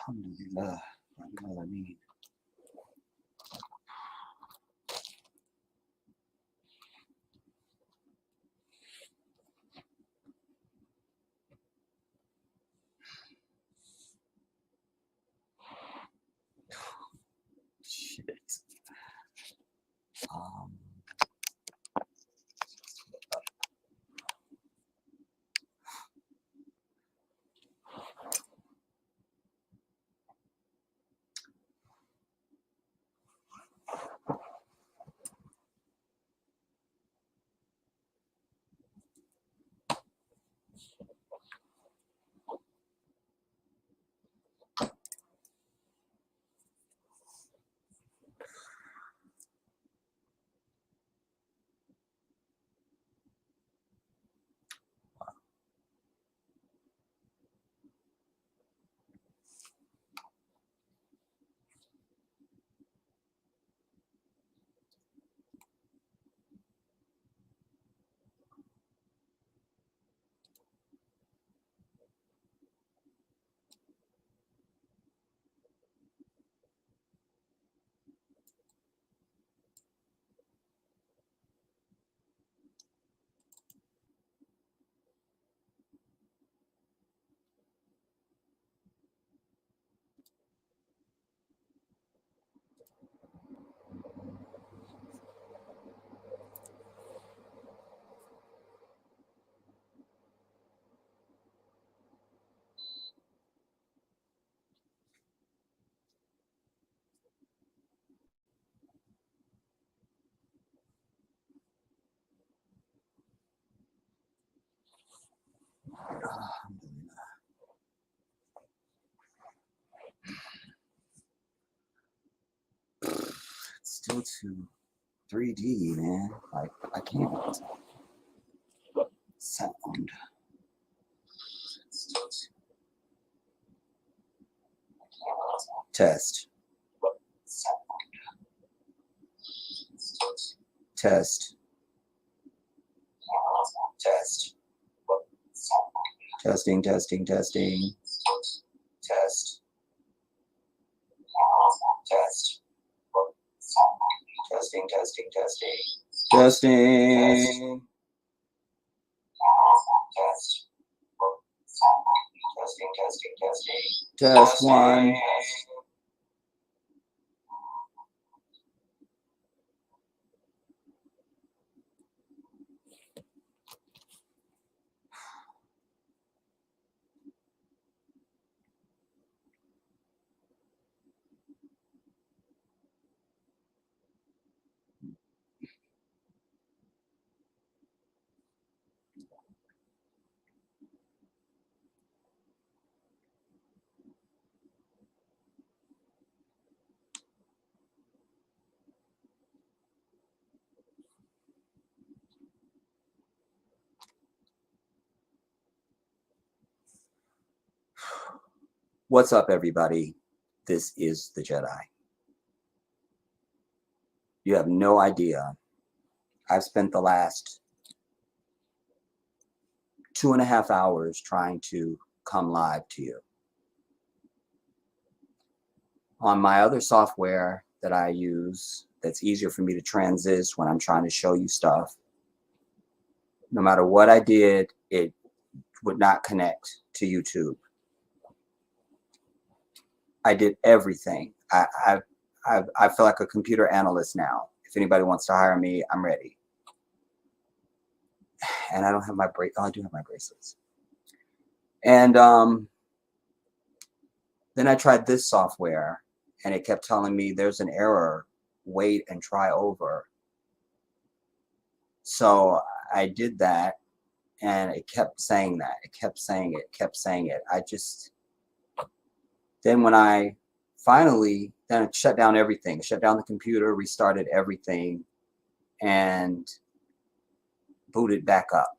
Alhamdulillah. Alameen. Shit. Alhamdulillah. It's still too 3D, man. Like, I can't. Sound. Test. Test. Test. Testing, testing, testing. Test. Test. Testing, testing, testing. Testing. Test. Testing, testing, testing. Test one. What's up, everybody? This is the Jedi. You have no idea. I've spent the last 2.5 hours trying to come live to you. On my other software that I use, that's easier for me to transist when I'm trying to show you stuff, no matter what I did, it would not connect to YouTube. I did everything. I feel like a computer analyst now. If anybody wants to hire me, I'm ready. And I don't have my I do have my bracelets. And then I tried this software, and it kept telling me there's an error. Wait and try over. So I did that, and it kept saying that. It kept saying it. Kept saying it. Then when I finally, then it shut down everything. Shut down the computer, restarted everything, and booted back up.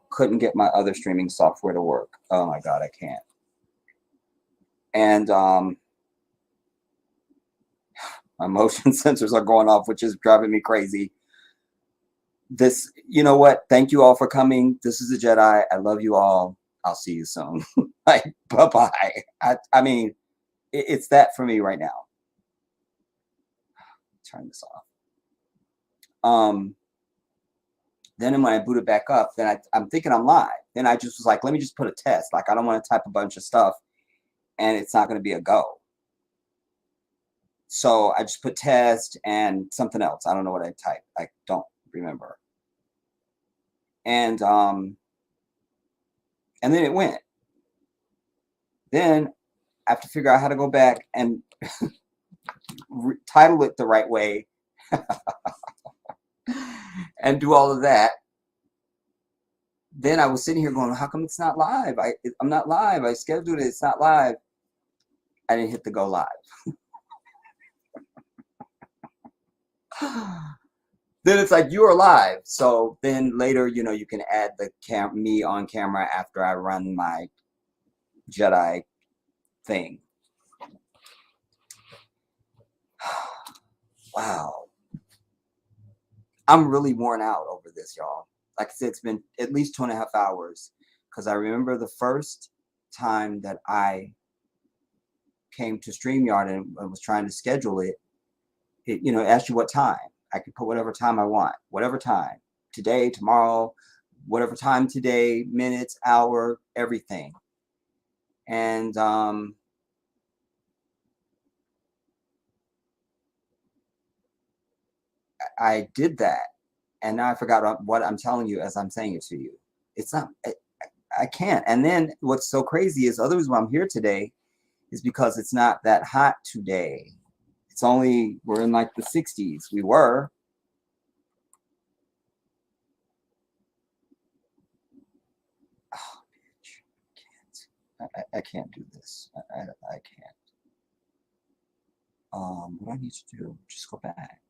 Couldn't get my other streaming software to work. Oh my God, I can't. And my motion sensors are going off, which is driving me crazy. This, you know what? Thank you all for coming. This is the Jedi. I love you all. I'll see you soon. Like, bye-bye. I mean, It's that for me right now. Turn this off. Then when I boot it back up, then I'm thinking I'm live. Then I just was like, let me just put a test. Like, I don't want to type a bunch of stuff and it's not going to be a go. So I just put test and something else. I don't know what I typed. I don't remember. And then it went. Then I have to figure out how to go back and title it the right way and do all of that. Then I was sitting here going, how come it's not live? I'm not live. I scheduled it. It's not live. I didn't hit the go live. Then it's like, you are live. So then later, you know, you can add the me on camera after I run my Jedi thing. Wow. I'm really worn out over this, y'all. Like I said, it's been at least 2.5 hours, because I remember the first time that I came to StreamYard and was trying to schedule it, you know, asked you what time. I could put whatever time I want, whatever time, today, tomorrow, whatever time today, minutes, hour, everything. And I did that, and now I forgot what I'm telling you as I'm saying it to you. It's not, I can't. And then what's so crazy is other reason why I'm here today is because it's not that hot today. It's only, we're in like the 60s. We were. Oh, bitch. I can't do this. I can't. What do I need to do? Just go back.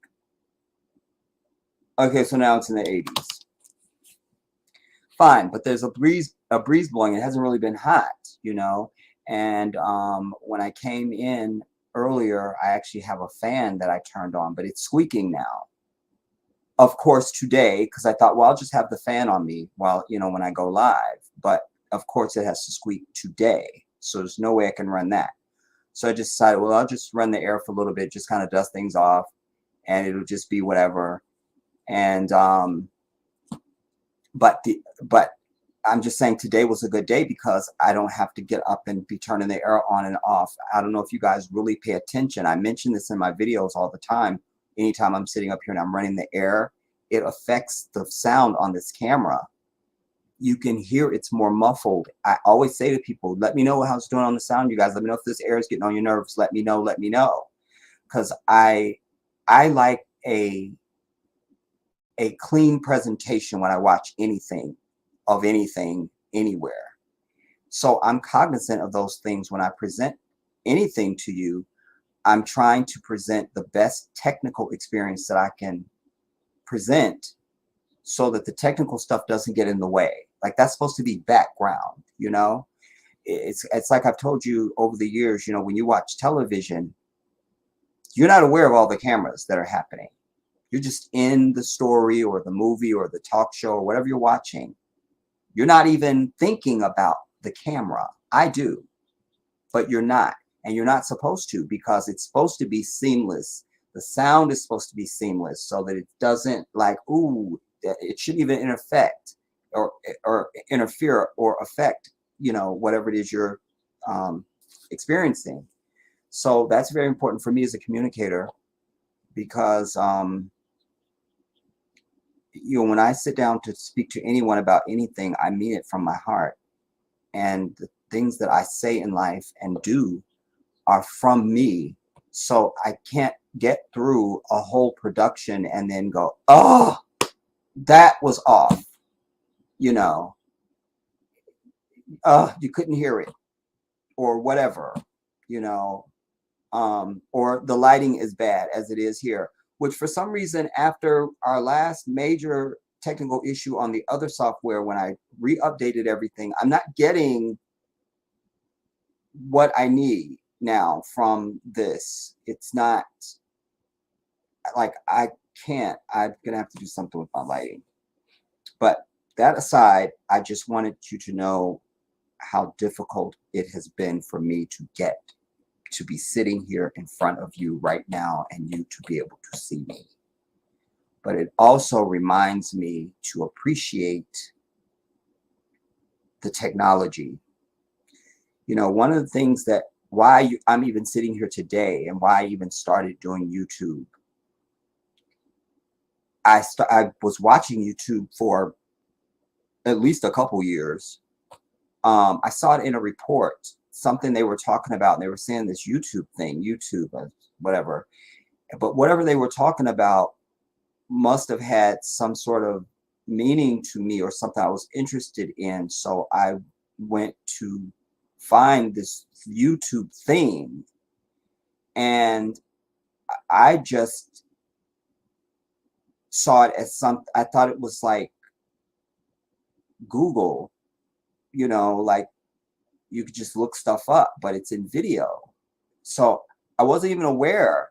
Okay, so now it's in the 80s. Fine, but there's a breeze blowing. It hasn't really been hot, you know. And when I came in earlier, I actually have a fan that I turned on, but it's squeaking now. Of course, today, because I thought, well, I'll just have the fan on me while, you know, when I go live. But of course, it has to squeak today, so there's no way I can run that. So I just decided, well, I'll just run the air for a little bit, just kind of dust things off, and it'll just be whatever. And but I'm just saying today was a good day because I don't have to get up and be turning the air on and off. I don't know if you guys really pay attention. I mention this in my videos all the time. Anytime I'm sitting up here and I'm running the air, it affects the sound on this camera. You can hear it's more muffled. I always say to people, let me know how it's doing on the sound, you guys. Let me know if this air is getting on your nerves. Let me know. Because I like a clean presentation when I watch anything, of anything, anywhere. So I'm cognizant of those things when I present anything to you. I'm trying to present the best technical experience that I can present so that the technical stuff doesn't get in the way. Like, that's supposed to be background, you know? It's like I've told you over the years, you know, when you watch television, you're not aware of all the cameras that are happening. You're just in the story or the movie or the talk show or whatever you're watching. You're not even thinking about the camera. I do, but you're not. And you're not supposed to, because it's supposed to be seamless. The sound is supposed to be seamless so that it doesn't, like, ooh, it shouldn't even interfere or affect, you know, whatever it is you're experiencing. So that's very important for me as a communicator, because you know, when I sit down to speak to anyone about anything, I mean it from my heart. And the things that I say in life and do are from me. So I can't get through a whole production and then go, oh, that was off. You know, you couldn't hear it or whatever, you know, or the lighting is bad as it is here, which for some reason, after our last major technical issue on the other software, when I re-updated everything, I'm not getting what I need now from this. It's not like, I'm gonna have to do something with my lighting. But that aside, I just wanted you to know how difficult it has been for me to get to be sitting here in front of you right now and you to be able to see me. But it also reminds me to appreciate the technology. You know, one of the things that I'm even sitting here today and why I even started doing YouTube. I was watching YouTube for at least a couple years. I saw it in a report, something they were talking about, and they were saying this YouTube thing, whatever. But whatever they were talking about must have had some sort of meaning to me or something I was interested in. So I went to find this YouTube thing, and I just saw it as I thought it was like Google, you know, like you could just look stuff up, but it's in video. So I wasn't even aware.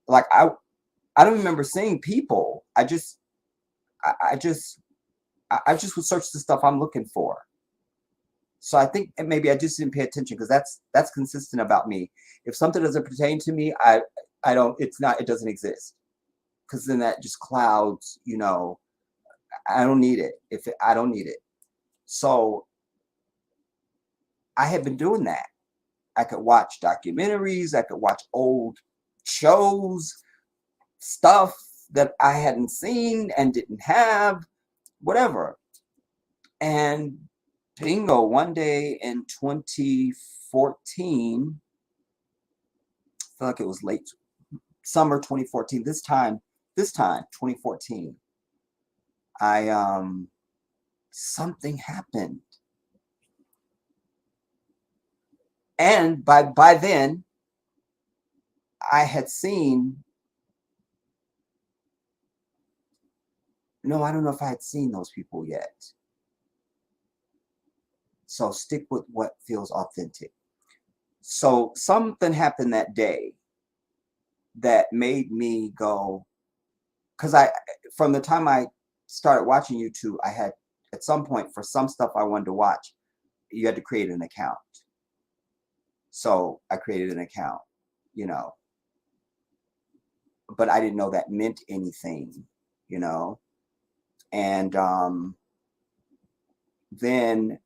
Like I don't remember seeing people. I just would search the stuff I'm looking for. So I think maybe I just didn't pay attention, because that's consistent about me. If something doesn't pertain to me, it doesn't exist. Because then that just clouds, you know, I don't need it. I don't need it. So I had been doing that. I could watch documentaries, I could watch old shows, stuff that I hadn't seen and didn't have, whatever. And bingo, one day in 2014, I feel like it was late summer 2014, this time 2014, something happened. And by then I had seen, no, I don't know if I had seen those people yet. So stick with what feels authentic. So something happened that day that made me go, because from the time I started watching YouTube, I had, at some point, for some stuff I wanted to watch, you had to create an account. So I created an account, you know, but I didn't know that meant anything, you know. And then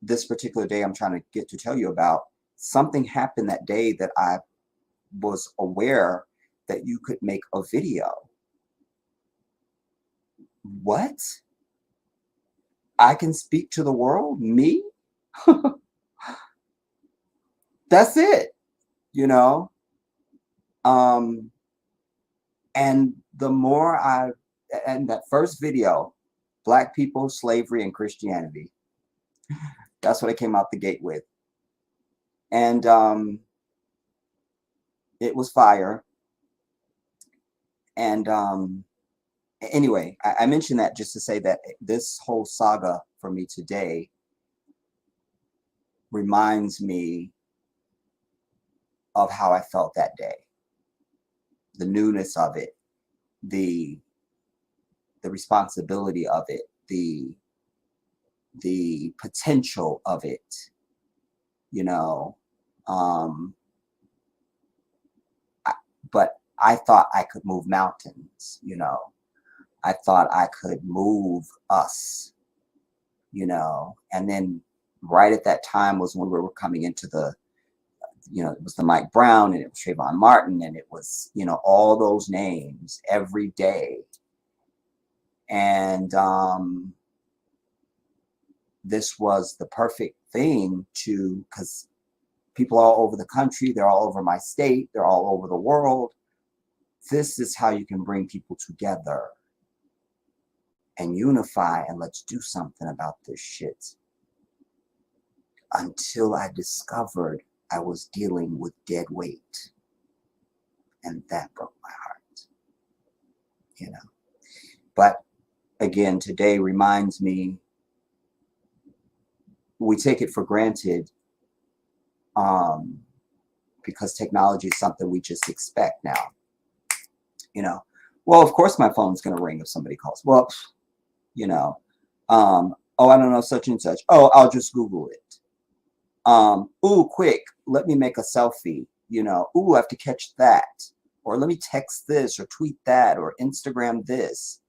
this particular day I'm trying to get to tell you about, something happened that day that I was aware that you could make a video. What? I can speak to the world? Me? That's it, you know? And the more and that first video, Black people, slavery, and Christianity, that's what I came out the gate with. And it was fire. And anyway, I mentioned that just to say that this whole saga for me today reminds me of how I felt that day. The newness of it, the responsibility of it, the potential of it, you know. But I thought I could move mountains, you know. I thought I could move us, you know. And then right at that time was when we were coming into the, you know, it was the Mike Brown, and it was Trayvon Martin, and it was, you know, all those names every day. And this was the perfect thing to, because people all over the country, they're all over my state, they're all over the world. This is how you can bring people together and unify, and let's do something about this shit. Until I discovered I was dealing with dead weight. And that broke my heart, you know. But again, today reminds me, we take it for granted because technology is something we just expect now. You know, well, of course my phone's going to ring if somebody calls. Well, you know, oh, I don't know such and such. Oh, I'll just Google it. Ooh, quick, let me make a selfie, you know, ooh, I have to catch that, or let me text this or tweet that or Instagram this.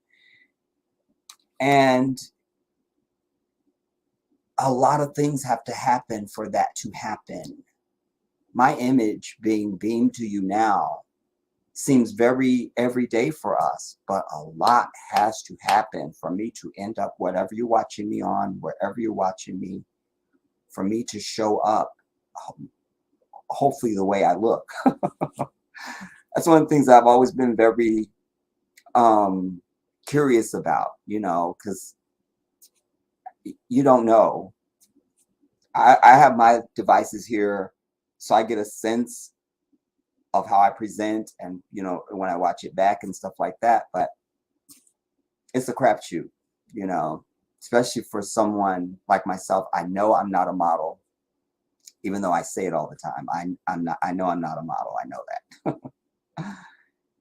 And a lot of things have to happen for that to happen. My image being beamed to you now seems very everyday for us, but a lot has to happen for me to end up whatever you're watching me on, wherever you're watching me, for me to show up, hopefully the way I look. That's one of the things I've always been very curious about, you know, because you don't know. I have my devices here, so I get a sense of how I present, and you know, when I watch it back and stuff like that. But it's a crapshoot, you know, especially for someone like myself. I know I'm not a model, even though I say it all the time. I'm not. I know I'm not a model. I know that.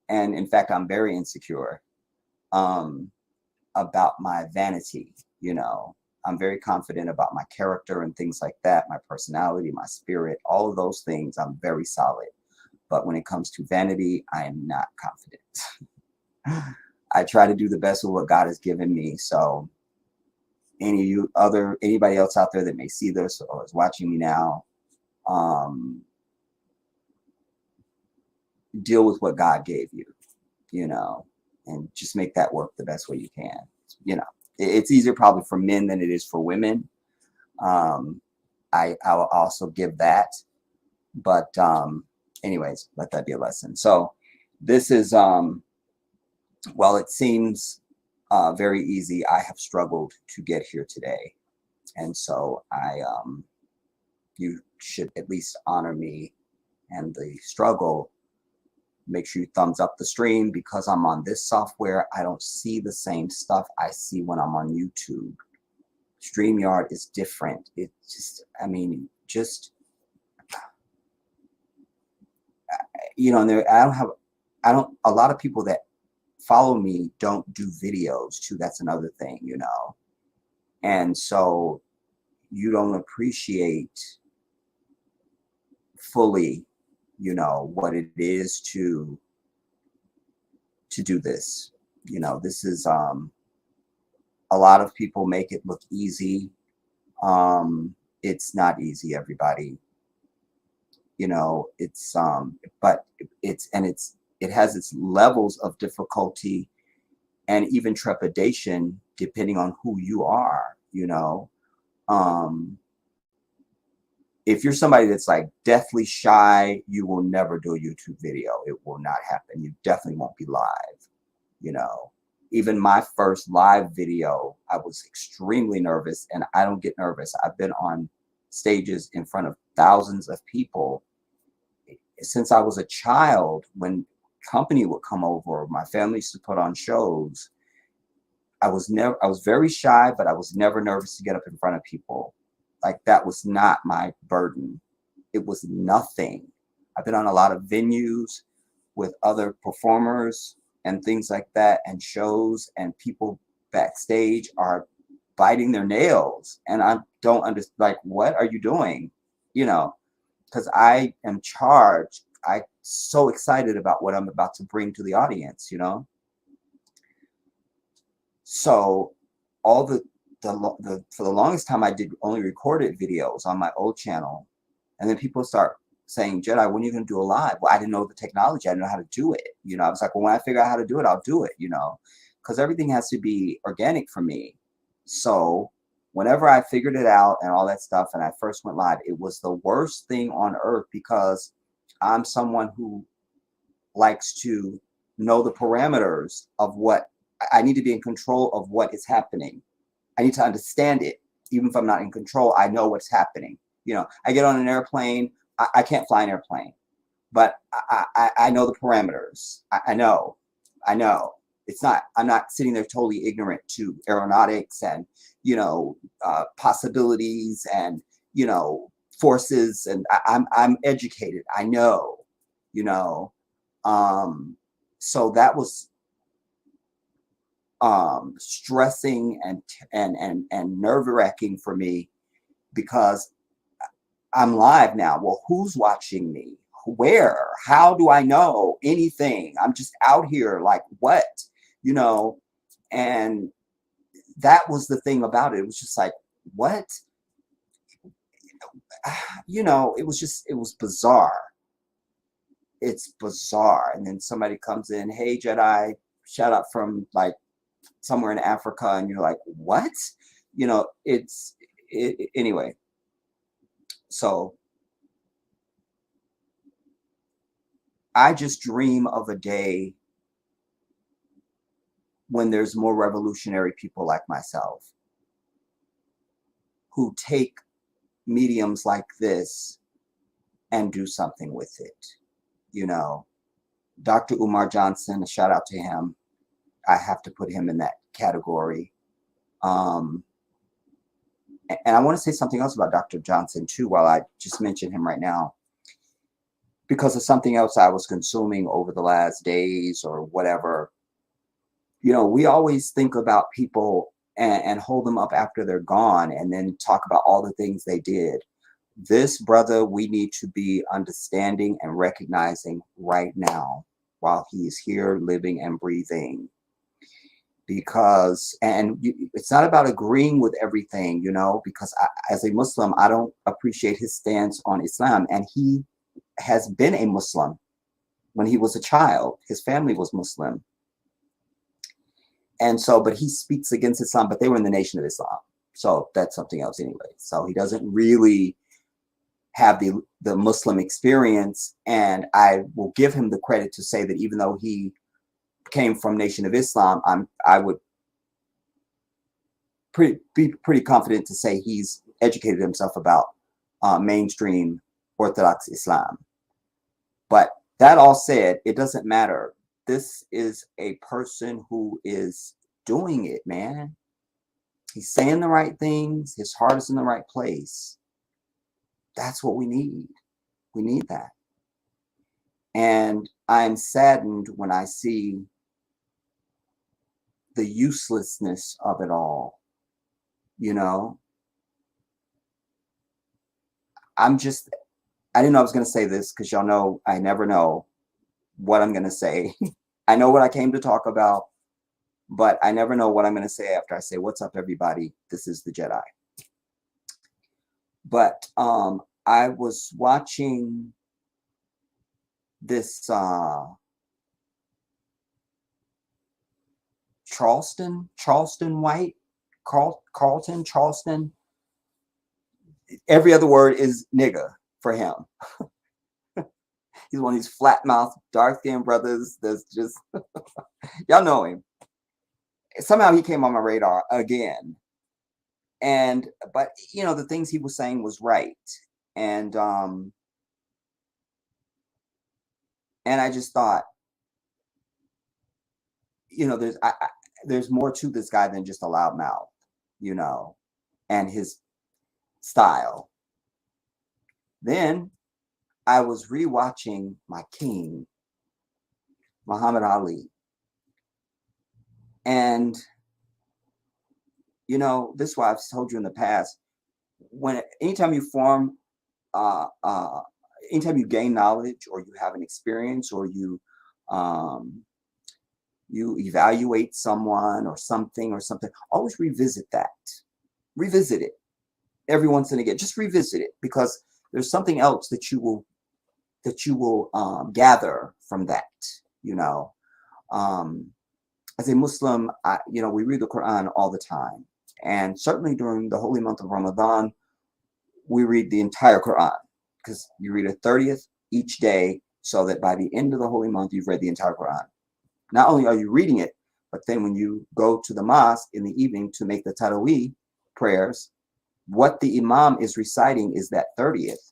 And in fact, I'm very insecure about my vanity. You know, I'm very confident about my character and things like that, my personality, my spirit, all of those things. I'm very solid. But when it comes to vanity, I am not confident. I try to do the best with what God has given me. So anybody else out there that may see this or is watching me now, deal with what God gave you, you know, and just make that work the best way you can. You know, it's easier probably for men than it is for women. I'll also give that, but anyways, let that be a lesson. So this is while it seems very easy, I have struggled to get here today, and so you should at least honor me and the struggle. Make sure you thumbs up the stream, because I'm on this software. I don't see the same stuff I see when I'm on YouTube. StreamYard is different. It just, I mean, just, you know, and a lot of people that follow me don't do videos too. That's another thing, you know. And so you don't appreciate fully, you know, what it is to do this. You know, this is a lot of people make it look easy. It's not easy, everybody. You know, it's but it has its levels of difficulty and even trepidation depending on who you are, you know. If you're somebody that's like deathly shy, you will never do a YouTube video. It will not happen. You definitely won't be live, you know. Even my first live video, I was extremely nervous, and I don't get nervous. I've been on stages in front of thousands of people since I was a child. When company would come over, my family used to put on shows. I was very shy, but I was never nervous to get up in front of people. Like, that was not my burden. It was nothing. I've been on a lot of venues with other performers and things like that, and shows, and people backstage are biting their nails, and I don't understand, like, what are you doing? You know, because I am charged. I'm so excited about what I'm about to bring to the audience, you know. So all for the longest time, I did only recorded videos on my old channel, and then people start saying, Jedi, when are you going to do a live? Well, I didn't know the technology. I didn't know how to do it. You know, I was like, well, when I figure out how to do it, I'll do it, you know, because everything has to be organic for me. So whenever I figured it out and all that stuff, and I first went live, it was the worst thing on earth, because I'm someone who likes to know the parameters of what I need to be in control of what is happening. I need to understand it. Even if I'm not in control, I know what's happening. You know, I get on an airplane. I can't fly an airplane, but I know the parameters. I know. It's not, I'm not sitting there totally ignorant to aeronautics and, you know, possibilities and, you know, forces. And I'm educated. I know, you know. So that was stressing and nerve-wracking for me, because I'm live now. Well, who's watching me? Where? How do I know anything? I'm just out here like, what? You know, and that was the thing about it. It was just like, what? You know, it was bizarre. It's bizarre. And then somebody comes in, hey, Jedi, shout out from like somewhere in Africa. And you're like, what? You know, anyway. So I just dream of a day when there's more revolutionary people like myself who take mediums like this and do something with it. You know, Dr. Umar Johnson, a shout out to him. I have to put him in that category. And I want to say something else about Dr. Johnson too, while I just mention him right now, because of something else I was consuming over the last days or whatever. You know, we always think about people and hold them up after they're gone and then talk about all the things they did. This brother, we need to be understanding and recognizing right now while he is here living and breathing. Because, it's not about agreeing with everything, you know, because as a Muslim, I don't appreciate his stance on Islam. And he has been a Muslim when he was a child. His family was Muslim. And so, but he speaks against Islam, but they were in the Nation of Islam. So that's something else anyway. So he doesn't really have the Muslim experience. And I will give him the credit to say that even though he came from Nation of Islam, I would be pretty confident to say he's educated himself about mainstream Orthodox Islam. But that all said, it doesn't matter. This is a person who is doing it, man. He's saying the right things. His heart is in the right place. That's what we need. We need that. And I'm saddened when I see the uselessness of it all. You know, I didn't know I was going to say this because y'all know I never know what I'm going to say. I know what I came to talk about, but I never know what I'm going to say after I say, what's up, everybody? This is the Jedi. But I was watching this Charleston White, Charleston. Every other word is nigga for him. He's one of these flat mouth, dark skinned brothers that's just, y'all know him. Somehow he came on my radar again. But you know, the things he was saying was right. And I just thought, you know, there's more to this guy than just a loud mouth, you know, and his style. Then I was rewatching my king, Muhammad Ali. And, you know, this is why I've told you in the past, anytime you form, anytime you gain knowledge or you have an experience or you evaluate someone or something, always revisit that. Revisit it every once and again. Just revisit it, because there's something else that you will gather from that. You know, as a Muslim, you know, we read the Quran all the time, and certainly during the holy month of Ramadan, we read the entire Quran, because you read a 30th each day, so that by the end of the holy month, you've read the entire Quran. Not only are you reading it, but then when you go to the mosque in the evening to make the Taraweeh prayers, what the Imam is reciting is that 30th.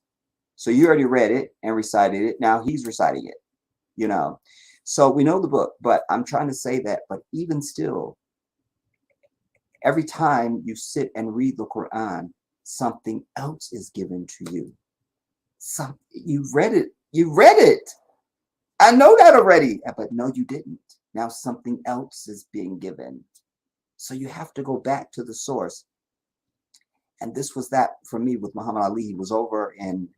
So you already read it and recited it. Now he's reciting it, you know. So we know the book, but I'm trying to say that, but even still, every time you sit and read the Quran, something else is given to you. You read it. I know that already, but no, you didn't. Now something else is being given. So you have to go back to the source. And this was that for me with Muhammad Ali. He was over in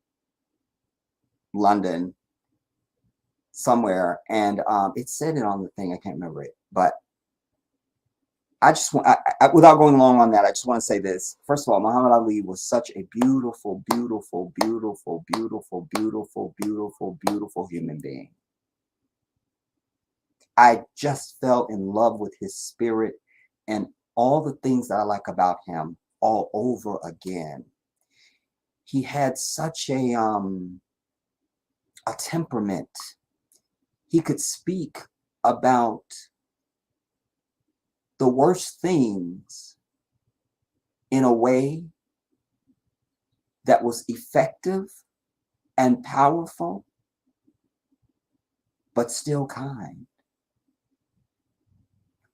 London somewhere, and it said it on the thing. I can't remember it, but I just want, without going long on that, I just want to say this. First of all, Muhammad Ali was such a beautiful, beautiful, beautiful, beautiful, beautiful, beautiful, beautiful human being. I just fell in love with his spirit and all the things that I like about him all over again. He had such a temperament. He could speak about the worst things in a way that was effective and powerful, but still kind.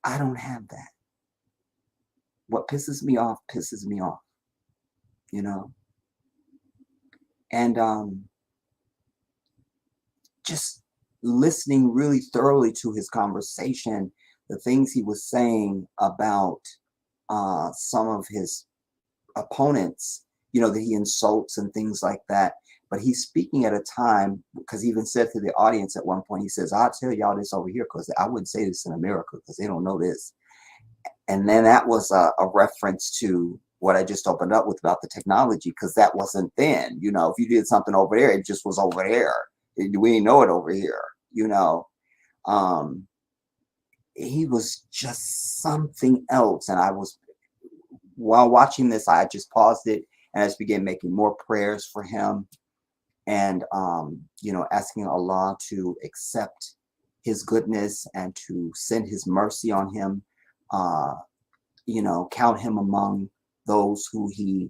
I don't have that. What pisses me off, you know? And just listening really thoroughly to his conversation, the things he was saying about some of his opponents, you know, that he insults and things like that. But he's speaking at a time, because he even said to the audience at one point, he says, I'll tell y'all this over here, because I wouldn't say this in America because they don't know this. And then that was a reference to what I just opened up with about the technology, because that wasn't then. You know, if you did something over there, it just was over there. We didn't know it over here, you know. He was just something else. And I was, while watching this, I just paused it and I just began making more prayers for him, and you know, asking Allah to accept his goodness and to send his mercy on him, you know, count him among those who he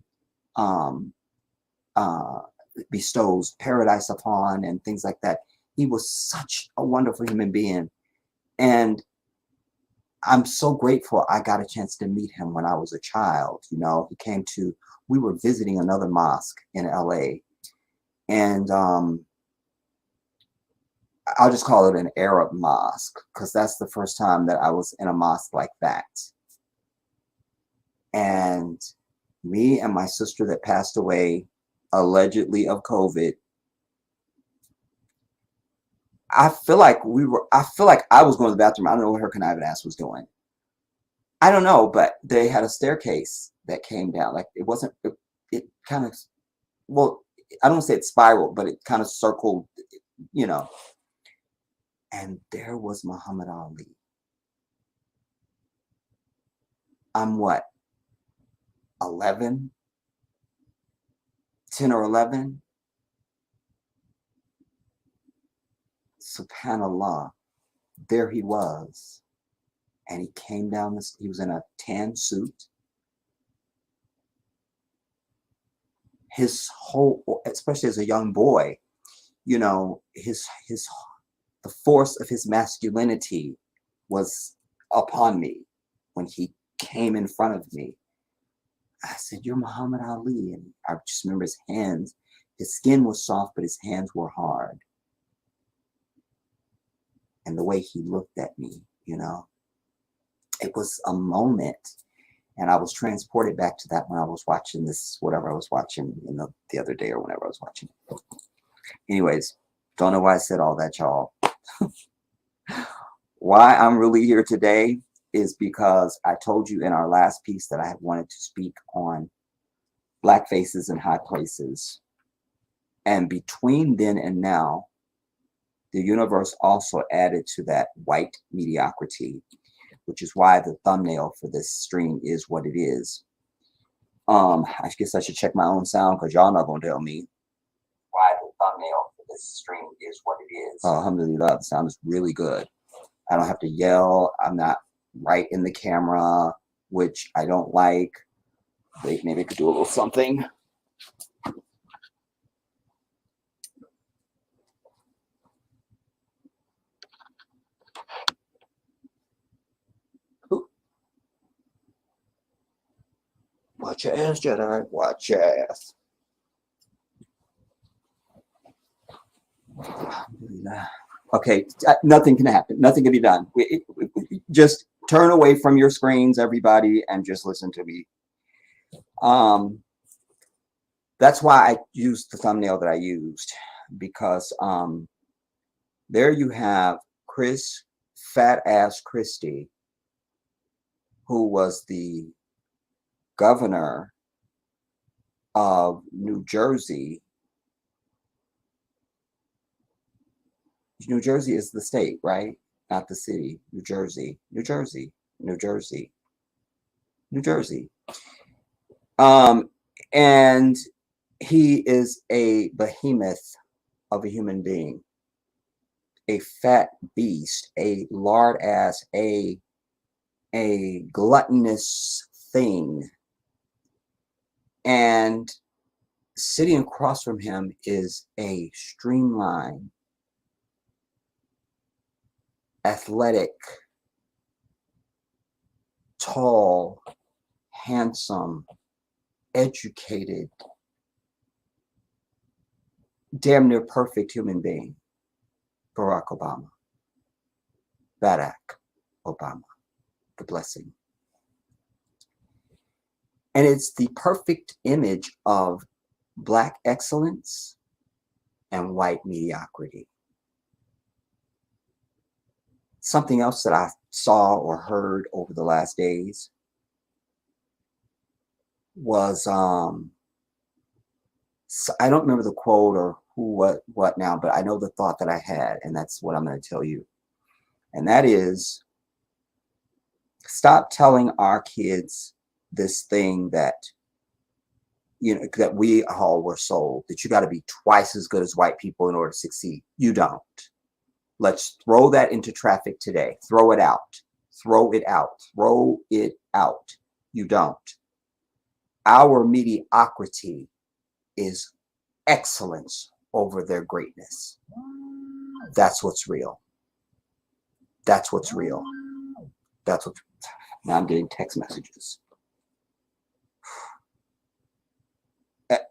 bestows paradise upon and things like that. He was such a wonderful human being, and I'm so grateful I got a chance to meet him when I was a child. You know, he came to, we were visiting another mosque in LA, and I'll just call it an Arab mosque, because that's the first time that I was in a mosque like that. And me and my sister that passed away allegedly of COVID, I feel like I was going to the bathroom. I don't know what her conniving ass was doing. I don't know, but they had a staircase that came down. Like, it wasn't, it kind of, well, I don't want to say it spiraled, but it kind of circled, you know. And there was Muhammad Ali. I'm what, 11, 10 or 11? SubhanAllah, there he was. And he came down this, he was in a tan suit. His whole, especially as a young boy, you know, the force of his masculinity was upon me when he came in front of me. I said, you're Muhammad Ali. And I just remember his hands, his skin was soft, but his hands were hard. And the way he looked at me, you know, it was a moment. And I was transported back to that when I was watching this, whatever I was watching the other day or whenever I was watching it. Anyways, don't know why I said all that, y'all. Why I'm really here today is because I told you in our last piece that I had wanted to speak on Black faces in high places. And between then and now, the universe also added to that white mediocrity, which is why the thumbnail for this stream is what it is. I guess I should check my own sound, because y'all not gonna tell me why the thumbnail for this stream is what it is. Alhamdulillah, the sound is really good. I don't have to yell. I'm not right in the camera, which I don't like. Maybe I could do a little something. Watch your ass, Jedi. Watch your ass. Okay, nothing can happen. Nothing can be done. Just turn away from your screens, everybody, and just listen to me. That's why I used the thumbnail that I used, because there you have Chris, fat ass Christie, who was the governor of New Jersey. New Jersey is the state, right? Not the city. New Jersey, New Jersey, New Jersey, New Jersey. And he is a behemoth of a human being, a fat beast, a lard ass, a gluttonous thing. And sitting across from him is a streamlined, athletic, tall, handsome, educated, damn near perfect human being, Barack Obama. Barack Obama, the blessing. And it's the perfect image of Black excellence and white mediocrity. Something else that I saw or heard over the last days was, I don't remember the quote or who, what now, but I know the thought that I had, and that's what I'm going to tell you. And that is, stop telling our kids this thing that, you know, that we all were sold, that you got to be twice as good as white people in order to succeed. You don't. Let's throw that into traffic today. Throw it out. Throw it out. Throw it out. You don't. Our mediocrity is excellence over their greatness. That's what's real. That's what's real. That's what. Now I'm getting text messages.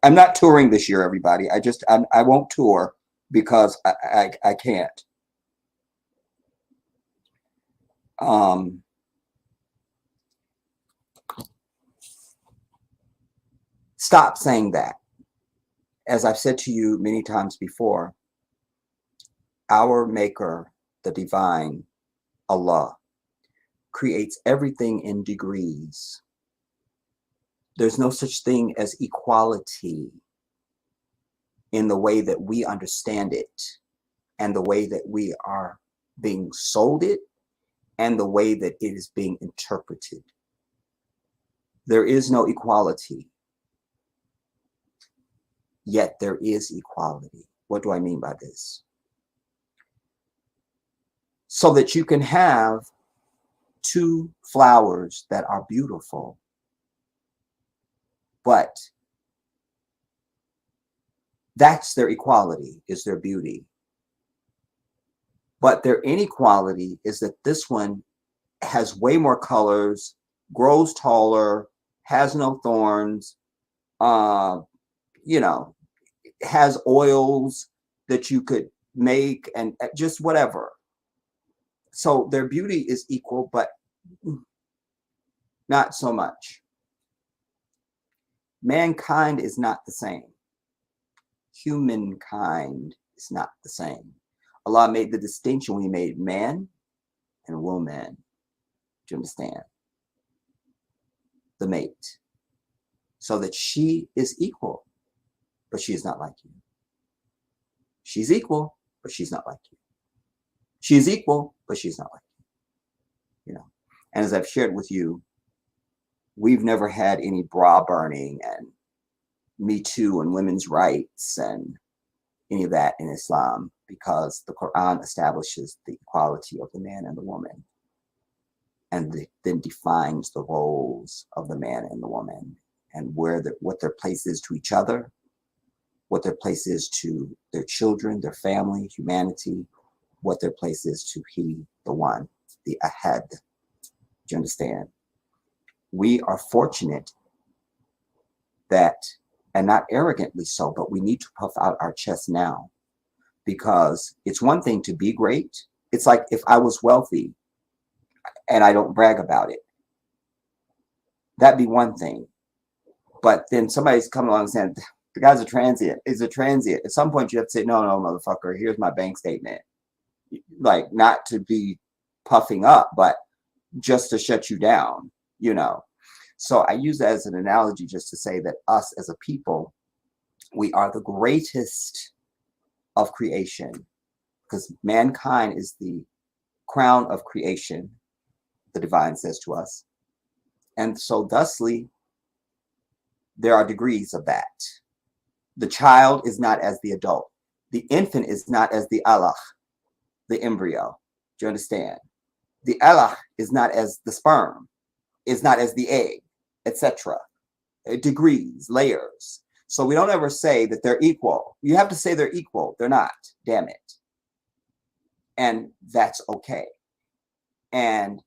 I'm not touring this year, everybody. I won't tour because I can't. Stop saying that. As I've said to you many times before, our maker, the divine, Allah, creates everything in degrees. There's no such thing as equality in the way that we understand it, and the way that we are being sold it, and the way that it is being interpreted. There is no equality, yet there is equality. What do I mean by this? So that you can have two flowers that are beautiful, but that's their equality, is their beauty. But their inequality is that this one has way more colors, grows taller, has no thorns, you know, has oils that you could make, and just whatever. So their beauty is equal, but not so much. Mankind is not the same. Humankind is not the same. Allah made the distinction when he made man and woman. Do you understand? The mate. So that she is equal, but she is not like you. She's equal, but she's not like you. She's equal, but she's not like you. You know. And as I've shared with you, we've never had any bra burning and Me Too and women's rights and any of that in Islam, because the Quran establishes the equality of the man and the woman, and then defines the roles of the man and the woman, and what their place is to each other, what their place is to their children, their family, humanity, what their place is to He, the One, the Ahad. Do you understand? We are fortunate that, and not arrogantly so, but we need to puff out our chest now, because it's one thing to be great. It's like if I was wealthy and I don't brag about it, that'd be one thing. But then somebody's coming along and saying, the guy's a transient. Is a transient. At some point, you have to say, no, no, motherfucker, here's my bank statement. Like, not to be puffing up, but just to shut you down, you know. So I use that as an analogy just to say that us as a people, we are the greatest of creation, because mankind is the crown of creation, the divine says to us. And so thusly, there are degrees of that. The child is not as the adult. The infant is not as the alaq, the embryo. Do you understand? The alaq is not as the sperm, is not as the egg, etc. Degrees, layers. So we don't ever say that they're equal. You have to say they're equal. They're not, damn it. And that's okay. And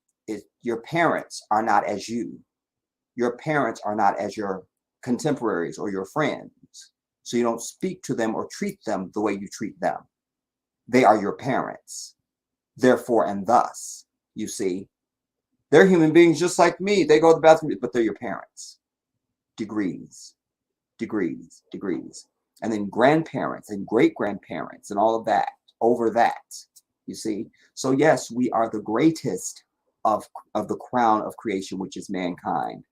your parents are not as you. Your parents are not as your contemporaries or your friends. So you don't speak to them or treat them the way you treat them. They are your parents. Therefore and thus, you see, they're human beings just like me. They go to the bathroom, but they're your parents. Degrees, degrees, degrees. And then grandparents and great-grandparents and all of that, over that, you see. So yes, we are the greatest of the crown of creation, which is mankind.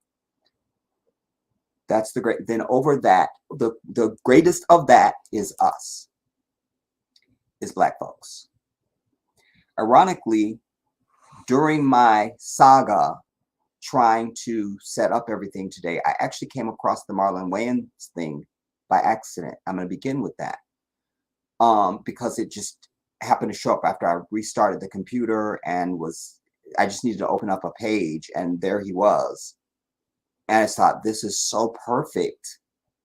That's the great. Then over that, the greatest of that is us, is Black folks. Ironically, during my saga trying to set up everything today, I actually came across the Marlon Wayans thing by accident. I'm going to begin with that because it just happened to show up after I restarted the computer and I just needed to open up a page, and there he was. And I thought, this is so perfect,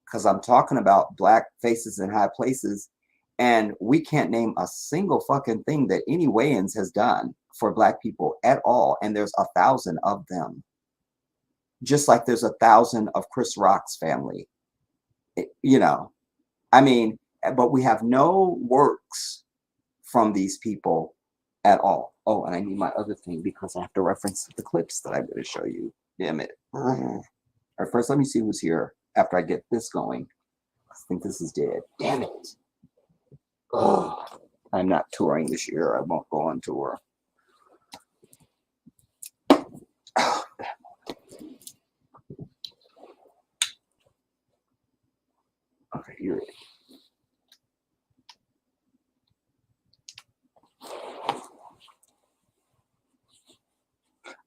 because I'm talking about Black faces in high places, and we can't name a single fucking thing that any Wayans has done for Black people at all. And there's 1,000 of them. Just like there's 1,000 of Chris Rock's family. You know, I mean, but we have no works from these people at all. Oh, and I need my other thing because I have to reference the clips that I'm going to show you. Damn it. All right, first, let me see who's here after I get this going. I think this is dead. Damn it. Oh, I'm not touring this year. I won't go on tour. Oh, okay, here it is.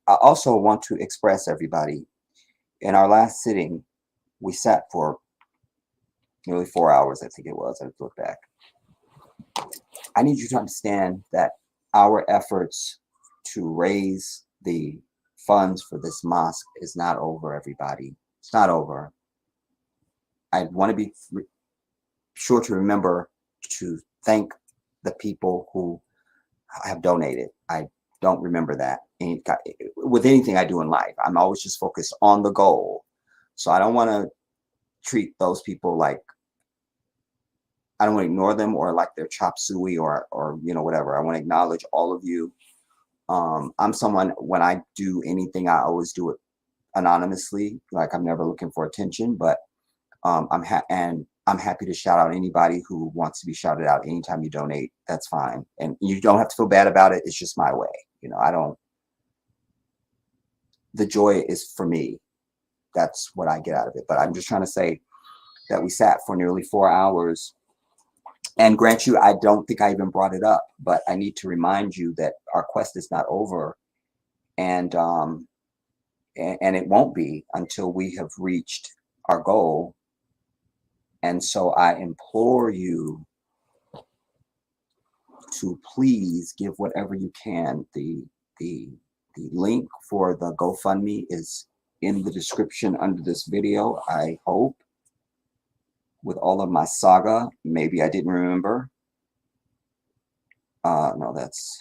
I also want to express, everybody, in our last sitting, we sat for nearly 4 hours, I think it was. I have to look back. I need you to understand that our efforts to raise the funds for this mosque is not over, everybody. It's not over. I want to be sure to remember to thank the people who have donated. I don't remember that. With anything I do in life, I'm always just focused on the goal. So I don't want to treat those people like, I don't want to ignore them or like they're chop suey or you know, whatever. I want to acknowledge all of you. I'm someone, when I do anything, I always do it anonymously. Like, I'm never looking for attention, but I'm happy to shout out anybody who wants to be shouted out anytime you donate. That's fine. And you don't have to feel bad about it. It's just my way. You know, the joy is for me. That's what I get out of it. But I'm just trying to say that we sat for nearly 4 hours. And grant you, I don't think I even brought it up, but I need to remind you that our quest is not over. And it won't be until we have reached our goal. And so I implore you to please give whatever you can. The link for the GoFundMe is in the description under this video, I hope. With all of my saga, maybe I didn't remember. No, that's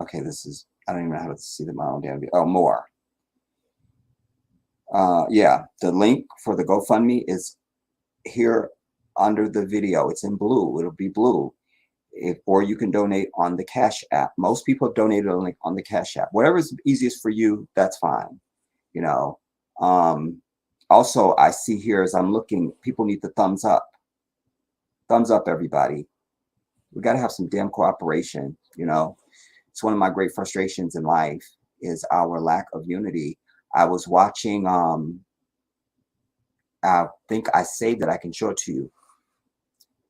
okay. This is, I don't even know how to see my own damn video. Oh, more. Yeah, the link for the GoFundMe is here under the video. It's in blue. It'll be blue. Or you can donate on the Cash App. Most people have donated on the Cash App. Whatever is easiest for you, that's fine. You know, Also, I see here as I'm looking, people need the thumbs up. Thumbs up, everybody. We got to have some damn cooperation. You know, it's one of my great frustrations in life is our lack of unity. I was watching, I think I saved that I can show it to you,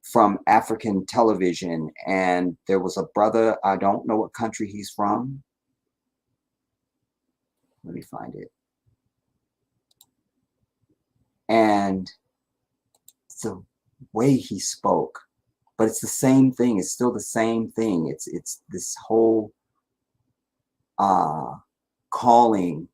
from African television. And there was a brother, I don't know what country he's from. Let me find it. And the way he spoke, but it's the same thing. It's still the same thing. It's this whole calling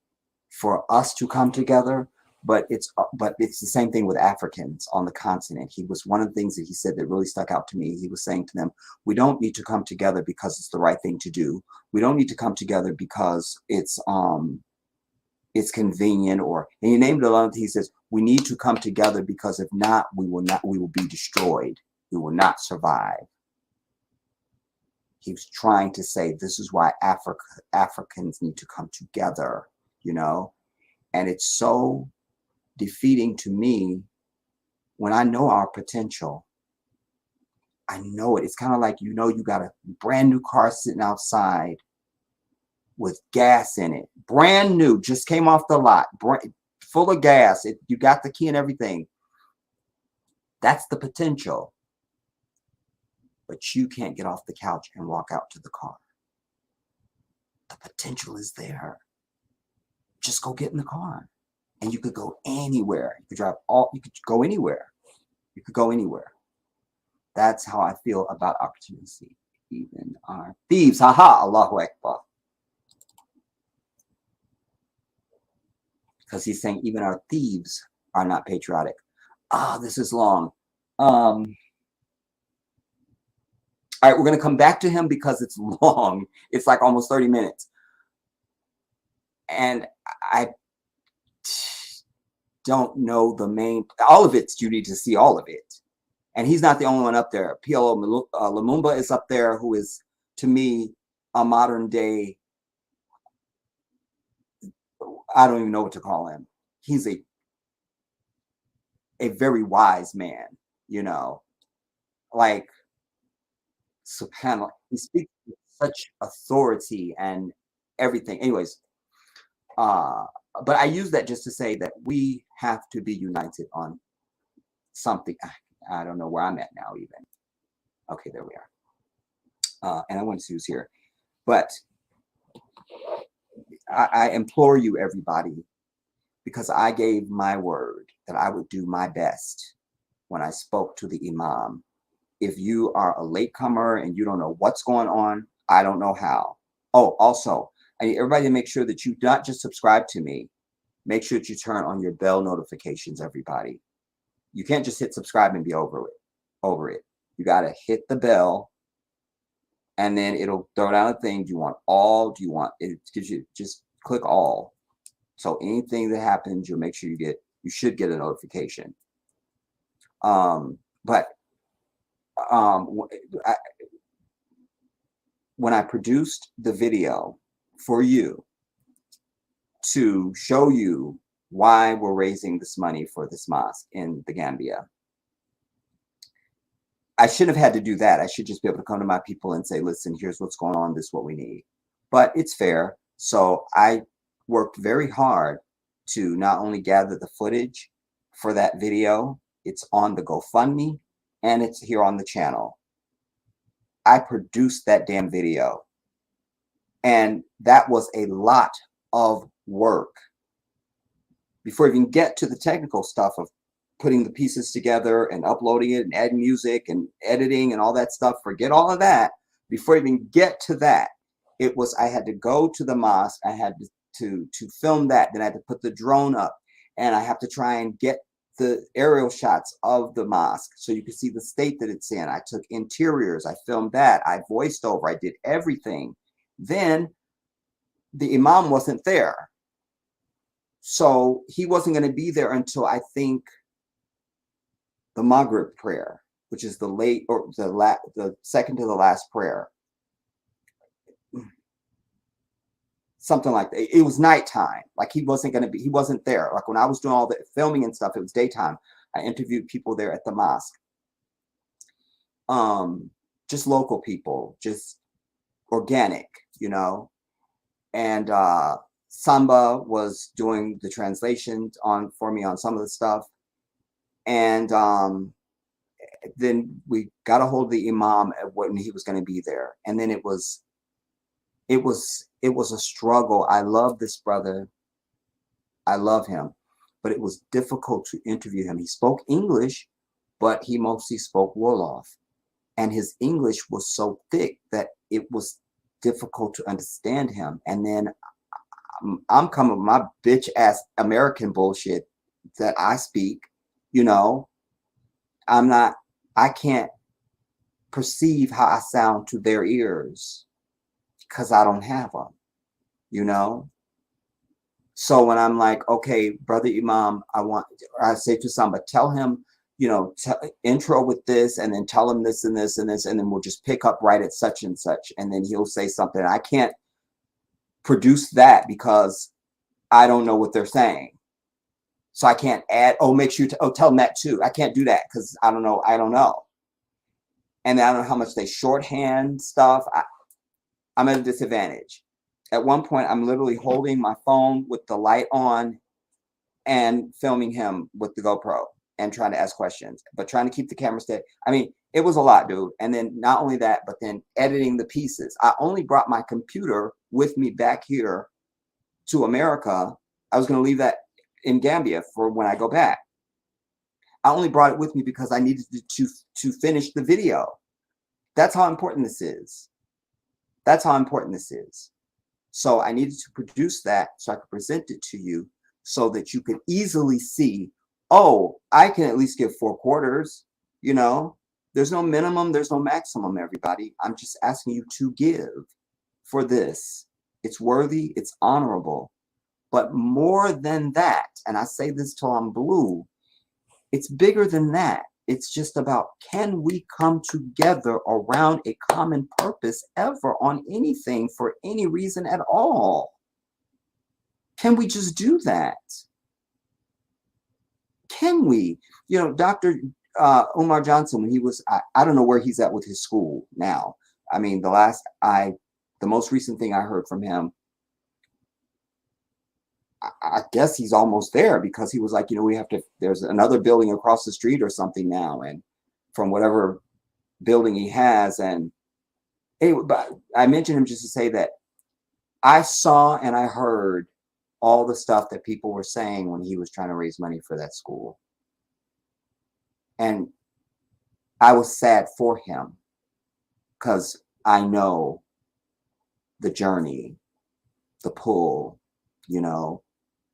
for us to come together, but it's the same thing with Africans on the continent. He was one of the things that he said that really stuck out to me. He was saying to them, we don't need to come together because it's the right thing to do. We don't need to come together because it's convenient, or, and he named a lot of things. He says we need to come together because if not, we will be destroyed. We will not survive. He was trying to say this is why Africans need to come together, you know. And it's so defeating to me when I know our potential. I know it. It's kind of like, you know, you got a brand new car sitting outside with gas in it, brand new, just came off the lot, full of gas. You got the key and everything. That's the potential. But you can't get off the couch and walk out to the car. The potential is there. Just go get in the car. And you could go anywhere. You could you could go anywhere. You could go anywhere. That's how I feel about opportunity. Even our thieves, haha, Allahu Akbar. Because he's saying even our thieves are not patriotic. This is long. All right, we're going to come back to him because it's long. It's like almost 30 minutes. And I don't know the main, all of it, you need to see all of it. And he's not the only one up there. PLO Lumumba is up there, who is, to me, a modern day, I don't even know what to call him. He's a very wise man, you know, like, subhanAllah, he speaks with such authority and everything. Anyways, but I use that just to say that we have to be united on something. I don't know where I'm at now even. Okay, there we are. And I want to use here, but I implore you, everybody, because I gave my word that I would do my best when I spoke to the Imam. If you are a latecomer and you don't know what's going on, I don't know how. Oh, also, I need everybody to make sure that you not just subscribe to me. Make sure that you turn on your bell notifications, everybody. You can't just hit subscribe and be over it. You got to hit the bell, and then it'll throw down a thing. Do you want all? Do you want, it gives you, just click all. So anything that happens, you'll make sure you should get a notification. When I produced the video for you to show you why we're raising this money for this mosque in the Gambia, I shouldn't have had to do that. I should just be able to come to my people and say, listen, here's what's going on. This is what we need. But it's fair. So I worked very hard to not only gather the footage for that video, it's on the GoFundMe, and it's here on the channel. I produced that damn video, and that was a lot of work. Before I even get to the technical stuff of putting the pieces together and uploading it and adding music and editing and all that stuff, forget all of that. Before I even get to that, it was, I had to go to the mosque, I had to film that, then I had to put the drone up, and I have to try and get the aerial shots of the mosque so you can see the state that it's in. I took interiors, I filmed that, I voiced over, I did everything. Then the Imam wasn't there, so he wasn't going to be there until, I think, the Maghrib prayer, which is the second to the last prayer. something like that. It was nighttime. Like he wasn't there. Like when I was doing all the filming and stuff, it was daytime. I interviewed people there at the mosque. Just local people, just organic, you know. And Samba was doing the translations for me on some of the stuff. And then we got a hold of the imam when he was going to be there. And then it was a struggle. I love this brother. I love him, but it was difficult to interview him. He spoke English, but he mostly spoke Wolof. And his English was so thick that it was difficult to understand him. And then I'm coming with my bitch ass American bullshit that I speak, you know. I can't perceive how I sound to their ears because I don't have them, you know. So when I'm like, okay, brother Imam, I say to somebody, tell him, you know, intro with this, and then tell him this and this and this, and then we'll just pick up right at such and such, and then he'll say something. I can't produce that because I don't know what they're saying. So I can't add, make sure to, tell them that too. I can't do that because I don't know. And I don't know how much they shorthand stuff. I'm at a disadvantage. At one point, I'm literally holding my phone with the light on and filming him with the GoPro and trying to ask questions, but trying to keep the camera steady. I mean, it was a lot, dude. And then not only that, but then editing the pieces. I only brought my computer with me back here to America. I was going to leave that in Gambia for when I go back. I only brought it with me because I needed to finish the video. That's how important this is. That's how important this is. So I needed to produce that so I could present it to you so that you could easily see, oh, I can at least give 4 quarters, you know. There's no minimum, there's no maximum, everybody. I'm just asking you to give for this. It's worthy, it's honorable. But more than that, and I say this till I'm blue, it's bigger than that. It's just about, can we come together around a common purpose ever on anything for any reason at all? Can we just do that? Can we? You know, Dr. Umar Johnson, when he was, I don't know where he's at with his school now. I mean, the most recent thing I heard from him, I guess he's almost there, because he was like, you know, there's another building across the street or something now, and from whatever building he has. And anyway, but I mentioned him just to say that I saw and I heard all the stuff that people were saying when he was trying to raise money for that school. And I was sad for him because I know the journey, the pull, you know,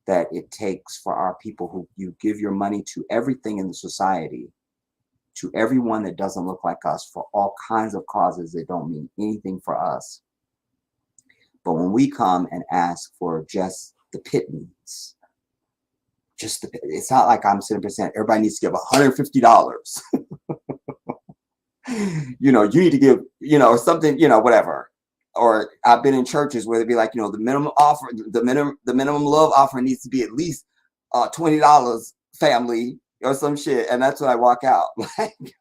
that it takes for our people who you give your money to everything in the society, to everyone that doesn't look like us, for all kinds of causes that don't mean anything for us. But when we come and ask for just the pittance, it's not like I'm sitting percent. Everybody needs to give $150. You know, you need to give, you know, or something, you know, whatever. Or I've been in churches where they'd be like, you know, the minimum love offering needs to be at least $20, family, or some shit. And that's when I walk out. Like,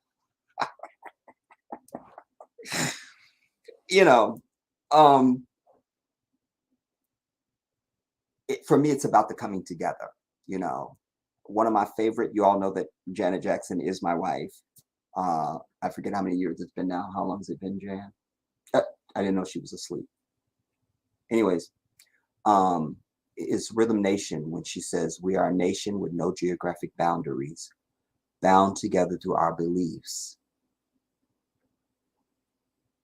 you know, for me, it's about the coming together. You know, one of my favorite, you all know that Janet Jackson is my wife. I forget how many years it's been now. How long has it been, Jan? I didn't know she was asleep. Anyways, it's Rhythm Nation when she says, we are a nation with no geographic boundaries, bound together through our beliefs.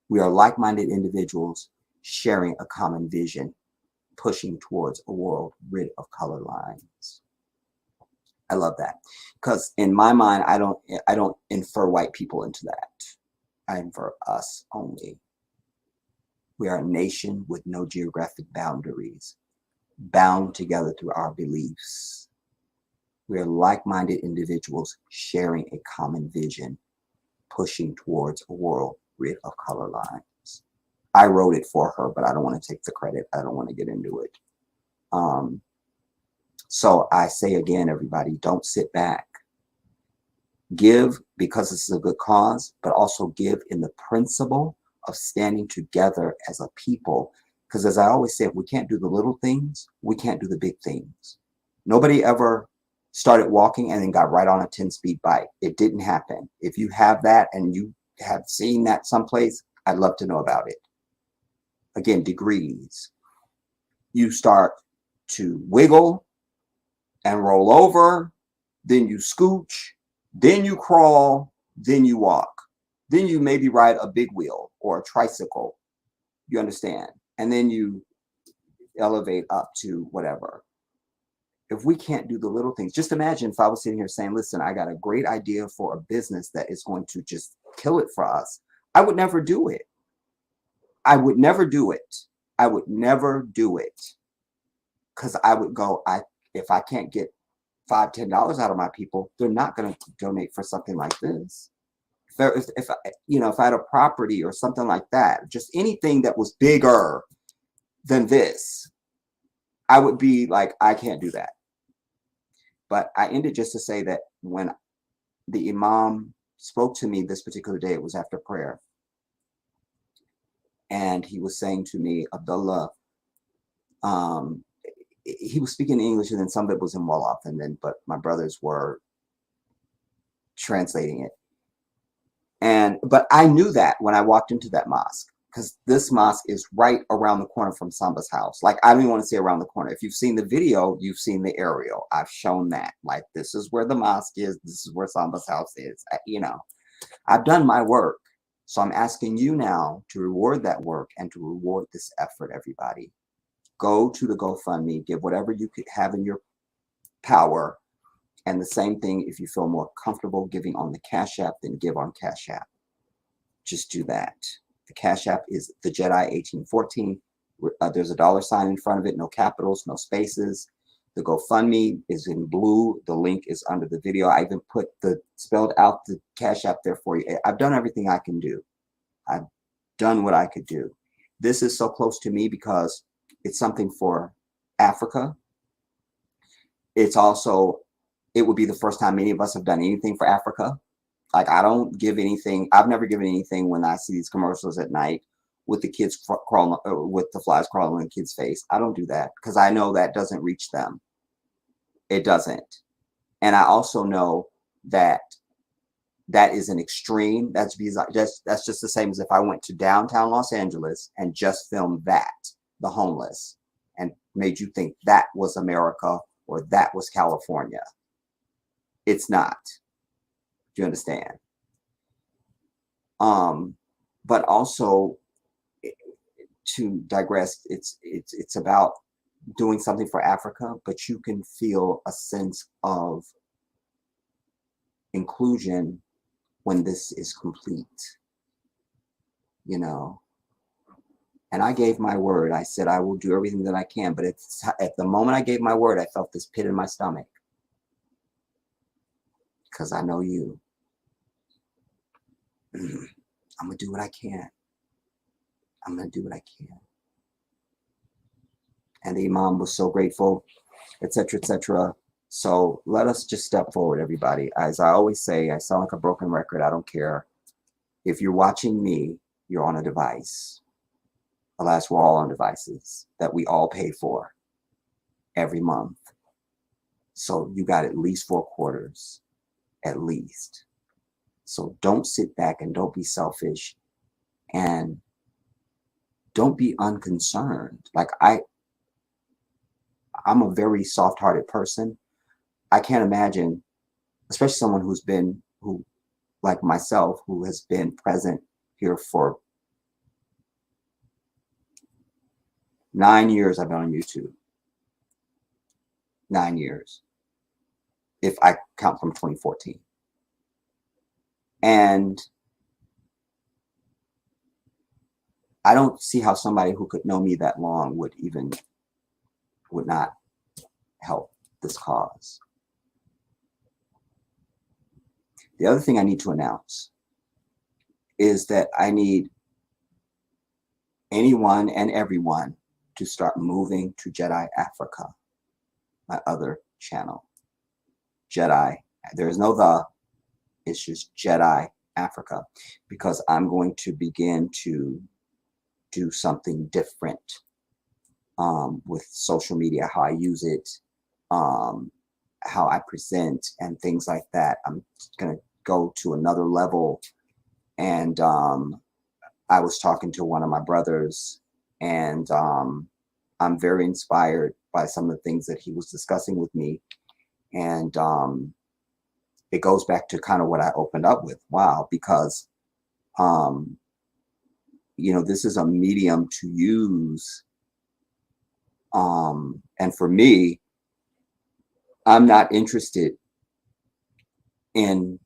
We are like-minded individuals sharing a common vision, pushing towards a world rid of color lines. I love that, because in my mind, I don't infer white people into that. I infer us only. We are a nation with no geographic boundaries, bound together through our beliefs. We are like-minded individuals sharing a common vision, pushing towards a world rid of color lines. I wrote it for her, but I don't want to take the credit. I don't want to get into it. So I say again, everybody, don't sit back. Give because this is a good cause, but also give in the principle of standing together as a people. Because as I always say, if we can't do the little things, we can't do the big things. Nobody ever started walking and then got right on a 10-speed bike. It didn't happen. If you have that and you have seen that someplace, I'd love to know about it. Again, degrees. You start to wiggle and roll over, then you scooch, then you crawl, then you walk. Then you maybe ride a big wheel or a tricycle. You understand? And then you elevate up to whatever. If we can't do the little things, just imagine if I was sitting here saying, listen, I got a great idea for a business that is going to just kill it for us. I would never do it. I would never do it. I would never do it. Because I would go, if I can't get $5, $10 out of my people, they're not going to donate for something like this. If I had a property or something like that, just anything that was bigger than this, I would be like, I can't do that. But I ended just to say that when the Imam spoke to me this particular day, it was after prayer. And he was saying to me, Abdullah, he was speaking English and then some of it was in Wolof, but my brothers were translating it. But I knew that when I walked into that mosque, because this mosque is right around the corner from Samba's house. Like, I don't even want to say around the corner. If you've seen the video, you've seen the aerial. I've shown that. Like, this is where the mosque is. This is where Samba's house is. I've done my work. So I'm asking you now to reward that work and to reward this effort, everybody. Go to the GoFundMe, give whatever you could have in your power. And the same thing, if you feel more comfortable giving on the Cash App, then give on Cash App. Just do that. The Cash App is the Jedi 1814. There's a $ in front of it, no capitals, no spaces. The GoFundMe is in blue. The link is under the video. I even put spelled out the Cash App there for you. I've done everything I can do. I've done what I could do. This is so close to me because it's something for Africa. It's also, it would be the first time many of us have done anything for Africa. Like, I don't give anything. I've never given anything when I see these commercials at night with the kids crawling, with the flies crawling in the kid's face. I don't do that because I know that doesn't reach them. It doesn't. And I also know that that is an extreme. That's just the same as if I went to downtown Los Angeles and just filmed that, the homeless, and made you think that was America or that was California. It's not. Do you understand? But also, to digress, it's about doing something for Africa, but you can feel a sense of inclusion when this is complete, And I gave my word. I said I will do everything that I can, but at the moment I gave my word, I felt this pit in my stomach. Because I know you. I'm going to do what I can. I'm going to do what I can. And the Imam was so grateful, etc., etc. So let us just step forward, everybody. As I always say, I sound like a broken record. I don't care. If you're watching me, you're on a device. Alas, we're all on devices that we all pay for every month. So you got at least 4 quarters, at least. So don't sit back and don't be selfish and don't be unconcerned. Like, I'm a very soft-hearted person. I can't imagine, especially someone who like myself, who has been present here for 9 years. I've been on YouTube. 9 years, if I count from 2014. And I don't see how somebody who could know me that long would not help this cause. The other thing I need to announce is that I need anyone and everyone to start moving to Jedi Africa, my other channel. Jedi, there is no the, it's just Jedi Africa, because I'm going to begin to do something different with social media, how I use it, how I present and things like that. I'm going to go to another level. And I was talking to one of my brothers, and I'm very inspired by some of the things that he was discussing with me. And it goes back to kind of what I opened up with. Wow, because, you know, this is a medium to use. And for me, I'm not interested in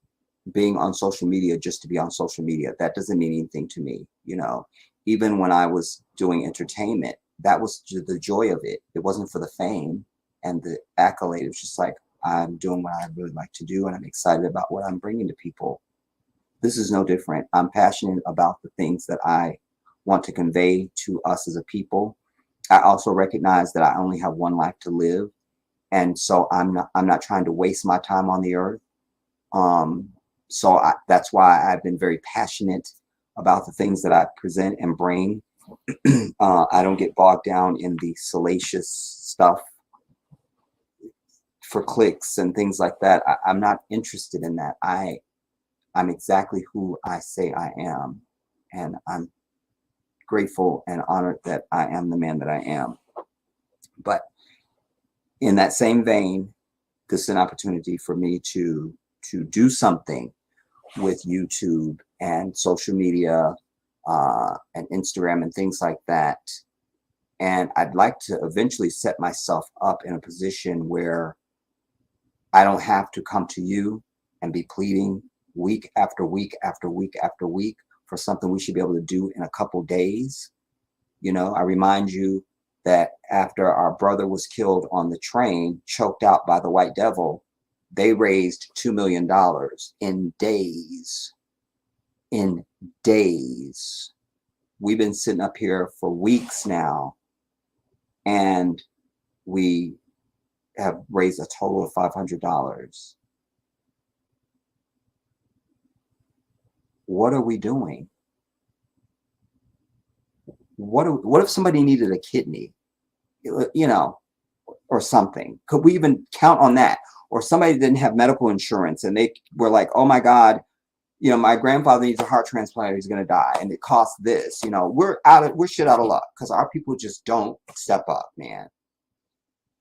being on social media just to be on social media. That doesn't mean anything to me. You know, even when I was doing entertainment, that was the joy of it. It wasn't for the fame and the accolade. It was just like, I'm doing what I really like to do, and I'm excited about what I'm bringing to people. This is no different. I'm passionate about the things that I want to convey to us as a people. I also recognize that I only have one life to live, and so I'm not trying to waste my time on the earth. That's why I've been very passionate about the things that I present and bring. I don't get bogged down in the salacious stuff for clicks and things like that. I'm not interested in that. I'm exactly who I say I am, and I'm grateful and honored that I am the man that I am. But in that same vein, this is an opportunity for me to do something with YouTube and social media and Instagram and things like that. And I'd like to eventually set myself up in a position where I don't have to come to you and be pleading week after week after week after week for something we should be able to do in a couple days. You know, I remind you that after our brother was killed on the train, choked out by the white devil, they raised $2 million in days. In days. We've been sitting up here for weeks now, and we have raised a total of $500. What are we doing? What if somebody needed a kidney, you know, or something? Could we even count on that? Or somebody didn't have medical insurance and they were like, oh my God, you know, my grandfather needs a heart transplant, he's going to die, and it costs this. You know, we're shit out of luck because our people just don't step up, man.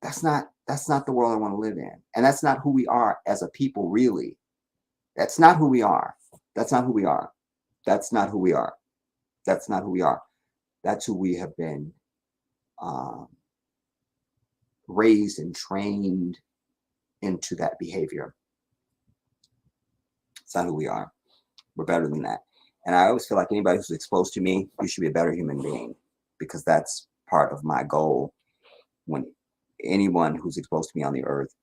That's not the world I want to live in, and that's not who we are as a people, really. That's not who we are. That's not who we are. That's not who we are. That's not who we are. That's who we have been raised and trained into that behavior. It's not who we are. We're better than that. And I always feel like anybody who's exposed to me, you should be a better human being, because that's part of my goal. When anyone who's exposed to me on the earth,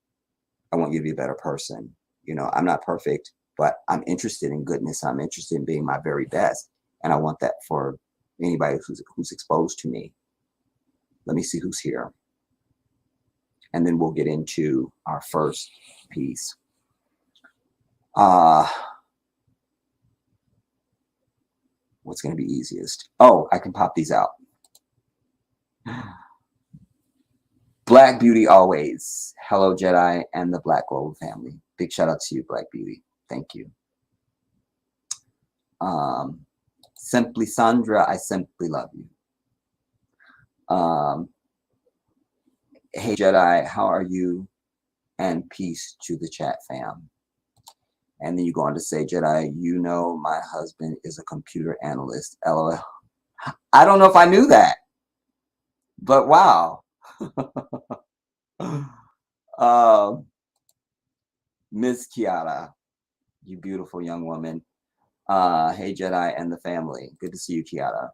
I want you to be a better person. You know, I'm not perfect, but I'm interested in goodness. I'm interested in being my very best. And I want that for anybody who's exposed to me. Let me see who's here. And then we'll get into our first piece. What's going to be easiest? Oh, I can pop these out. Black Beauty always. Hello, Jedi and the Black Global family. Big shout out to you, Black Beauty. Thank you. Simply Sandra, I simply love you. Hey, Jedi, how are you? And peace to the chat fam. And then you go on to say, Jedi, you know my husband is a computer analyst. LOL. I don't know if I knew that, but wow. Miss Kiara, you beautiful young woman. Hey, Jedi and the family. Good to see you, Kiara.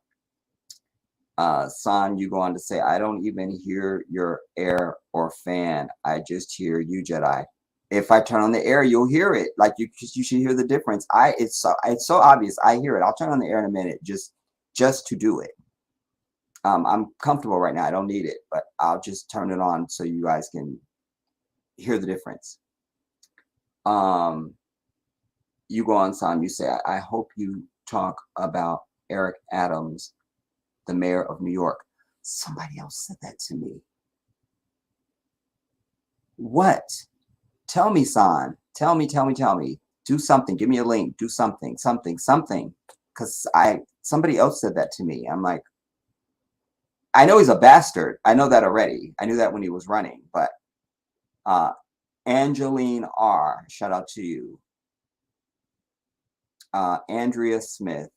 San, you go on to say, I don't even hear your air or fan. I just hear you, Jedi. If I turn on the air, you'll hear it. Like you should hear the difference. It's so obvious. I hear it. I'll turn on the air in a minute just to do it. I'm comfortable right now. I don't need it, but I'll just turn it on so you guys can hear the difference. You go on, Sam. You say, I hope you talk about Eric Adams, the mayor of New York. Somebody else said that to me. What? Tell me, San. Tell me. Do something. Give me a link. Do something. Because somebody else said that to me. I'm like, I know he's a bastard. I know that already. I knew that when he was running. But Angeline R., shout out to you. Andrea Smith,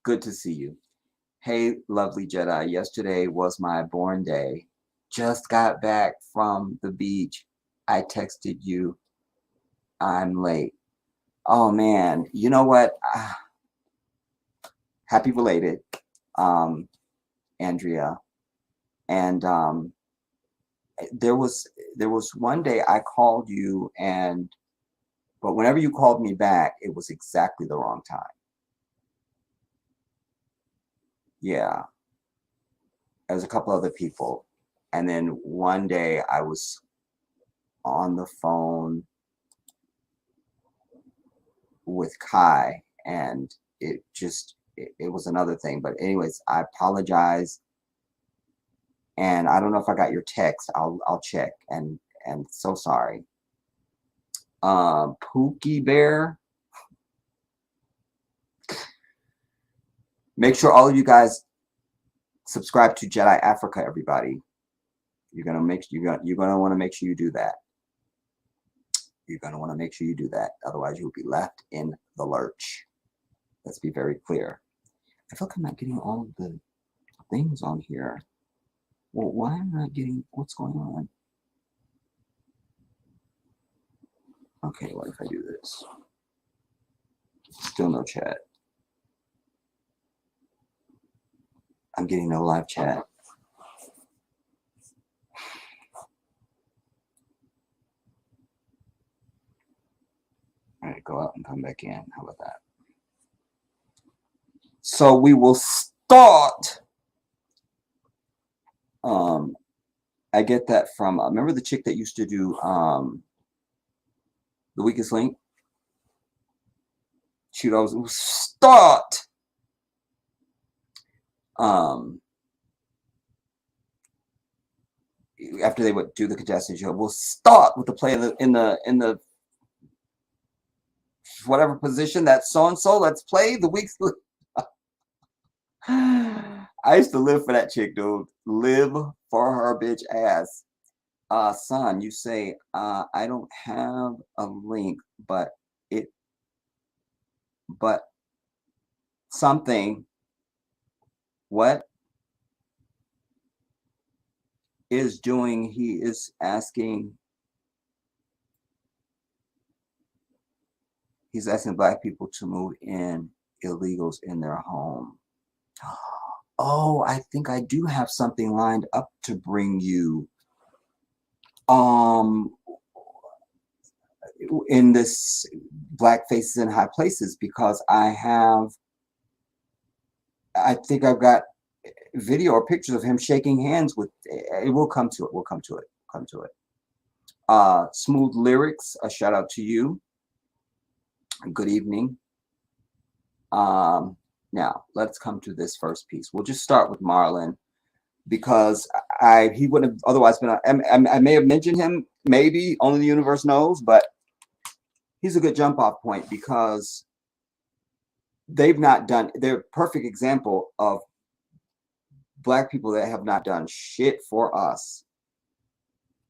good to see you. Hey, lovely Jedi. Yesterday was my born day. Just got back from the beach. I texted you. I'm late. Oh man, you know what? Happy belated, Andrea. And there was one day I called you, but whenever you called me back, it was exactly the wrong time. Yeah. There was a couple other people. And then one day I was on the phone with Kai, and it was another thing. But anyways, I apologize. And I don't know if I got your text. I'll check, and so sorry. Pookie Bear. Make sure all of you guys subscribe to Jedi Africa, everybody. You're gonna want to make sure you do that. You're gonna want to make sure you do that. Otherwise, you'll be left in the lurch. Let's be very clear. I feel like I'm not getting all of the things on here. Well, why am I not getting what's going on? Okay, what if I do this? Still no chat. I'm getting no live chat. All right, go out and come back in. How about that? So we will start. I get that from, remember the chick that used to do The Weakest Link? She'd always start. After they would do the contestant show, we'll start with the play in the whatever position that so and so. Let's play the week's. I used to live for that chick, dude. Live for her bitch ass. Son, you say I don't have a link, but something. What is doing? He is asking. He's asking Black people to move in illegals in their home. Oh, I think I do have something lined up to bring you. In this Black Faces in High Places, because I think I've got video or pictures of him shaking hands with. We'll come to it. Smooth Lyrics, a shout out to you. Good evening. Now let's come to this first piece. We'll just start with Marlon, because he wouldn't have otherwise been. I may have mentioned him, maybe only the universe knows, but he's a good jump off point, because they're a perfect example of Black people that have not done shit for us.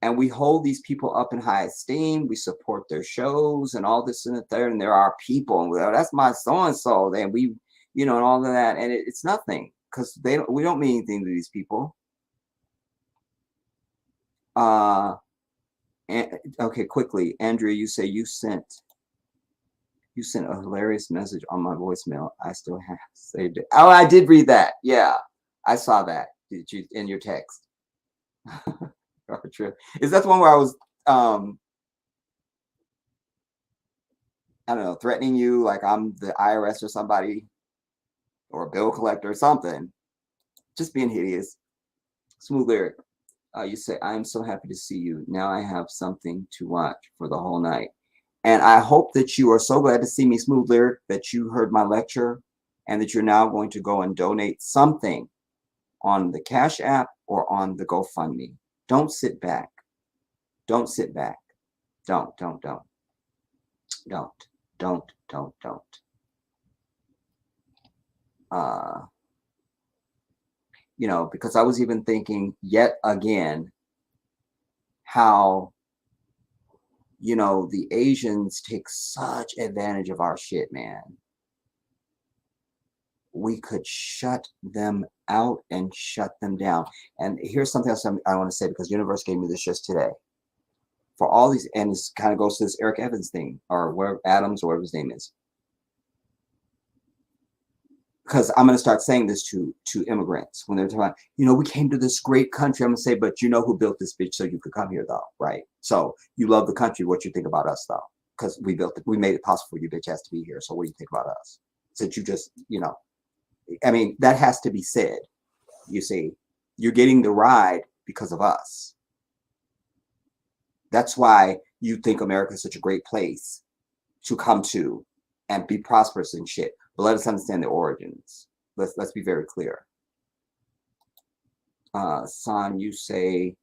And we hold these people up in high esteem. We support their shows and all this and the third. And there are people, and that's my so-and-so. And we, and all of that. And it's nothing, because we don't mean anything to these people. Okay, quickly. Andrea, you say you sent a hilarious message on my voicemail. I still have saved it. Oh, I did read that. Yeah, I saw that. Did you in your text? Is that the one where I was I don't know, threatening you like I'm the IRS or somebody? or a bill collector or something. Just being hideous. Smooth lyric. You say, I am so happy to see you. Now I have something to watch for the whole night. And I hope that you are so glad to see me, Smooth Lyric, that you heard my lecture and that you're now going to go and donate something on the Cash App or on the GoFundMe. Don't sit back. Don't sit back. Don't. You know, because I was even thinking yet again how, you know, the Asians take such advantage of our shit, man. We could shut them out and shut them down. And here's something else I want to say, because Universe gave me this just today. For all these, and this kind of goes to this Eric Evans thing, or where Adams, or whatever his name is. Because I'm going to start saying this to immigrants when they're talking about, you know, we came to this great country. I'm going to say, but you know who built this bitch so you could come here, though, right? So you love the country. What you think about us, though? Because we built it. We made it possible for you bitch has to be here. So what do you think about us? Since you just, you know, I mean, that has to be said. You see, you're getting the ride because of us. That's why you think America is such a great place to come to and be prosperous and shit. But let us understand the origins. Let's be very clear. San, you say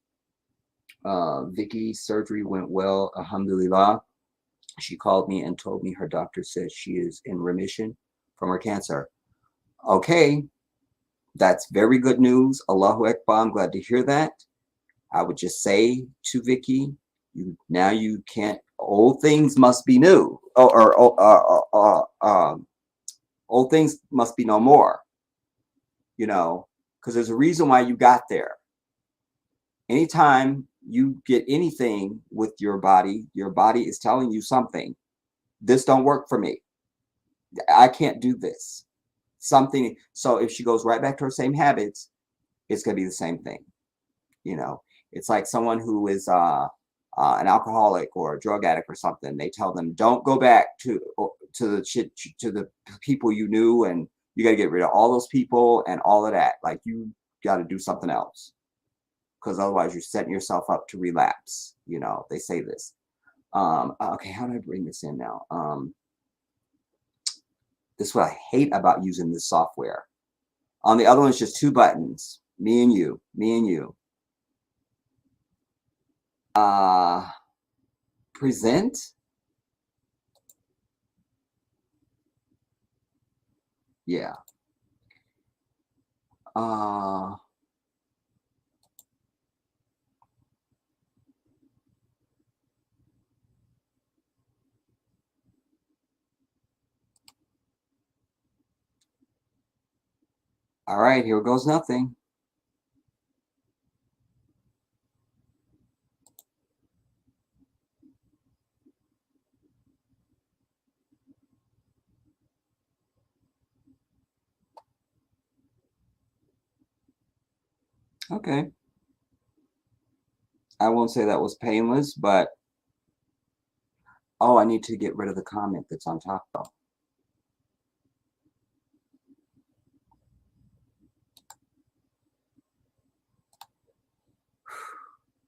Vicky's surgery went well, alhamdulillah. She called me and told me her doctor says she is in remission from her cancer. Okay, that's very good news. Allahu Akbar, I'm glad to hear that. I would just say to Vicky, now you can't, old things must be new. Old things must be no more, you know, because there's a reason why you got there. Anytime you get anything with your body is telling you something. This don't work for me. I can't do this. Something. So if she goes right back to her same habits, it's going to be the same thing. You know, it's like someone who is an alcoholic or a drug addict or something. They tell them, don't go back to the shit, to the people you knew, and you got to get rid of all those people and all of that. Like, you got to do something else, because otherwise you're setting yourself up to relapse. You know, they say this. Okay, how do I bring this in now? This is what I hate about using this software. On the other one, it's just 2 buttons. Me and you. Present. Yeah. All right, here goes nothing. Okay. I won't say that was painless, but oh, I need to get rid of the comment that's on top though.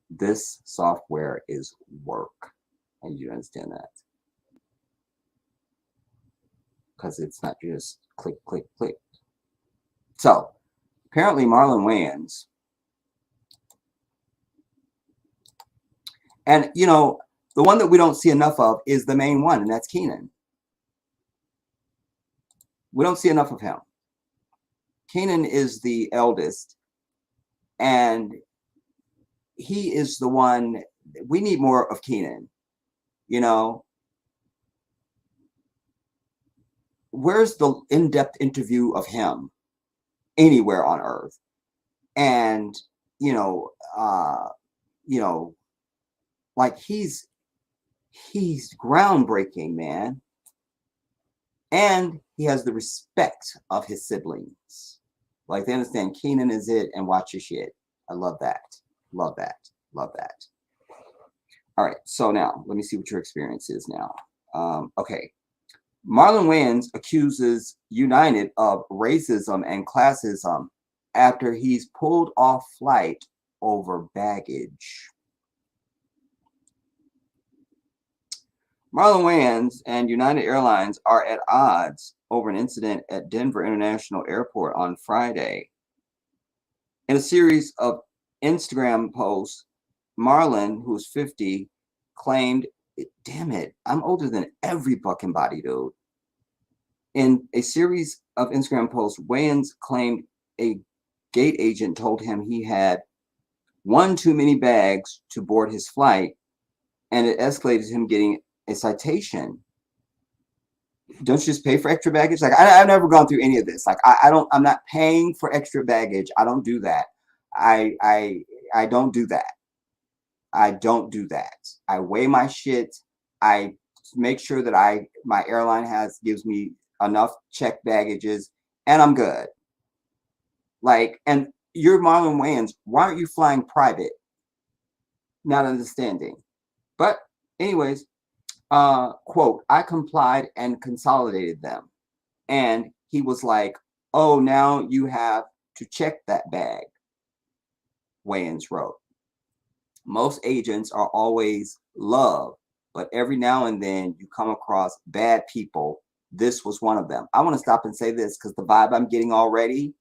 This software is work, and you understand that, because it's not just click, click, click. So apparently Marlon Wayans, and you know, the one that we don't see enough of is the main one, and that's Keenan. We don't see enough of him. Keenan is the eldest, and he is the one. We need more of Keenan. You know, where's the in-depth interview of him anywhere on earth? And you know, like he's groundbreaking, man. And he has the respect of his siblings. Like, they understand Keenan is it, and watch your shit. I love that. Love that. Love that. All right. So now let me see what your experience is now. Okay. Marlon Wayans accuses United of racism and classism after he's pulled off flight over baggage. Marlon Wayans and United Airlines are at odds over an incident at Denver International Airport on Friday. In a series of Instagram posts, Marlon, who's 50, claimed, damn it, I'm older than every fucking body, dude. In a series of Instagram posts, Wayans claimed a gate agent told him he had one too many bags to board his flight, and it escalated to him getting a citation. Don't you just pay for extra baggage? Like, I've never gone through any of this. Like, I'm not paying for extra baggage. I don't do that. I don't do that. I don't do that. I weigh my shit. I make sure that my airline gives me enough checked baggages, and I'm good. Like, and you're Marlon Wayans. Why aren't you flying private? Not understanding. But anyways, quote, I complied and consolidated them. And he was like, oh, now you have to check that bag, Wayans wrote. Most agents are always love, but every now and then you come across bad people. This was one of them. I want to stop and say this because the vibe I'm getting already.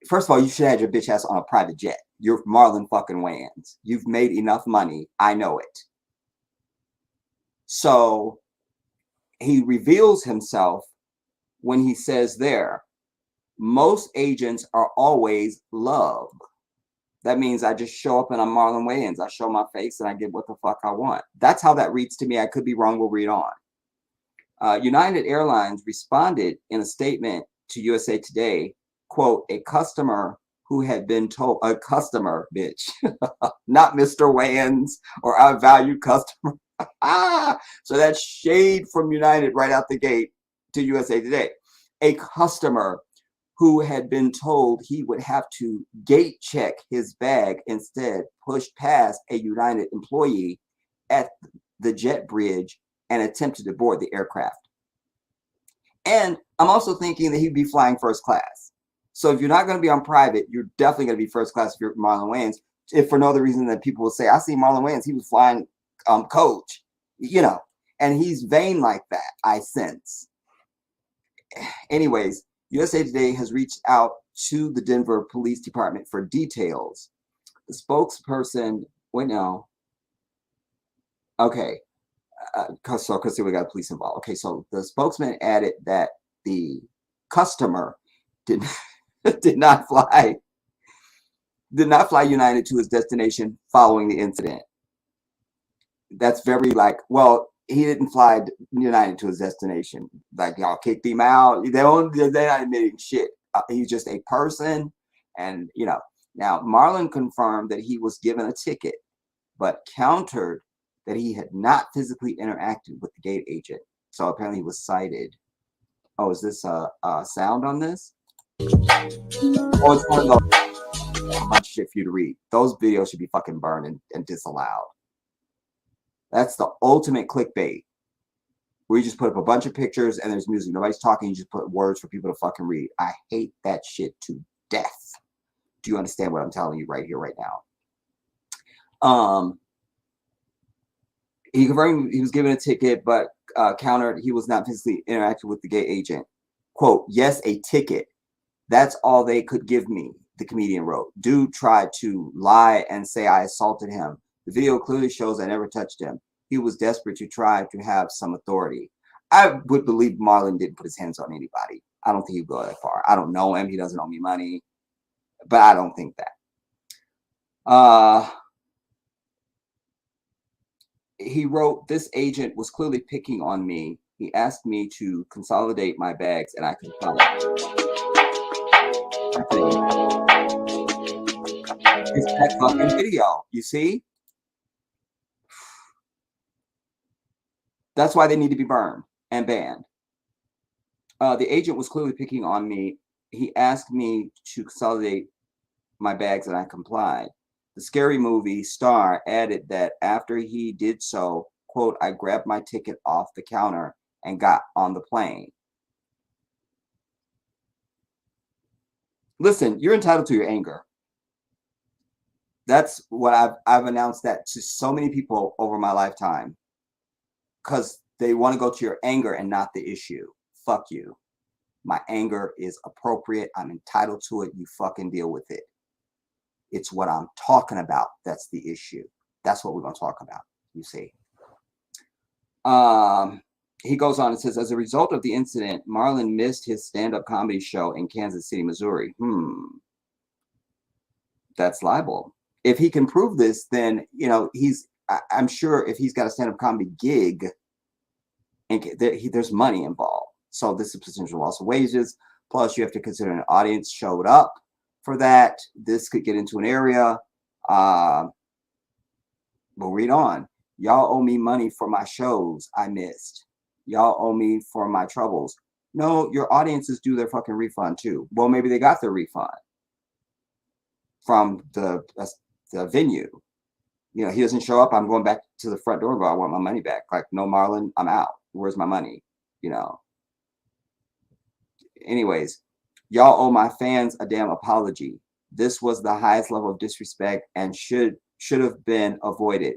First of all, you should have your bitch ass on a private jet. You're Marlon fucking Wayans. You've made enough money. I know it. So he reveals himself when he says there, most agents are always love. That means I just show up and I'm Marlon Wayans. I show my face and I get what the fuck I want. That's how that reads to me. I could be wrong. We'll read on. United Airlines responded in a statement to USA Today, quote, a customer who had been told, a customer, bitch, not Mr. Wayans or our valued customer. So that's shade from United right out the gate to USA Today. A customer who had been told he would have to gate check his bag instead pushed past a United employee at the jet bridge and attempted to board the aircraft. And I'm also thinking that he'd be flying first class. So if you're not going to be on private, you're definitely going to be first class if you're Marlon Wayans. If for no other reason than people will say, I see Marlon Wayans, he was flying coach, you know, and he's vain like that, I sense. Anyways, USA Today has reached out to the Denver Police Department for details. The spokesperson, wait, no. Okay. Because we got police involved. Okay, so the spokesman added that the customer did not fly United to his destination following the incident. That's very like, well, he didn't fly United to his destination. Like, y'all kicked him out. They're not admitting shit. He's just a person, and you know. Now, Marlon confirmed that he was given a ticket, but countered that he had not physically interacted with the gate agent. So apparently he was cited. Oh, is this a sound on this? Oh, it's one of those, a bunch of shit for you to read. Those videos should be fucking burned and disallowed. That's the ultimate clickbait. Where you just put up a bunch of pictures and there's music. Nobody's talking. You just put words for people to fucking read. I hate that shit to death. Do you understand what I'm telling you right here, right now? He confirmed he was given a ticket, but countered he was not physically interacting with the gate agent. Quote, yes, a ticket. That's all they could give me, the comedian wrote. Dude tried to lie and say I assaulted him. The video clearly shows I never touched him. He was desperate to try to have some authority. I would believe Marlon didn't put his hands on anybody. I don't think he'd go that far. I don't know him. He doesn't owe me money. But I don't think that. He wrote, this agent was clearly picking on me. He asked me to consolidate my bags and I complied. It's that fucking video, you see? That's why they need to be burned and banned. The agent was clearly picking on me. He asked me to consolidate my bags and I complied. The Scary Movie star added that after he did so, quote, I grabbed my ticket off the counter and got on the plane. Listen, you're entitled to your anger. That's what I've announced that to so many people over my lifetime, because they want to go to your anger and not the issue. Fuck you. My anger is appropriate. I'm entitled to it. You fucking deal with it. It's what I'm talking about that's the issue. That's what we're going to talk about, you see. He goes on and says, as a result of the incident, Marlon missed his stand-up comedy show in Kansas City, Missouri. That's libel. If he can prove this, then, you know, I'm sure if he's got a stand-up comedy gig, and there's money involved. So this is potential loss of wages. Plus, you have to consider an audience showed up for that. This could get into an area. We'll read on. Y'all owe me money for my shows I missed. Y'all owe me for my troubles. No, your audiences do their fucking refund too. Well, maybe they got their refund from the venue. You know, he doesn't show up. I'm going back to the front door and go, I want my money back. Like, no, Marlon, I'm out. Where's my money? You know. Anyways, y'all owe my fans a damn apology. This was the highest level of disrespect and should have been avoided,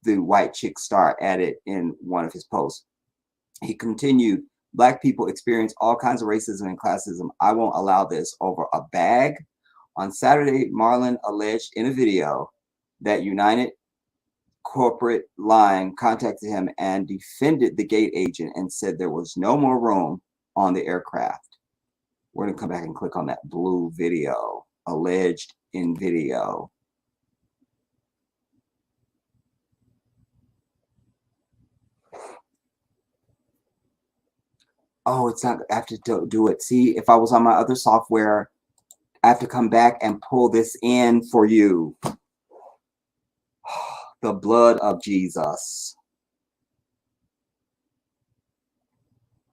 the white chick star added in one of his posts. He continued, Black people experience all kinds of racism and classism. I won't allow this over a bag. On Saturday, Marlon alleged in a video that United corporate line contacted him and defended the gate agent and said there was no more room on the aircraft. We're going to come back and click on that blue video, alleged in video. Oh, it's not, I have to do it. See, if I was on my other software, I have to come back and pull this in for you. The blood of Jesus.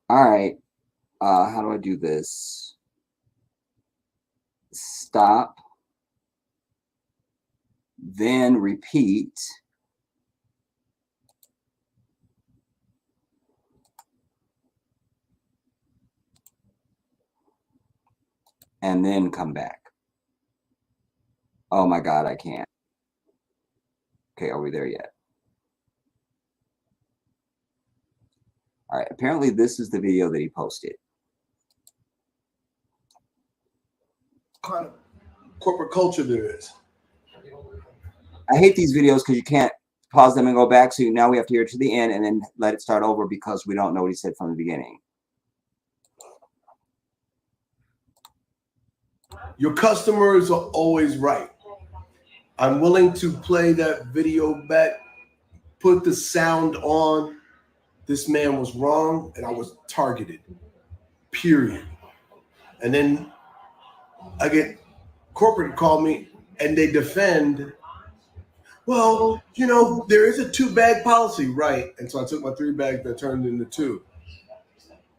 All right. How do I do this? Stop. Then repeat. And then come back. Oh my God, I can't. Okay, are we there yet? All right, apparently this is the video that he posted. What kind of corporate culture there is. I hate these videos because you can't pause them and go back. So now we have to hear it to the end and then let it start over because we don't know what he said from the beginning. Your customers are always right. I'm willing to play that video back, put the sound on. This man was wrong and I was targeted, period. And then I get corporate call me and they defend, well, you know, there is a 2-bag policy, right? And so I took my 3 bags that turned into 2.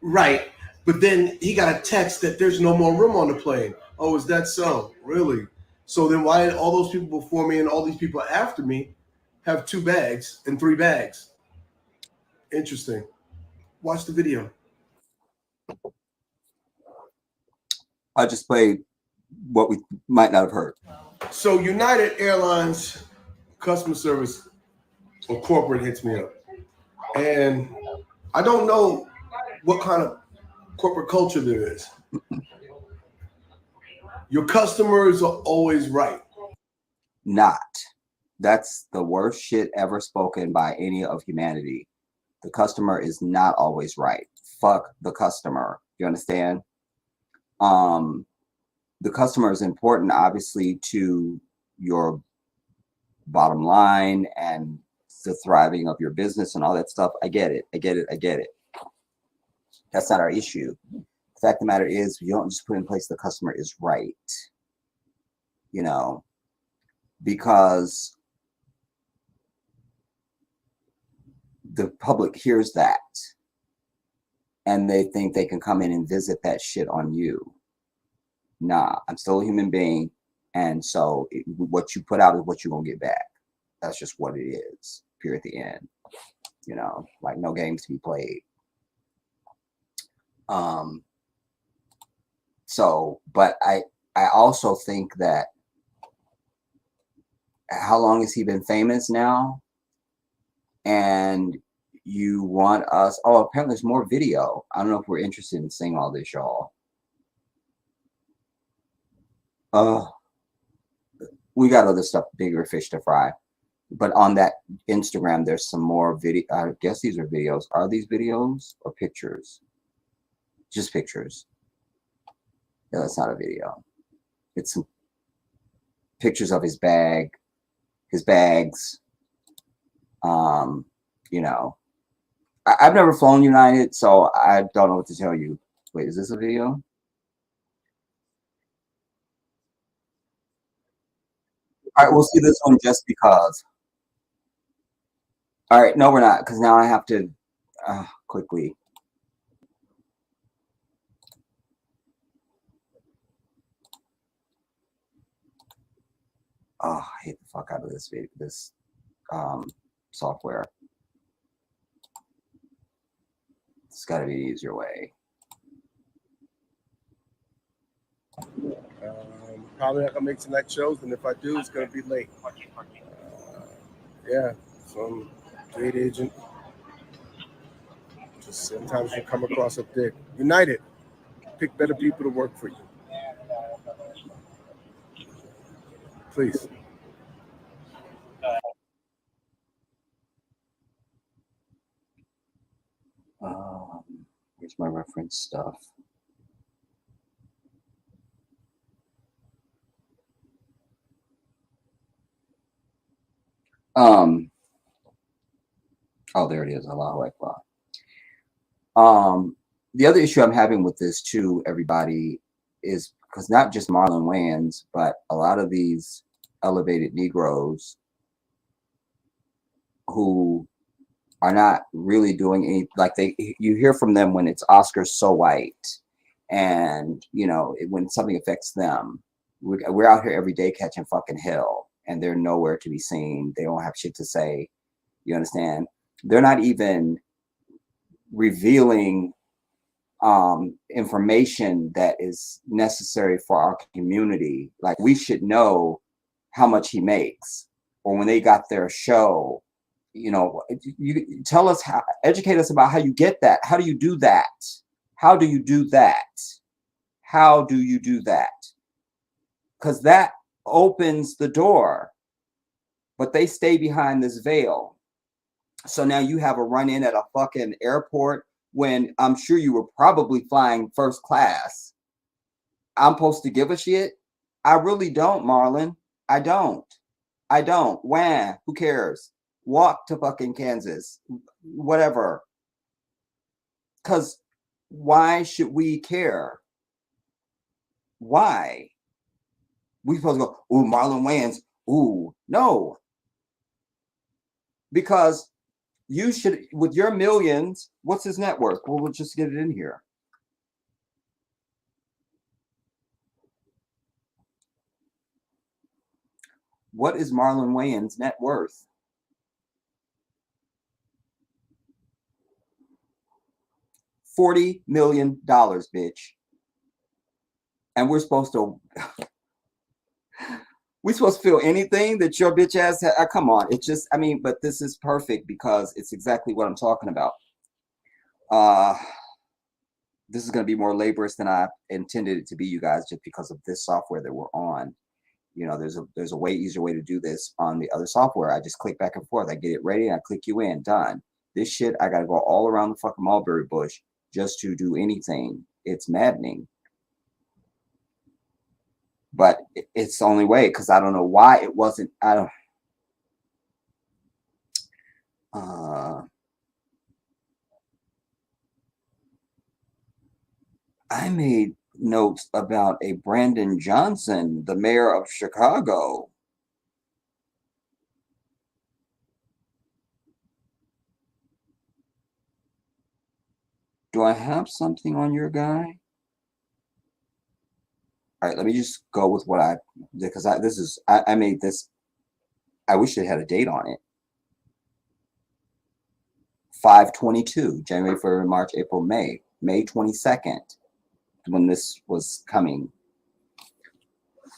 Right. But then he got a text that there's no more room on the plane. Oh, is that so? Really? So then why did all those people before me and all these people after me have 2 bags and 3 bags? Interesting. Watch the video. I just played what we might not have heard. So United Airlines customer service or corporate hits me up. And I don't know what kind of corporate culture there is. Your customers are always right. Not. That's the worst shit ever spoken by any of humanity. The customer is not always right. Fuck the customer. You understand? The customer is important, obviously, to your bottom line and the thriving of your business and all that stuff. I get it. I get it. I get it. That's not our issue. The fact of the matter is, you don't just put in place the customer is right. You know, because the public hears that and they think they can come in and visit that shit on you. Nah, I'm still a human being. And so what you put out is what you're going to get back. That's just what it is. Period at the end. you know, like no games to be played. So, but I also think that how long has he been famous now? And you want us, oh, apparently there's more video. I don't know if we're interested in seeing all this, y'all. We got other stuff, bigger fish to fry. But on that Instagram, there's some more video. I guess these are videos. Are these videos or pictures? Just pictures. Yeah, that's not a video. It's some pictures of his bag, his bags. You know, I've never flown United, so I don't know what to tell you. Wait, is this a video? All right, we'll see this one just because. All right, no, we're not, because now I have to quickly. Oh, I hate the fuck out of this video, this software. It's got to be an easier way. Probably not gonna make tonight shows, and if I do, it's gonna be late. Yeah, some date agent. Just sometimes you come across a dick. United, pick better people to work for you, please. Here's my reference stuff. Oh, there it is. Allahu Akbar. The other issue I'm having with this too, everybody, is because not just Marlon Wayans, but a lot of these elevated Negroes who are not really doing any, like you hear from them when it's Oscars so white, and you know when something affects them. We're out here every day catching fucking hell, and they're nowhere to be seen. They don't have shit to say. You understand? They're not even revealing information that is necessary for our community. Like we should know how much he makes, or when they got their show. You know, you tell us how, educate us about how you get that. How do you do that? How do you do that? How do you do that? Because that opens the door, but they stay behind this veil. So now you have a run-in at a fucking airport when I'm sure you were probably flying first class. I'm supposed to give a shit? I really don't, Marlon. I don't. Wah, who cares? Walk to fucking Kansas. Whatever. Because why should we care? Why? We supposed to go, ooh, Marlon Wayans. Ooh, no. Because you should, with your millions, what's his net worth? Well, we'll just get it in here. What is Marlon Wayans' net worth? $40 million, bitch. And we're supposed to feel anything that your bitch ass come on. It's just, I mean, but this is perfect because it's exactly what I'm talking about. This is going to be more laborious than I intended it to be, you guys, just because of this software that we're on. You know, there's a way easier way to do this on the other software. I just click back and forth. I get it ready and I click you in, done. This shit, I got to go all around the fucking mulberry bush just to do anything. It's maddening. But it's the only way, because I don't know why it wasn't. I made notes about a Brandon Johnson, the mayor of Chicago. Do I have something on your guy? All right, let me just go with what I, because I made this. I wish it had a date on it. 5/22, January, February, March, April, May, May 22nd, when this was coming.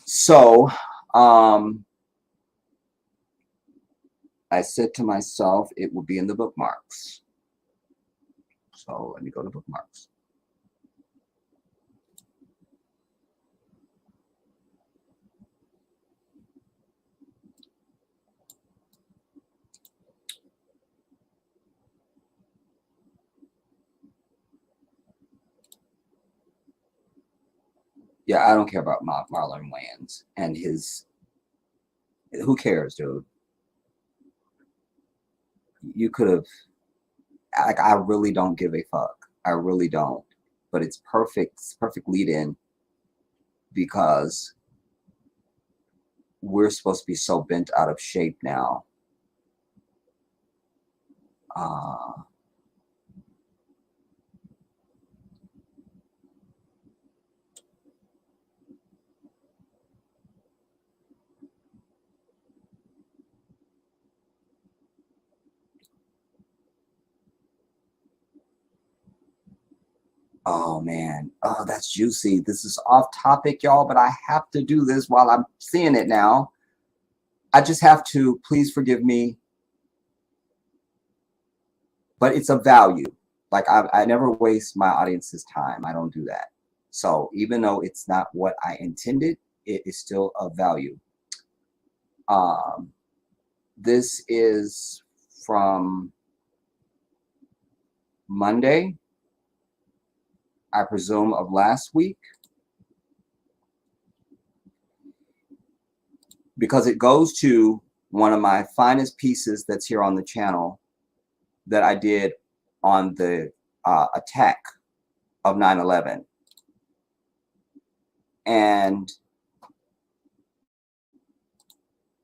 So I said to myself, it will be in the bookmarks. So let me go to bookmarks. Yeah, I don't care about Marlon Wayans and his. Who cares, dude? You could have. Like, I really don't give a fuck. I really don't. But it's perfect. It's perfect lead-in because we're supposed to be so bent out of shape now. Oh man, oh, that's juicy. This is off topic, y'all, but I have to do this while I'm seeing it now. I just have to. Please forgive me. But it's a value. Like, I never waste my audience's time. I don't do that. So even though it's not what I intended, it is still of value. This is from Monday, I presume, of last week, because it goes to one of my finest pieces that's here on the channel that I did on the attack of 9/11. And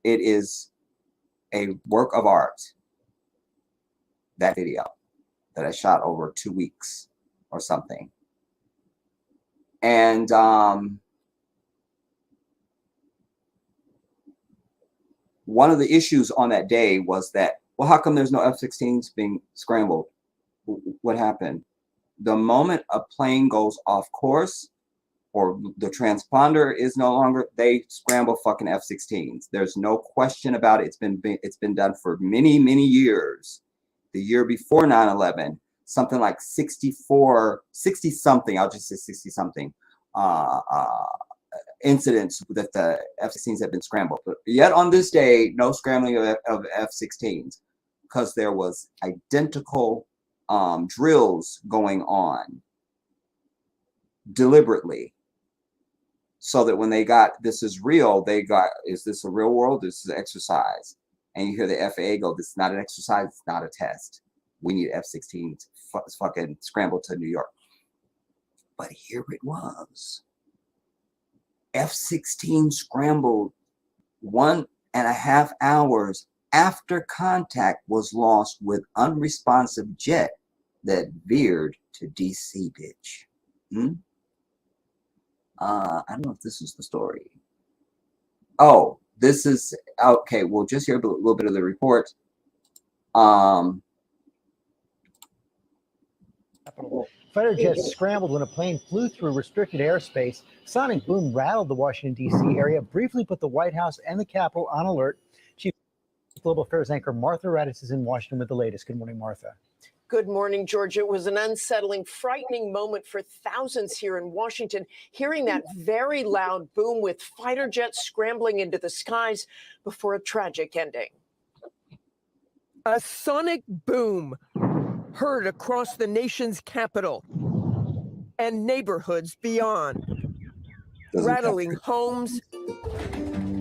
it is a work of art, that video that I shot over 2 weeks or something. And one of the issues on that day was that, well, how come there's no F-16s being scrambled? What happened? The moment a plane goes off course or the transponder is no longer, they scramble fucking F-16s. There's no question about it. It's been done for many, many years. The year before 9/11, something like 60-something, I'll just say 60-something incidents that the F-16s have been scrambled. But yet on this day, no scrambling of F-16s, because there was identical drills going on deliberately, so that when they got, this is real, they got, is this a real world? This is an exercise. And you hear the FAA go, this is not an exercise, it's not a test. We need F-16s fucking scrambled to New York. But here it was. F-16 scrambled 1.5 hours after contact was lost with unresponsive jet that veered to DC, bitch. I don't know if this is the story. Oh, this is, okay, we'll just hear a little bit of the report. Fighter jets scrambled when a plane flew through restricted airspace. Sonic boom rattled the Washington, D.C. area, briefly put the White House and the Capitol on alert. Chief Global Affairs anchor Martha Raddatz is in Washington with the latest. Good morning, Martha. Good morning, George. It was an unsettling, frightening moment for thousands here in Washington, hearing that very loud boom with fighter jets scrambling into the skies before a tragic ending. A sonic boom heard across the nation's capital and neighborhoods beyond, rattling homes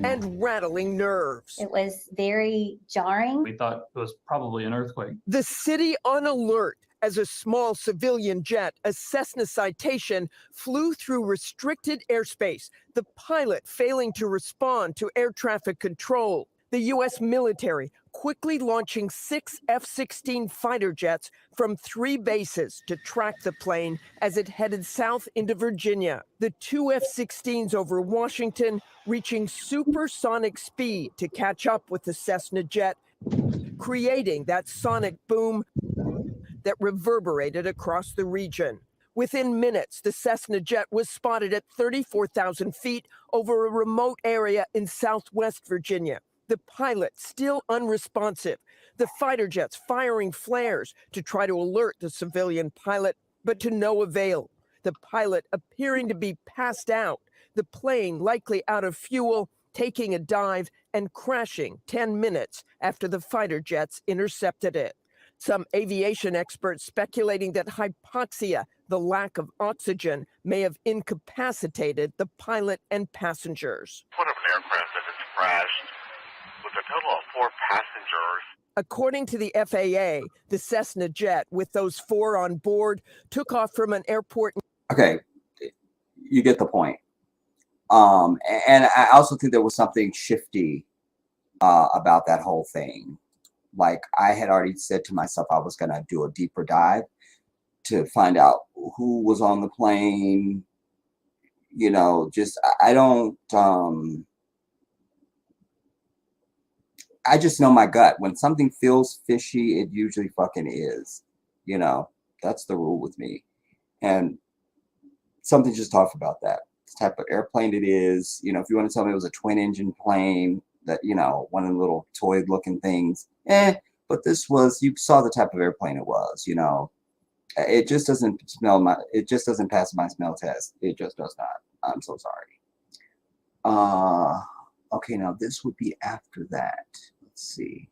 and rattling nerves. It was very jarring. We thought it was probably an earthquake. The city on alert as a small civilian jet, a Cessna Citation, flew through restricted airspace, the pilot failing to respond to air traffic control. The U.S. military quickly launching 6 F-16 fighter jets from 3 bases to track the plane as it headed south into Virginia. The 2 F-16s over Washington reaching supersonic speed to catch up with the Cessna jet, creating that sonic boom that reverberated across the region. Within minutes, the Cessna jet was spotted at 34,000 feet over a remote area in southwest Virginia. The pilot still unresponsive. The fighter jets firing flares to try to alert the civilian pilot, but to no avail. The pilot appearing to be passed out, the plane likely out of fuel, taking a dive and crashing 10 minutes after the fighter jets intercepted it. Some aviation experts speculating that hypoxia, the lack of oxygen, may have incapacitated the pilot and passengers. One of an aircraft that has crashed with a total of 4 passengers. According to the FAA, the Cessna jet, with those 4 on board, took off from an airport. Okay, you get the point. And I also think there was something shifty about that whole thing. Like, I had already said to myself I was going to do a deeper dive to find out who was on the plane. You know, just I don't. I just know my gut. When something feels fishy, it usually fucking is. You know, that's the rule with me. And something just off about that. The type of airplane it is. You know, if you want to tell me it was a twin engine plane, that, you know, one of the little toy looking things, but this was, you saw the type of airplane it was. You know, it just doesn't it just doesn't pass my smell test. It just does not. I'm so sorry. Okay, now this would be after that. Let's see.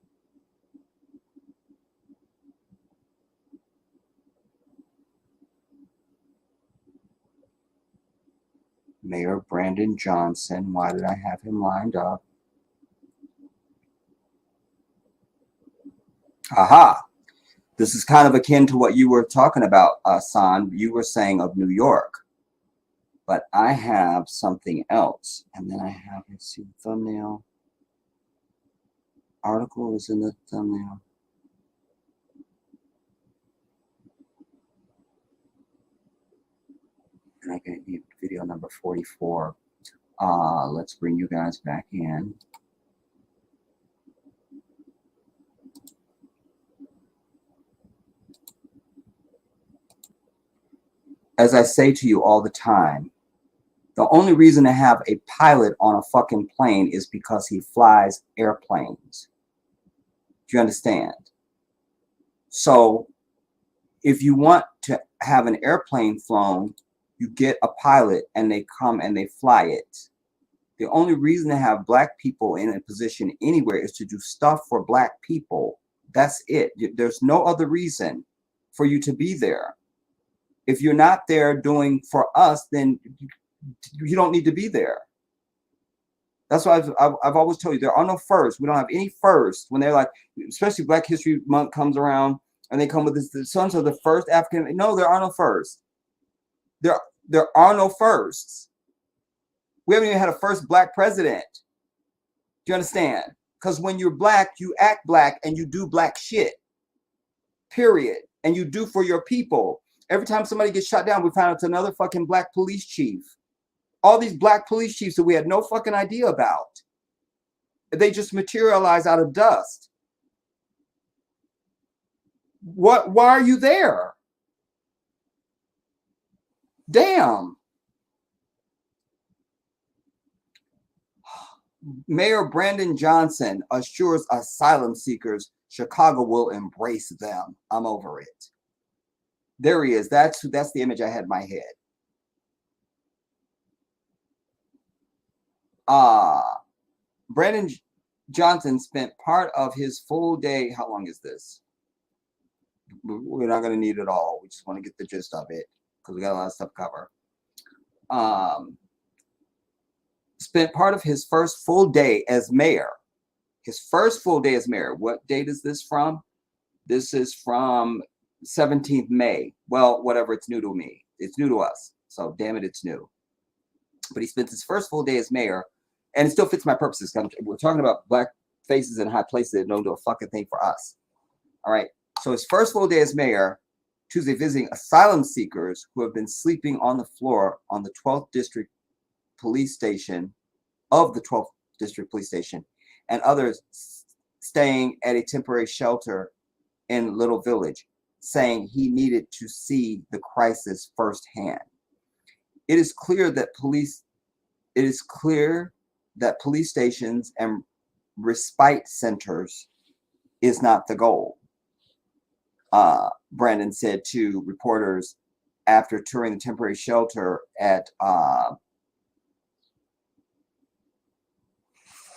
Mayor Brandon Johnson. Why did I have him lined up? Aha. This is kind of akin to what you were talking about, San. You were saying of New York. But I have something else. And then I have, let's see, the thumbnail. Article is in the thumbnail. And I get video number 44. Let's bring you guys back in. As I say to you all the time, the only reason to have a pilot on a fucking plane is because he flies airplanes. Do you understand? So if you want to have an airplane flown, you get a pilot and they come and they fly it. The only reason to have black people in a position anywhere is to do stuff for black people. That's it. There's no other reason for you to be there. If you're not there doing for us, then you don't need to be there. That's why I've always told you, there are no firsts. We don't have any firsts. When they're like, especially Black History Month comes around and they come with this, the sons of the first African. No, there are no firsts. There are no firsts. We haven't even had a first black president. Do you understand? Because when you're black, you act black and you do black shit. Period. And you do for your people. Every time somebody gets shot down, we find out it's another fucking black police chief. All these black police chiefs that we had no fucking idea about. They just materialize out of dust. Why are you there? Damn. Mayor Brandon Johnson assures asylum seekers Chicago will embrace them. I'm over it. There he is. That's the image I had in my head. Brandon Johnson spent part of his full day. How long is this? We're not going to need it all. We just want to get the gist of it because we got a lot of stuff to cover. Spent part of his first full day as mayor. His first full day as mayor. What date is this from? This is from 17th May. Well, whatever, it's new to me. It's new to us. So damn it, it's new. But he spent his first full day as mayor, and it still fits my purposes. We're talking about black faces in high places that don't do a fucking thing for us. All right. So his first full day as mayor, Tuesday, visiting asylum seekers who have been sleeping on the floor on the 12th District Police Station of the 12th District Police Station, and others staying at a temporary shelter in Little Village. saying he needed to see the crisis firsthand. It is clear that police stations and respite centers is not the goal. Brandon said to reporters after touring the temporary shelter at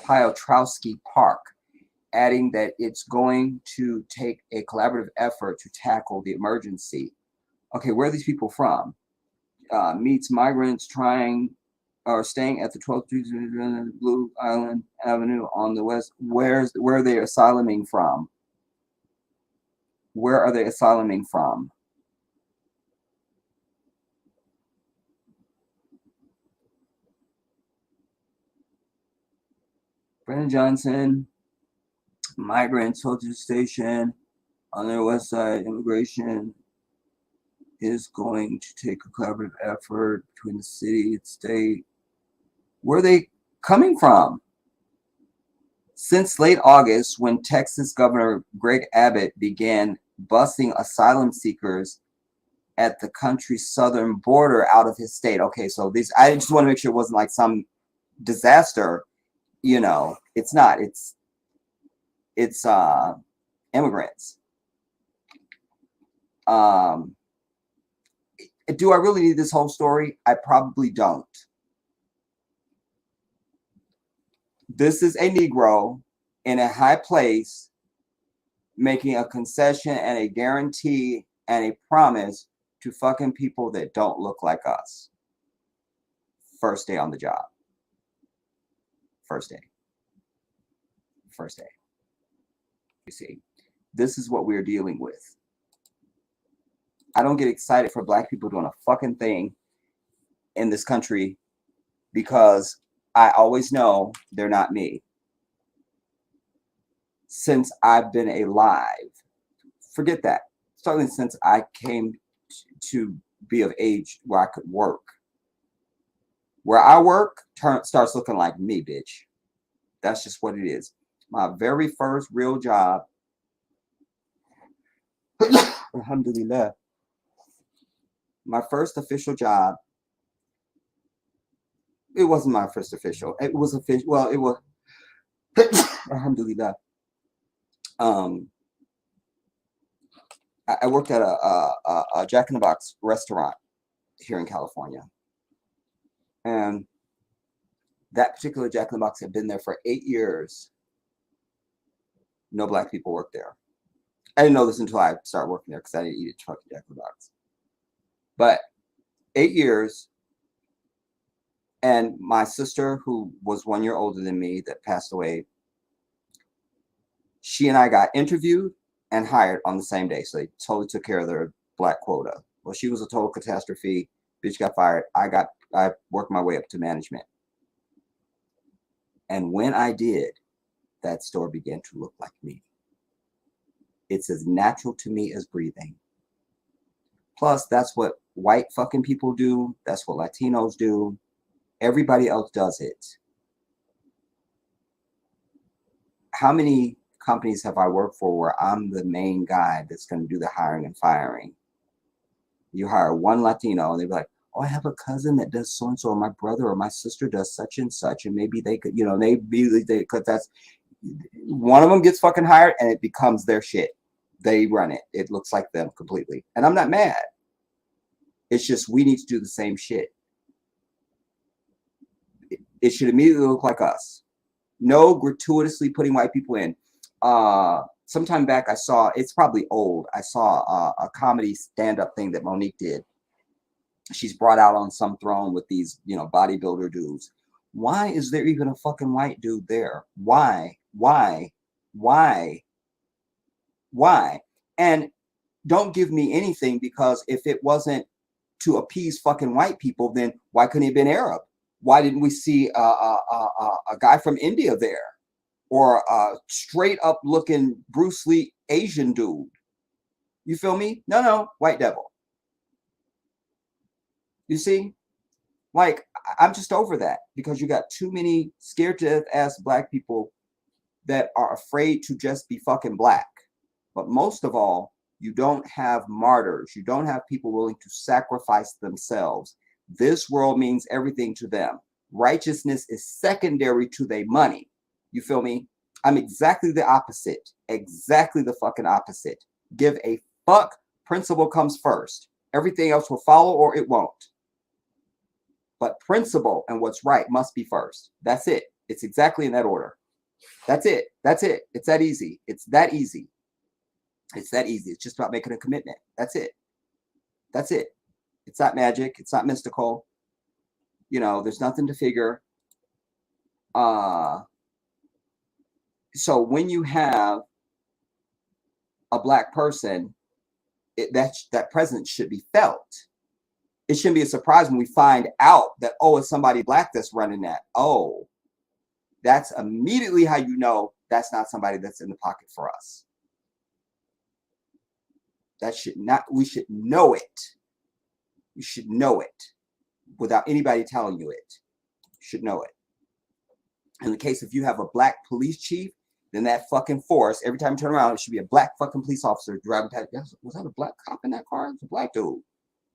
Piotrowski Park, adding that it's going to take a collaborative effort to tackle the emergency. Okay, where are these people from? Meets migrants trying or staying at the 12th Street Blue Island Avenue on the west. Where are they asyluming from? Where are they asyluming from? Brandon Johnson, migrant soldier station on their west side. Immigration is going to take a collaborative effort between the city and state. Where are they coming from? Since late August, when Texas Governor Greg Abbott began busing asylum seekers at the country's southern border out of his state. Okay, so these, I just want to make sure it wasn't like some disaster. You know, it's not. It's immigrants. Do I really need this whole story? I probably don't. This is a Negro in a high place making a concession and a guarantee and a promise to fucking people that don't look like us. First day on the job. First day. First day. You see, this is what we're dealing with. I don't get excited for black people doing a fucking thing in this country because I always know they're not me. Since I've been alive, forget that. Starting since I came to be of age where I could work. Where I work starts looking like me, bitch. That's just what it is. My very first real job, alhamdulillah, my first official job, it wasn't my first official. It was official. Well, it was, alhamdulillah. I worked at a Jack in the Box restaurant here in California. And that particular Jack in the Box had been there for 8 years. No black people worked there. I didn't know this until I started working there because I didn't eat at fucking Jack in the Box. But 8 years, and my sister, who was 1 year older than me, that passed away, she and I got interviewed and hired on the same day. So they totally took care of their black quota. Well, she was a total catastrophe. Bitch got fired. I worked my way up to management. And when I did, that store began to look like me. It's as natural to me as breathing. Plus, that's what white fucking people do. That's what Latinos do. Everybody else does it. How many companies have I worked for where I'm the main guy that's going to do the hiring and firing? You hire one Latino and they're like, oh, I have a cousin that does so-and-so, or my brother or my sister does such and such, and maybe they could, you know, because that's, one of them gets fucking hired and it becomes their shit. They run it. It looks like them completely. And I'm not mad. It's just we need to do the same shit. It should immediately look like us. No gratuitously putting white people in. Sometime back I saw, it's probably old, I saw a comedy stand-up thing that Monique did. She's brought out on some throne with these, you know, bodybuilder dudes. Why is there even a fucking white dude there? Why? And don't give me anything, because if it wasn't to appease fucking white people, then why couldn't he have been Arab? Why didn't we see a guy from India there? Or a straight up looking Bruce Lee Asian dude? You feel me? No, white devil. You see? Like, I'm just over that, because you got too many scared to death ass black people that are afraid to just be fucking black. But most of all, You don't have martyrs. You don't have people willing to sacrifice themselves. This world means everything to them. Righteousness is secondary to their money. You feel me? I'm exactly the opposite. Exactly the fucking opposite. Give a fuck. Principle comes first. Everything else will follow or it won't. But principle and what's right must be first. That's it. It's exactly in that order. That's it. That's it. It's that easy. It's that easy. It's that easy. It's just about making a commitment. That's it. That's it. It's not magic. It's not mystical. You know, there's nothing to figure. So when you have a black person, that presence should be felt. It shouldn't be a surprise when we find out that, oh, it's somebody black that's running that. Oh, that's immediately how you know that's not somebody that's in the pocket for us. That should not, we should know it. You should know it without anybody telling you it. You should know it. In the case if you have a black police chief, then that fucking force, every time you turn around, it should be a black fucking police officer driving past. Was that a black cop in that car? It's a black dude.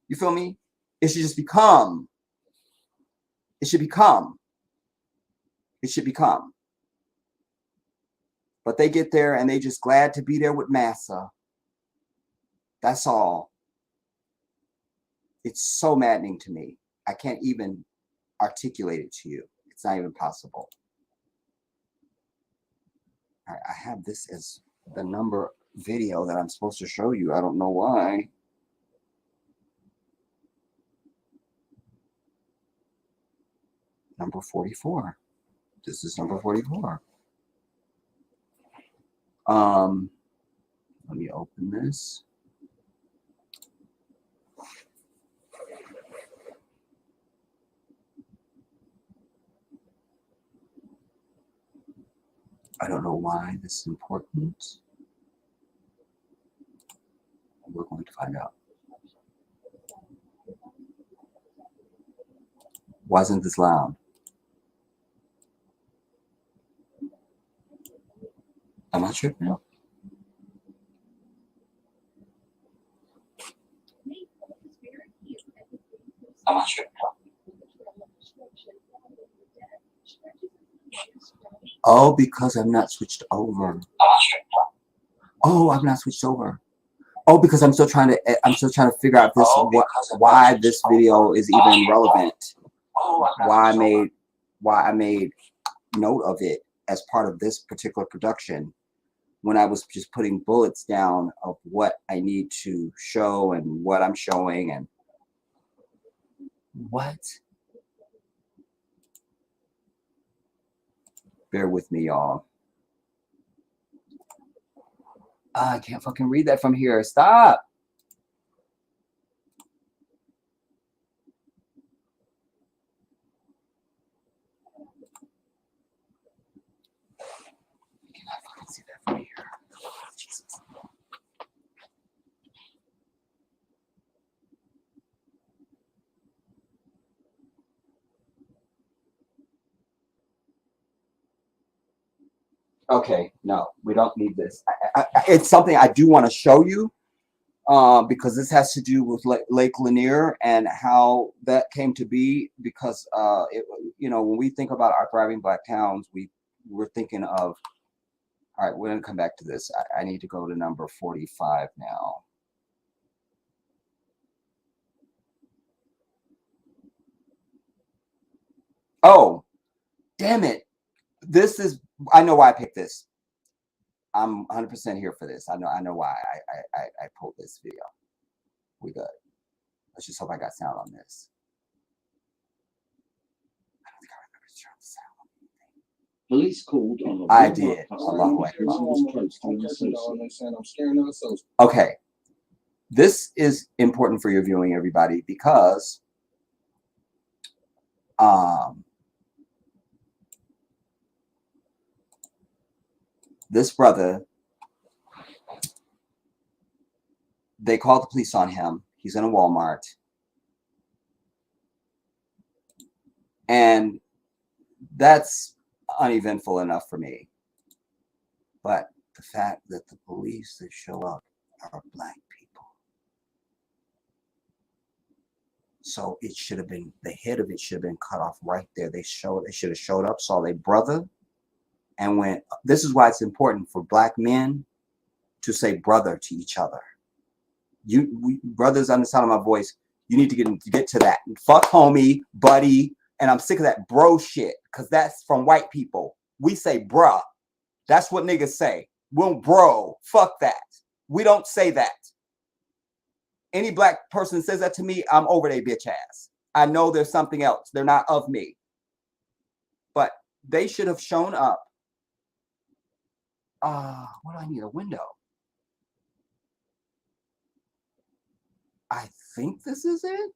You feel me? It should just become. It should become. It should become. But they get there and they just glad to be there with massa. That's all. It's so maddening to me. I can't even articulate it to you. It's not even possible. I have this as the number video that I'm supposed to show you. I don't know why. Number 44. This is number 44. Let me open this. I don't know why this is important. We're going to find out. Why isn't this loud? Am I tripping? Am I tripping? Oh, because I'm not switched over. Oh, I'm not switched over. Oh, because I'm still trying to figure out this why this video is even relevant. Why I made note of it as part of this particular production when I was just putting bullets down of what I need to show and what I'm showing and what. Bear with me, y'all. I can't fucking read that from here. Stop. Can I fucking see that from here? Jesus. Okay, no, we don't need this. It's something I do want to show you because this has to do with Lake Lanier and how that came to be. Because you know, when we think about our thriving black towns, we're thinking of. All right, we're gonna come back to this. I need to go to number 45 now. Oh, damn it! This is. I know why I picked this. I'm 100% here for this. I know why I pulled this video. We good. Let's just hope I got sound on this. I don't think I remember to turn the sound on. Police called on I did. Okay. This is important for your viewing, everybody, because this brother, they called the police on him. He's in a Walmart. And that's uneventful enough for me. But the fact that the police, they show up are black people. So it should have been, the head of it should have been cut off right there. They should have showed up, saw their brother, and went. This is why it's important for black men to say brother to each other. Brothers on the sound of my voice, you need to get to that. Fuck homie, buddy, and I'm sick of that bro shit, because that's from white people. We say bruh. That's what niggas say. We'll bro. Fuck that. We don't say that. Any black person says that to me, I'm over their bitch ass. I know there's something else. They're not of me. But they should have shown up. What do I need? A window. I think this is it.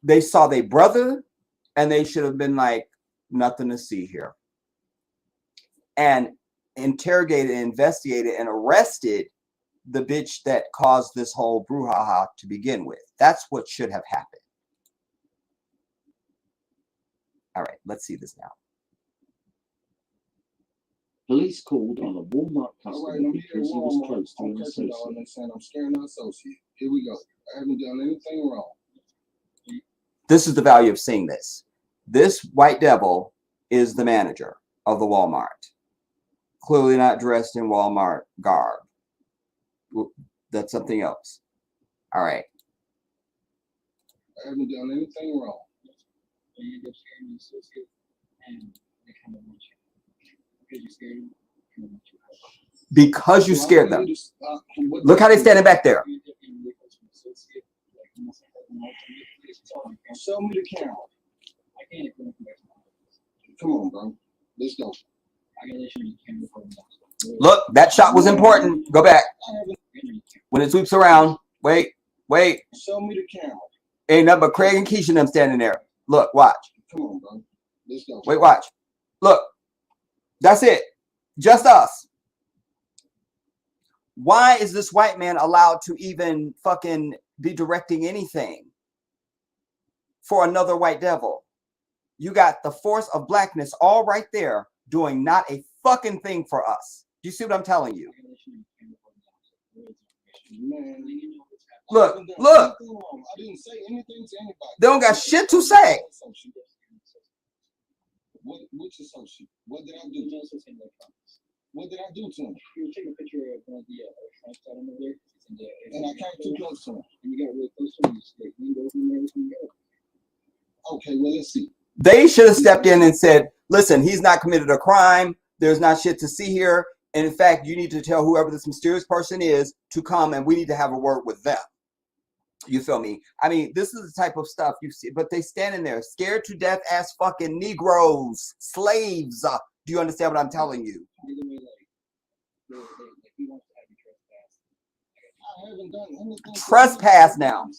They saw their brother, and they should have been like, nothing to see here. And interrogated, investigated, and arrested the bitch that caused this whole brouhaha to begin with. That's what should have happened. All right, let's see this now. Police called on a Walmart customer because he was close to an associate. I'm scaring an associate. Here we go. I haven't done anything wrong. This is the value of seeing this. This white devil is the manager of the Walmart. Clearly not dressed in Walmart garb. That's something else. All right. I haven't done anything wrong. Because you scared them. Look how they're standing back there. Show me the camera. Come on, bro. Let's go. Look, that shot was important. Go back. When it sweeps around, wait. Show me the camera. Ain't nothing but Craig and Keisha and them standing there. Look, watch. Come on, bro. Let's go. Wait, watch. Look. That's it. Just us. Why is this white man allowed to even fucking be directing anything for another white devil? You got the force of blackness all right there doing not a fucking thing for us. Do you see what I'm telling you? Man, Look. I didn't say anything to anybody. They don't got shit to say. Which associate? What did I do? What did I do to him? You were taking a picture of one of the French over there. And I came too close to him. And you got really close to him. You go from there, everything go. Okay, well, let's see. They should have stepped in and said, listen, he's not committed a crime. There's not shit to see here. And in fact, you need to tell whoever this mysterious person is to come, and we need to have a word with them. You feel me? I mean, this is the type of stuff you see, but they standing there scared to death as fucking Negroes, slaves. Do you understand what I'm telling you? I haven't done anything. Trespass now.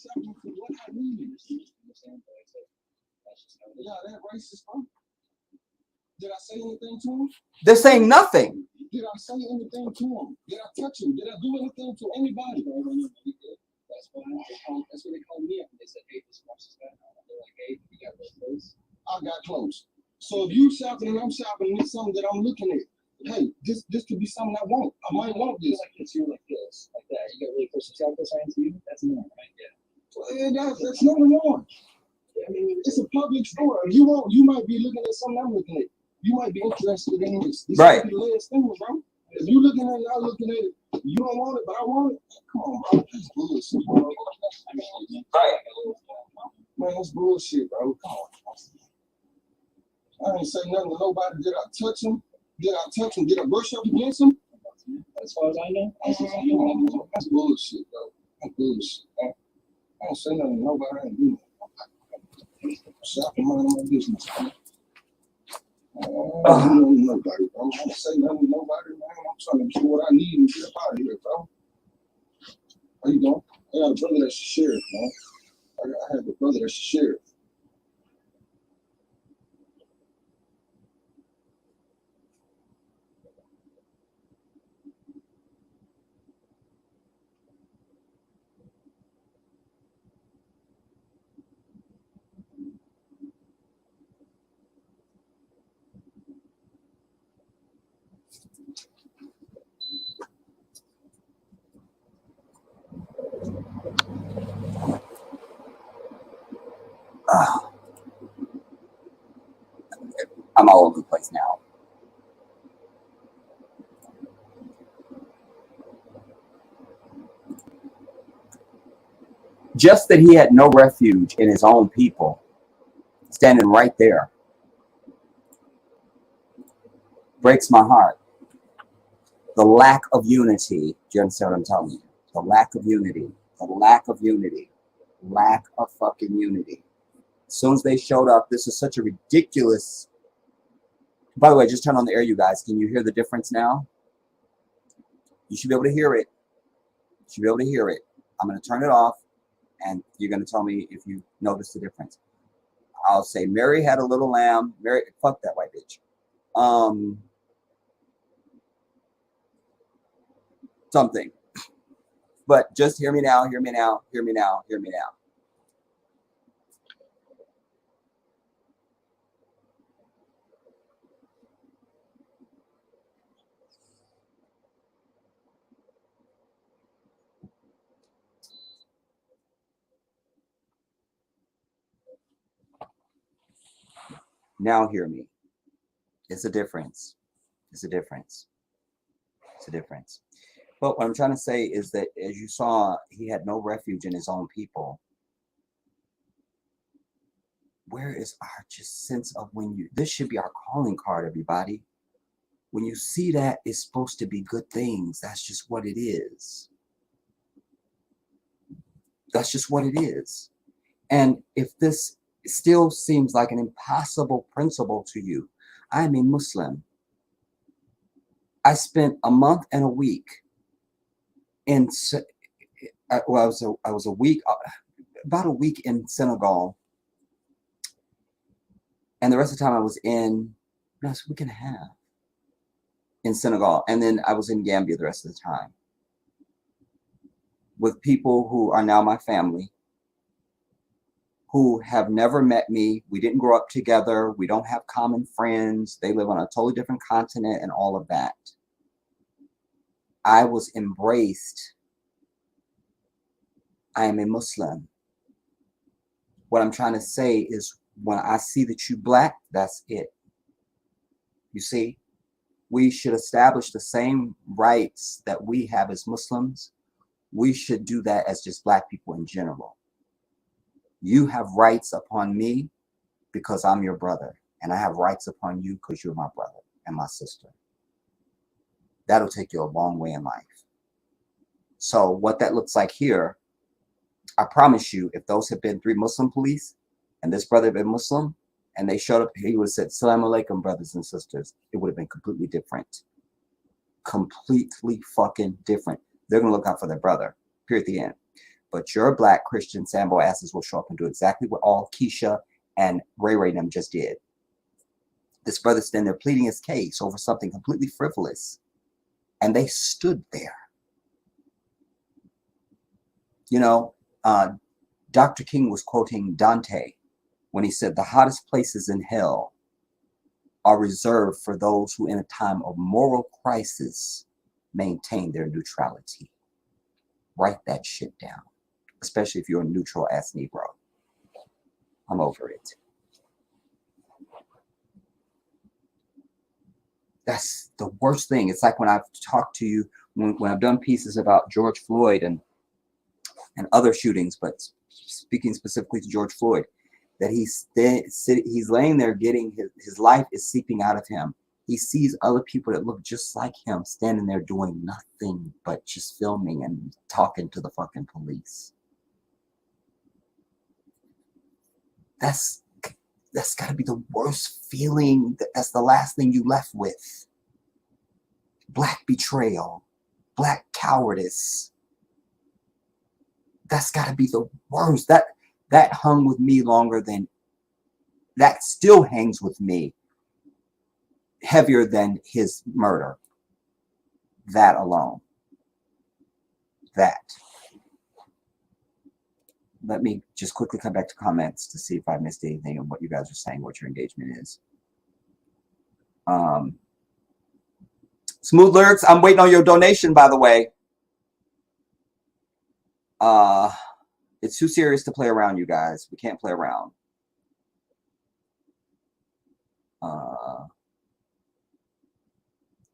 Yeah, that racist, bro. Did I say anything to him? They're saying nothing. Did I say anything to him? Did I touch him? Did I do anything to anybody? That's what they called me up. They said, hey, this is bad. They're like, hey, you got real close. I got close. So if you shopping and I'm shopping, and it's something that I'm looking at. Hey, this could be something I want. I might want this. Like this, you're like this, like that. You got really close to this hand to you. That's the norm, right? Yeah. That's not the norm. I mean, it's a public store. If you might be looking at something I'm looking at. You might be interested in this. This right. Is the last thing, bro. If you looking at it, I'm looking at it. You don't want it, but I want it. Come on, bro. That's bullshit, bro. Right. Man, that's bullshit, bro. Come on. I ain't say nothing to nobody. Did I touch him? Did I brush up against him? As far as I know. That's bullshit, bro. That's bullshit. I ain't say nothing to nobody. I ain't do nothing. Shopping, minding my business, man. I don't know nobody, bro. I don't say nothing to nobody, man. I'm trying to do what I need and get up out of here, bro. How you doing? I got a brother that's a sheriff, man. I have a brother that's a sheriff. I'm all over the place now. Just that he had no refuge in his own people, standing right there, breaks my heart. The lack of unity. Do you understand what I'm telling you? The lack of unity. The lack of unity. Lack of fucking unity. As soon as they showed up, this is such a ridiculous. By the way, just turn on the air, you guys. Can you hear the difference now? You should be able to hear it. You should be able to hear it. I'm going to turn it off, and you're going to tell me if you notice the difference. I'll say, Mary had a little lamb. Mary, fuck that white bitch. Something. But just hear me now, hear me now, hear me now, hear me now. Now hear me. It's a difference. It's a difference. It's a difference. But what I'm trying to say is that, as you saw, he had no refuge in his own people. Where is our just sense of when you, this should be our calling card, everybody. When you see that, it's supposed to be good things. That's just what it is. That's just what it is. And if this still seems like an impossible principle to you, I'm a Muslim. I spent a month and a week in, well, I was a week, about a week in Senegal. And the rest of the time I was in, no, it's a week and a half in Senegal. And then I was in Gambia the rest of the time with people who are now my family, who have never met me. We didn't grow up together. We don't have common friends. They live on a totally different continent and all of that. I was embraced. I am a Muslim. What I'm trying to say is, when I see that you black, that's it. You see, we should establish the same rights that we have as Muslims. We should do that as just black people in general. You have rights upon me because I'm your brother, and I have rights upon you because you're my brother and my sister. That'll take you a long way in life. So what that looks like here, I promise you, if those had been 3 Muslim police and this brother had been Muslim and they showed up, he would have said, "Assalamu alaikum, brothers and sisters." It would have been completely different. Completely fucking different. They're going to look out for their brother, period, at the end. But your black Christian Sambo asses will show up and do exactly what all Keisha and Ray Ray them just did. This brother's standing there pleading his case over something completely frivolous. And they stood there. You know, Dr. King was quoting Dante when he said, "The hottest places in hell are reserved for those who in a time of moral crisis maintain their neutrality." Write that shit down, especially if you're a neutral ass Negro. I'm over it. That's the worst thing. It's like when I've talked to you, when I've done pieces about George Floyd and other shootings, but speaking specifically to George Floyd, that he's laying there getting his life is seeping out of him. He sees other people that look just like him standing there doing nothing but just filming and talking to the fucking police. That's got to be the worst feeling. That's the last thing you left with. Black betrayal, black cowardice. That's got to be the worst. That hung with me longer than, that still hangs with me heavier than his murder. That alone. That. Let me just quickly come back to comments to see if I missed anything of what you guys are saying, what your engagement is. Smooth Lyrics, I'm waiting on your donation, by the way. It's too serious to play around, you guys. We can't play around.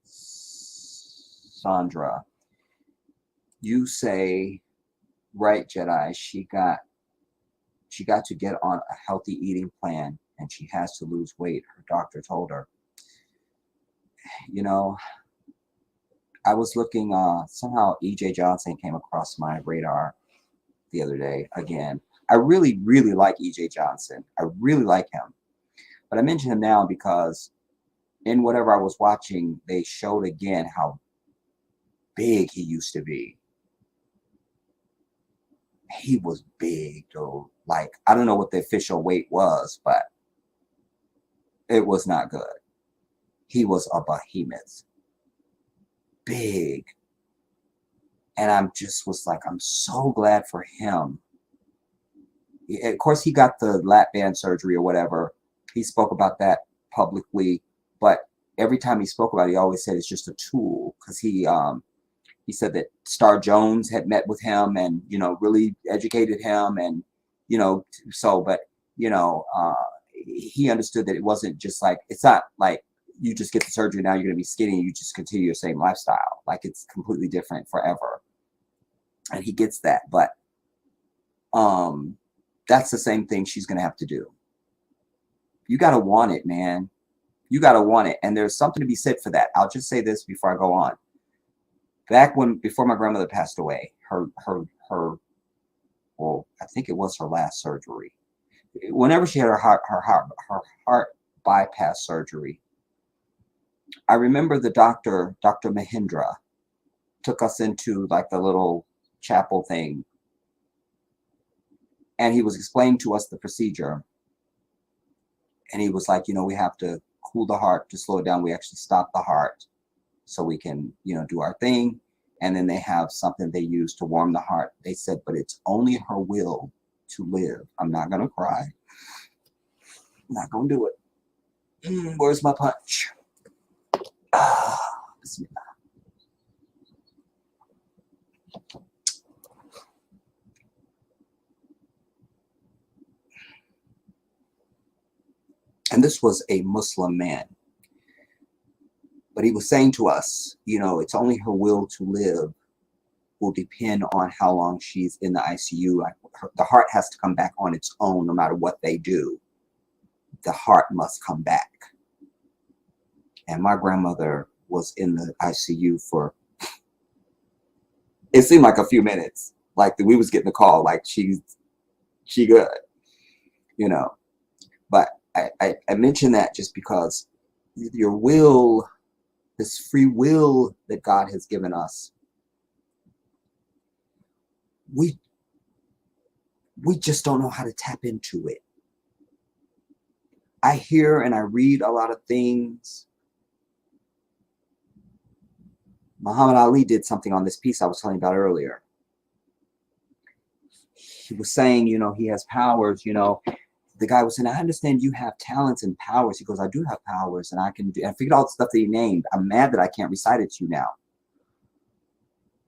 Sandra, you say, right, Jedi, she got to get on a healthy eating plan and she has to lose weight. Her doctor told her. You know, I was looking, somehow EJ Johnson came across my radar the other day again. I really, really like EJ Johnson. I really like him. But I mention him now because in whatever I was watching, they showed again how big he used to be. He was big, though. Like, I don't know what the official weight was, but it was not good. He was a behemoth. Big. And I'm just was like, I'm so glad for him. Of course, he got the lap band surgery or whatever. He spoke about that publicly, but every time he spoke about it, he always said it's just a tool, because he said that Star Jones had met with him and, you know, really educated him, and, you know, so, but, you know, he understood that it wasn't just like, it's not like you just get the surgery, now you're going to be skinny, you just continue your same lifestyle. Like, it's completely different forever. And he gets that, but that's the same thing she's going to have to do. You got to want it, man. You got to want it. And there's something to be said for that. I'll just say this before I go on. Back before my grandmother passed away, well, I think it was her last surgery. Whenever she had her heart bypass surgery, I remember the doctor, Dr. Mahindra, took us into like the little chapel thing, and he was explaining to us the procedure. And he was like, you know, we have to cool the heart to slow it down. We actually stop the heart so we can, you know, do our thing. And then they have something they use to warm the heart. They said, but it's only her will to live. I'm not going to cry. I'm not going to do it. Where's my punch? Bismillah. And this was a Muslim man. But he was saying to us, you know, it's only her will to live will depend on how long she's in the ICU. Like, the heart has to come back on its own no matter what they do. The heart must come back. And my grandmother was in the ICU for, it seemed like a few minutes. Like, we was getting the call, like she good, you know. But I mention that just because your will, this free will that God has given us, we just don't know how to tap into it. I hear and I read a lot of things. Muhammad Ali did something on this piece I was telling you about earlier. He was saying, you know, he has powers, you know. The guy was saying, I understand you have talents and powers. He goes, I do have powers and I can do, I figured all the stuff that he named. I'm mad that I can't recite it to you now.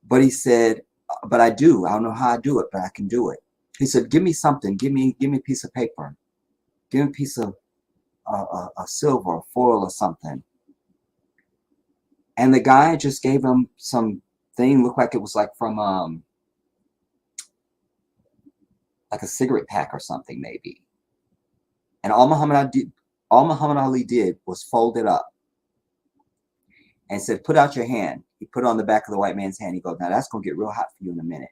But he said, but I do. I don't know how I do it, but I can do it. He said, give me something. Give me a piece of paper. Give me a piece of a silver, foil or something. And the guy just gave him some thing, looked like it was like from like a cigarette pack or something maybe. And all Muhammad Ali did was fold it up and said, put out your hand. He put it on the back of the white man's hand. He goes, now that's going to get real hot for you in a minute.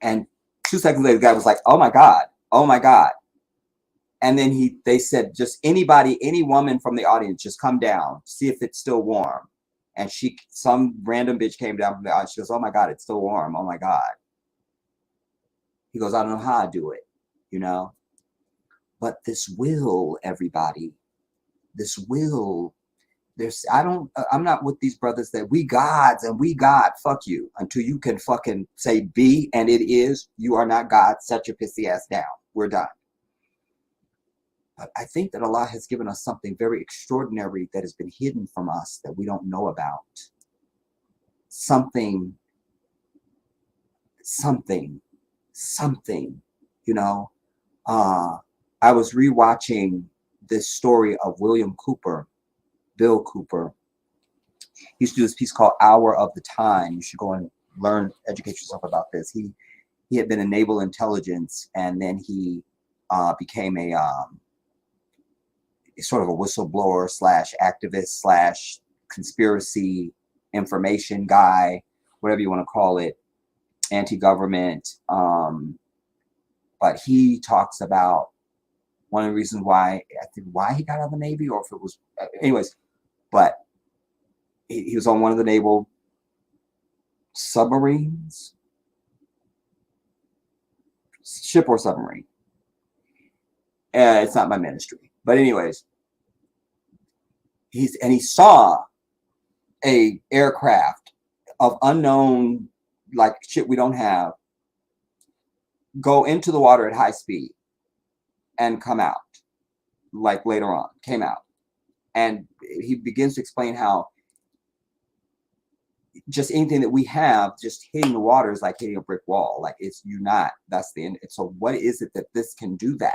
And 2 seconds later, the guy was like, oh my God, oh my God. And then they said, just anybody, any woman from the audience, just come down, see if it's still warm. And some random bitch came down from the audience. She goes, oh my God, it's still warm. Oh my God. He goes, I don't know how I do it, you know. But this will, everybody, this will, I'm not with these brothers that we gods and we God, fuck you, until you can fucking say be and it is. You are not God. Set your pissy ass down. We're done. But I think that Allah has given us something very extraordinary that has been hidden from us that we don't know about. Something, you know. I was rewatching this story of William Cooper, Bill Cooper. He used to do this piece called Hour of the Time. You should go and learn, educate yourself about this. He had been in naval intelligence, and then he became a sort of a whistleblower slash activist slash conspiracy information guy, whatever you want to call it, anti-government. But he talks about one of the reasons why, I think, why he got out of the Navy, or if it was, anyways, but he was on one of the naval submarines, ship or submarine. It's not my ministry, but anyways, he saw a aircraft of unknown, like shit we don't have, go into the water at high speed and come out, like later on, came out. And he begins to explain how just anything that we have just hitting the water is like hitting a brick wall. Like it's that's the end. So what is it that this can do that?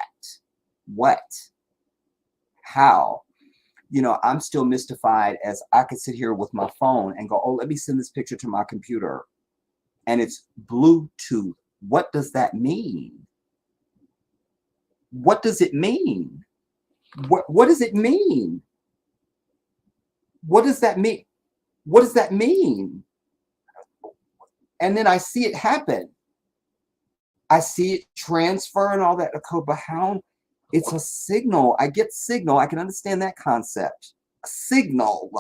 What? How? You know, I'm still mystified as I could sit here with my phone and go, oh, let me send this picture to my computer. And it's Bluetooth. What does that mean? What does it mean? What does it mean? What does that mean? What does that mean? And then I see it happen. I see it transfer and all that code, but how? It's a signal. I get signal. I can understand that concept. A signal.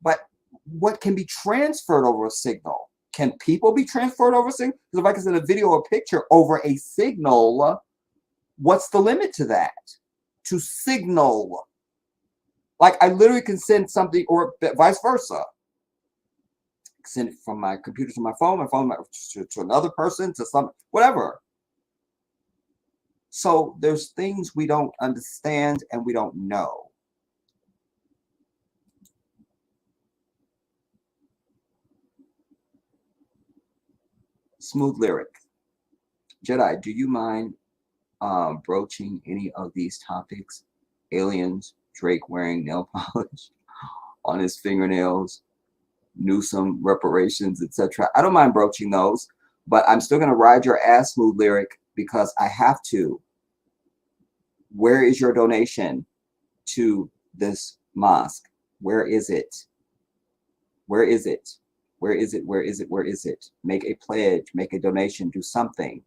But what can be transferred over a signal? Can people be transferred over a signal? Because if I can send a video or a picture over a signal, what's the limit to that? To signal. Like I literally can send something, or vice versa. Send it from my computer to my phone to another person, to some, whatever. So there's things we don't understand and we don't know. Smooth Lyric. Jedi, do you mind broaching any of these topics? Aliens, Drake wearing nail polish on his fingernails, Newsom reparations, etc. I don't mind broaching those, but I'm still going to ride your ass, Smooth Lyric, because I have to. Where is your donation to this mosque? Where is it? Where is it? Where is it? Where is it? Where is it? Make a pledge, make a donation, do something.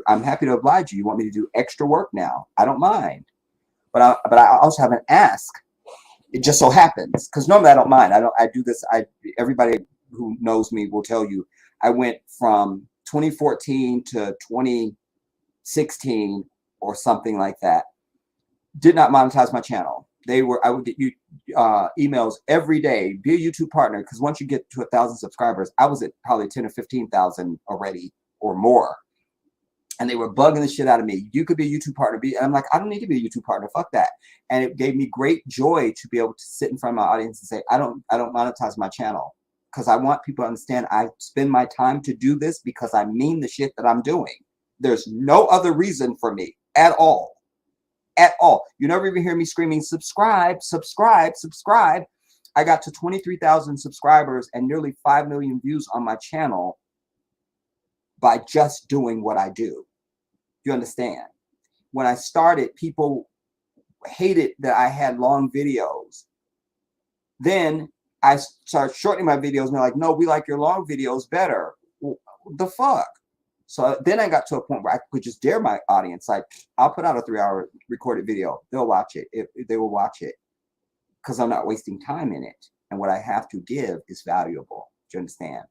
I'm happy to oblige you. You want me to do extra work now? I don't mind. But I also have an ask. It just so happens, because normally I don't mind. I do this. Everybody who knows me will tell you I went from 2014 to 2016 or something like that. Did not monetize my channel. I would get emails every day, be a YouTube partner, because once you get to 1,000 subscribers, I was at probably 10 or 15,000 already or more. And they were bugging the shit out of me. You could be a YouTube partner. And I'm like, I don't need to be a YouTube partner. Fuck that. And it gave me great joy to be able to sit in front of my audience and say, I don't monetize my channel, because I want people to understand I spend my time to do this because I mean the shit that I'm doing. There's no other reason for me at all. At all. You never even hear me screaming, subscribe, subscribe, subscribe. I got to 23,000 subscribers and nearly 5 million views on my channel by just doing what I do. You understand? When I started, people hated that I had long videos. Then I started shortening my videos, and they're like, no, we like your long videos better. Well, the fuck? So then I got to a point where I could just dare my audience. Like, I'll put out a 3-hour recorded video. They'll watch it. If they will watch it, because I'm not wasting time in it. And what I have to give is valuable. Do you understand?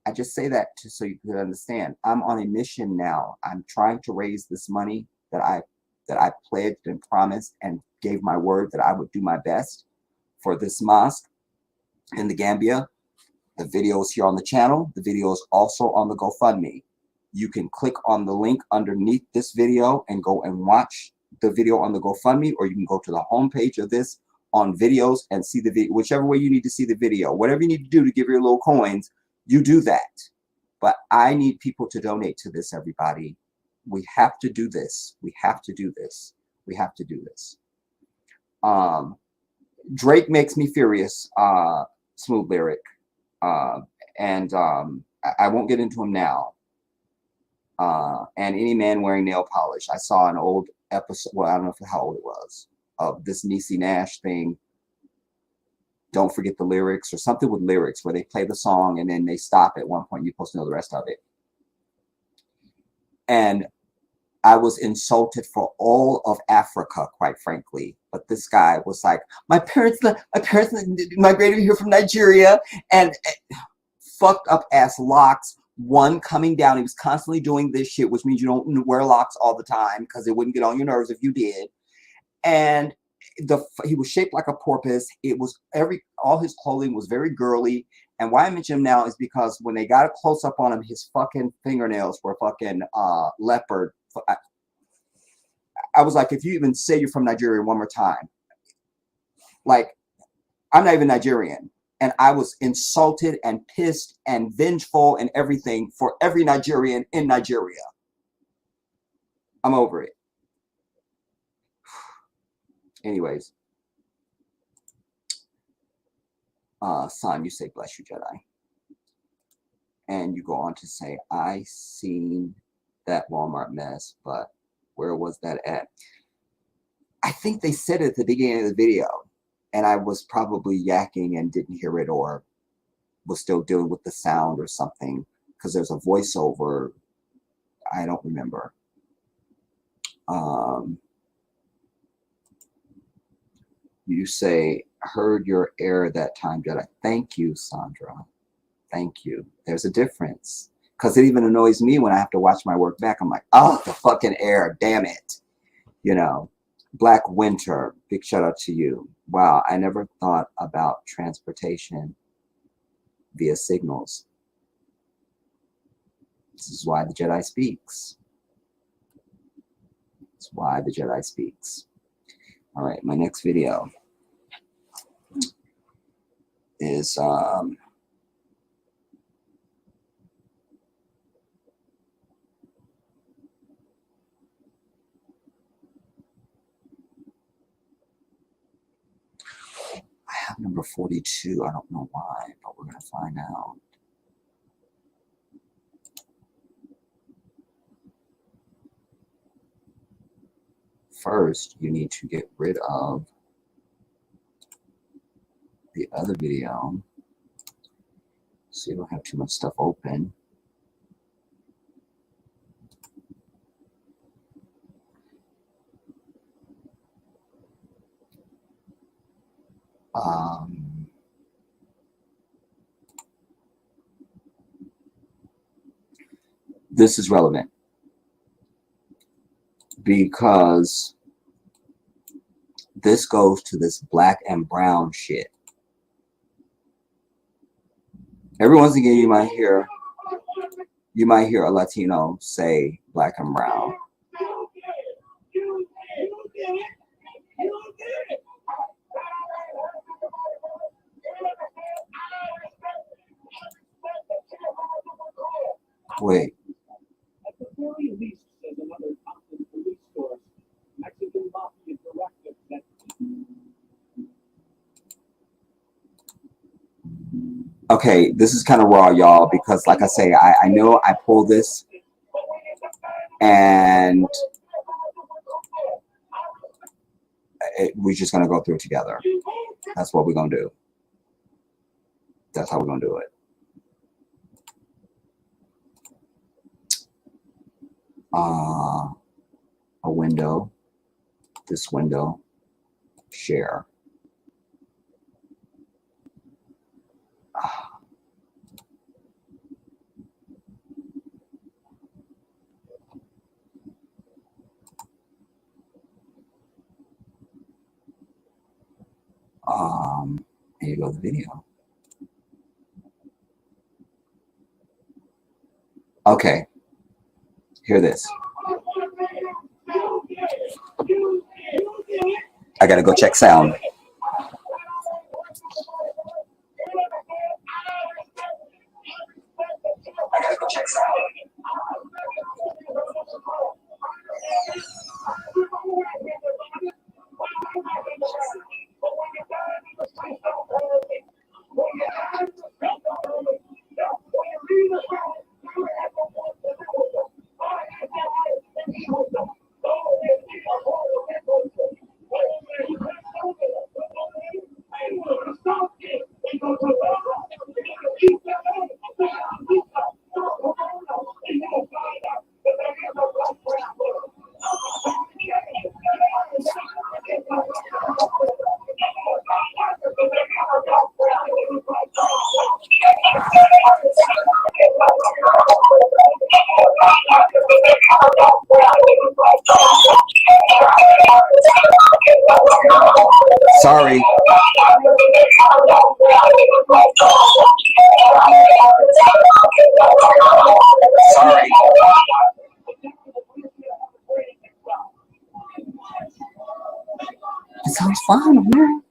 I just say that so you can understand. I'm on a mission now. I'm trying to raise this money that I pledged and promised and gave my word that I would do my best for this mosque in the Gambia. The video is here on the channel. The video is also on the GoFundMe. You can click on the link underneath this video and go and watch the video on the GoFundMe, or you can go to the homepage of this on videos and see the video, whichever way you need to see the video. Whatever you need to do to give your little coins, you do that. But I need people to donate to this, everybody. We have to do this. We have to do this. We have to do this. Drake makes me furious. Smooth lyric. And I won't get into him now. And any man wearing nail polish. I saw an old episode. Well, I don't know how old it was, of this Niecy Nash thing. Don't forget the lyrics, or something with lyrics, where they play the song and then they stop at one point. You're supposed to know the rest of it. And I was insulted for all of Africa, quite frankly. But this guy was like, my parents migrated here from Nigeria, and fucked up ass locks. One coming down. He was constantly doing this shit, which means you don't wear locks all the time because it wouldn't get on your nerves if you did. And he was shaped like a porpoise. It was all his clothing was very girly. And why I mention him now is because when they got a close up on him, his fucking fingernails were fucking leopard. I was like, if you even say you're from Nigeria one more time, like, I'm not even Nigerian. And I was insulted and pissed and vengeful and everything for every Nigerian in Nigeria. I'm over it. Anyways. Son, you say, bless you, Jedi. And you go on to say, I seen that Walmart mess, but where was that at? I think they said it at the beginning of the video, and I was probably yakking and didn't hear it, or was still dealing with the sound or something, because there's a voiceover. I don't remember. You say, heard your error that time, Jedi. Thank you, Sandra. Thank you. There's a difference. Because it even annoys me when I have to watch my work back. I'm like, oh, the fucking error. Damn it. You know. Black Winter. Big shout out to you. Wow, I never thought about transportation via signals. This is why the Jedi speaks. It's why the Jedi speaks. All right, my next video is I have number 42. I don't know why, but we're gonna find out. First, you need to get rid of the other video so you don't have too much stuff open. This is relevant because this goes to this black and brown shit. Every once again, you might hear a Latino say black and brown. Wait. At the very least, says another Compton police source, Mexican mafia directive that. Okay, this is kind of raw, y'all, because like I say, I know I pulled this and we're just going to go through it together. That's what we're going to do. That's how we're going to do it. A window, this window, share. Here you go, the video. Okay, hear this. I gotta go check sound. I gotta go check sound. Sorry. Sorry. It sounds fine, man.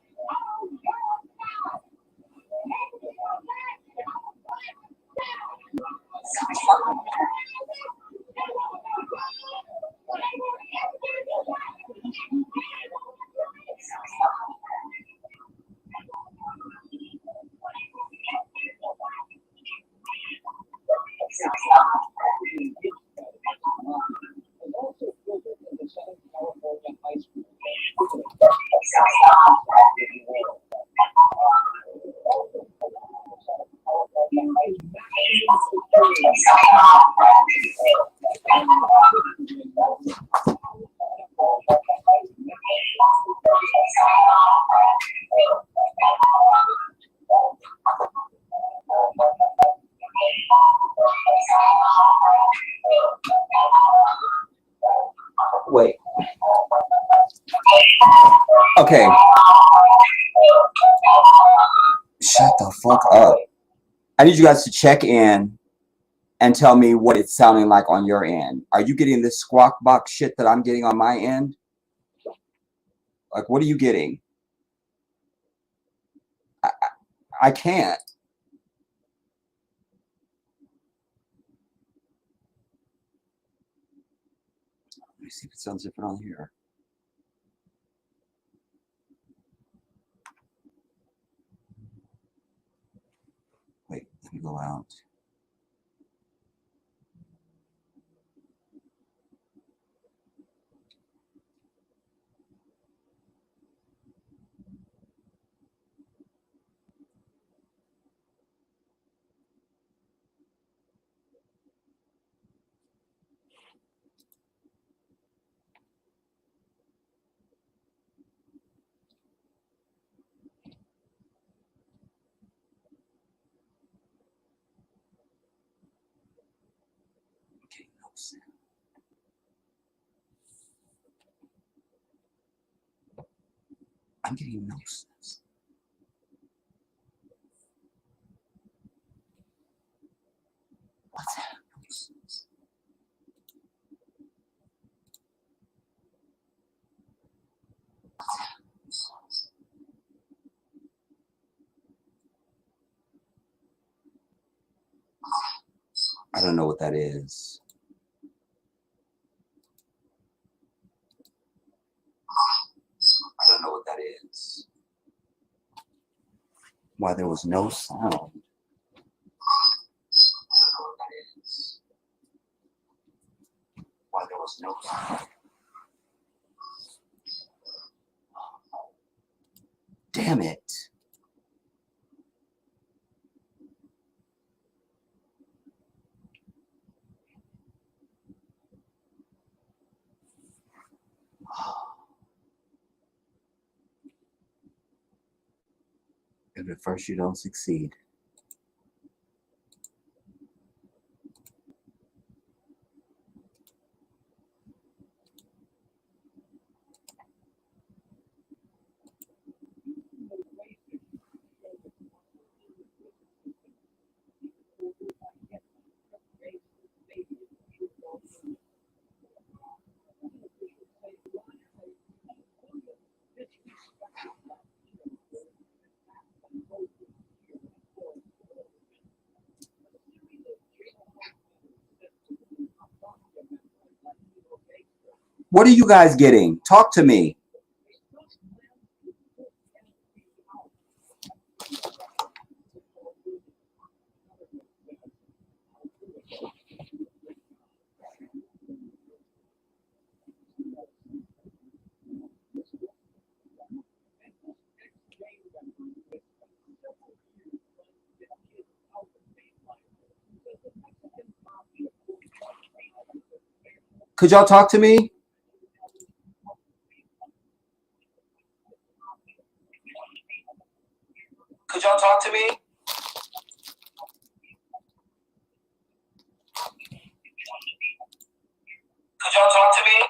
Wait. Okay. Shut the fuck up. I need you guys to check in and tell me what it's sounding like on your end. Are you getting this squawk box shit that I'm getting on my end? Like, what are you getting? I can't. Let me see if it sounds different on here. Wait, let me go out. Okay, no sound. I'm getting no sense. What's that? No sense. I don't know what that is. I don't know what that is. Why there was no sound. I don't know what that is. Why there was no sound. Damn it. If at first you don't succeed. What are you guys getting? Talk to me. Could y'all talk to me? Could y'all talk to me? Could y'all talk to me?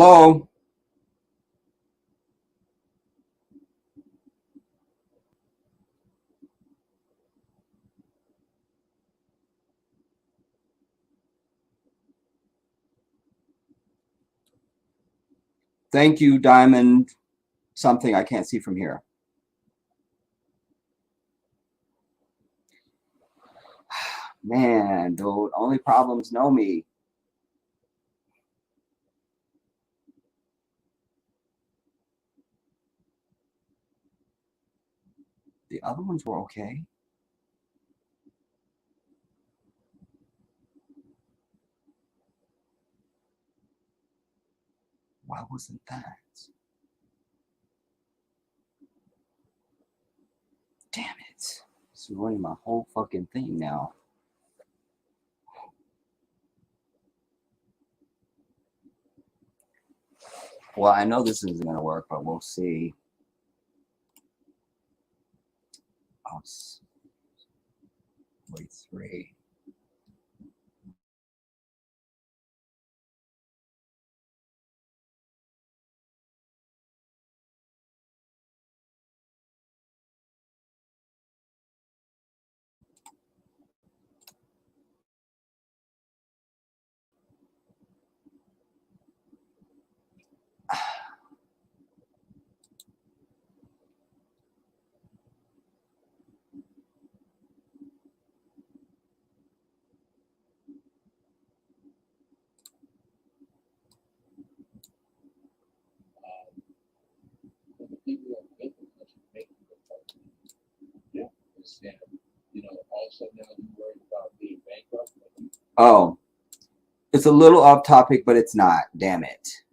Hello? Thank you, Diamond. Something I can't see from here. Man, dude, only problems know me. The other ones were okay. Why wasn't that? Damn it. It's ruining my whole fucking thing now. Well, I know this isn't going to work, but we'll see. Oh, wait, 3. Oh, it's a little off topic, but it's not. Damn it.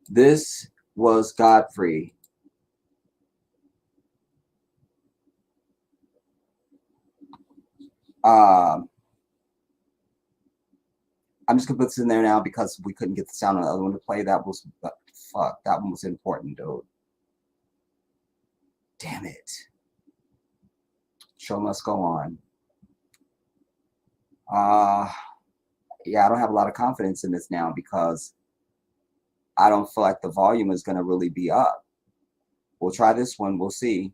This was Godfrey. I'm just gonna put this in there now because we couldn't get the sound on the other one to play. That was fuck. That one was important, dude. Damn it. Show must go on. Yeah, I don't have a lot of confidence in this now because I don't feel like the volume is gonna really be up. We'll try this one. We'll see.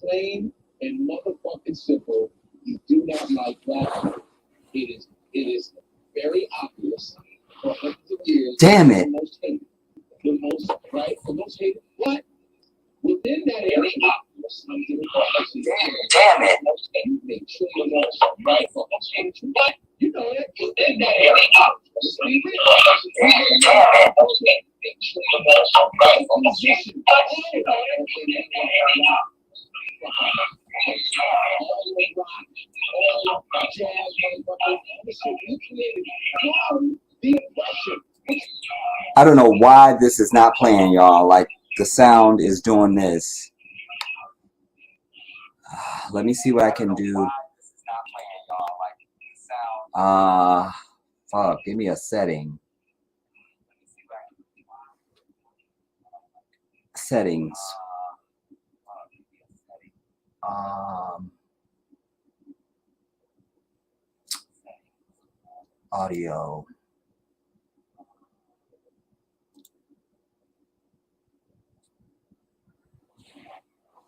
Plain and motherfucking simple. You do not like black. It is very obvious for hundreds of years. Damn it. The most right, the most hated. What? Within that area, Damn it. You make sure you know right for what? You know that within that area. Just be real. Damn it. Make sure you know right for musician. You know that within that area. I don't know why this is not playing, y'all. Like the sound is doing this. Let me see what I can do. Fuck, give me a setting. Settings. Audio.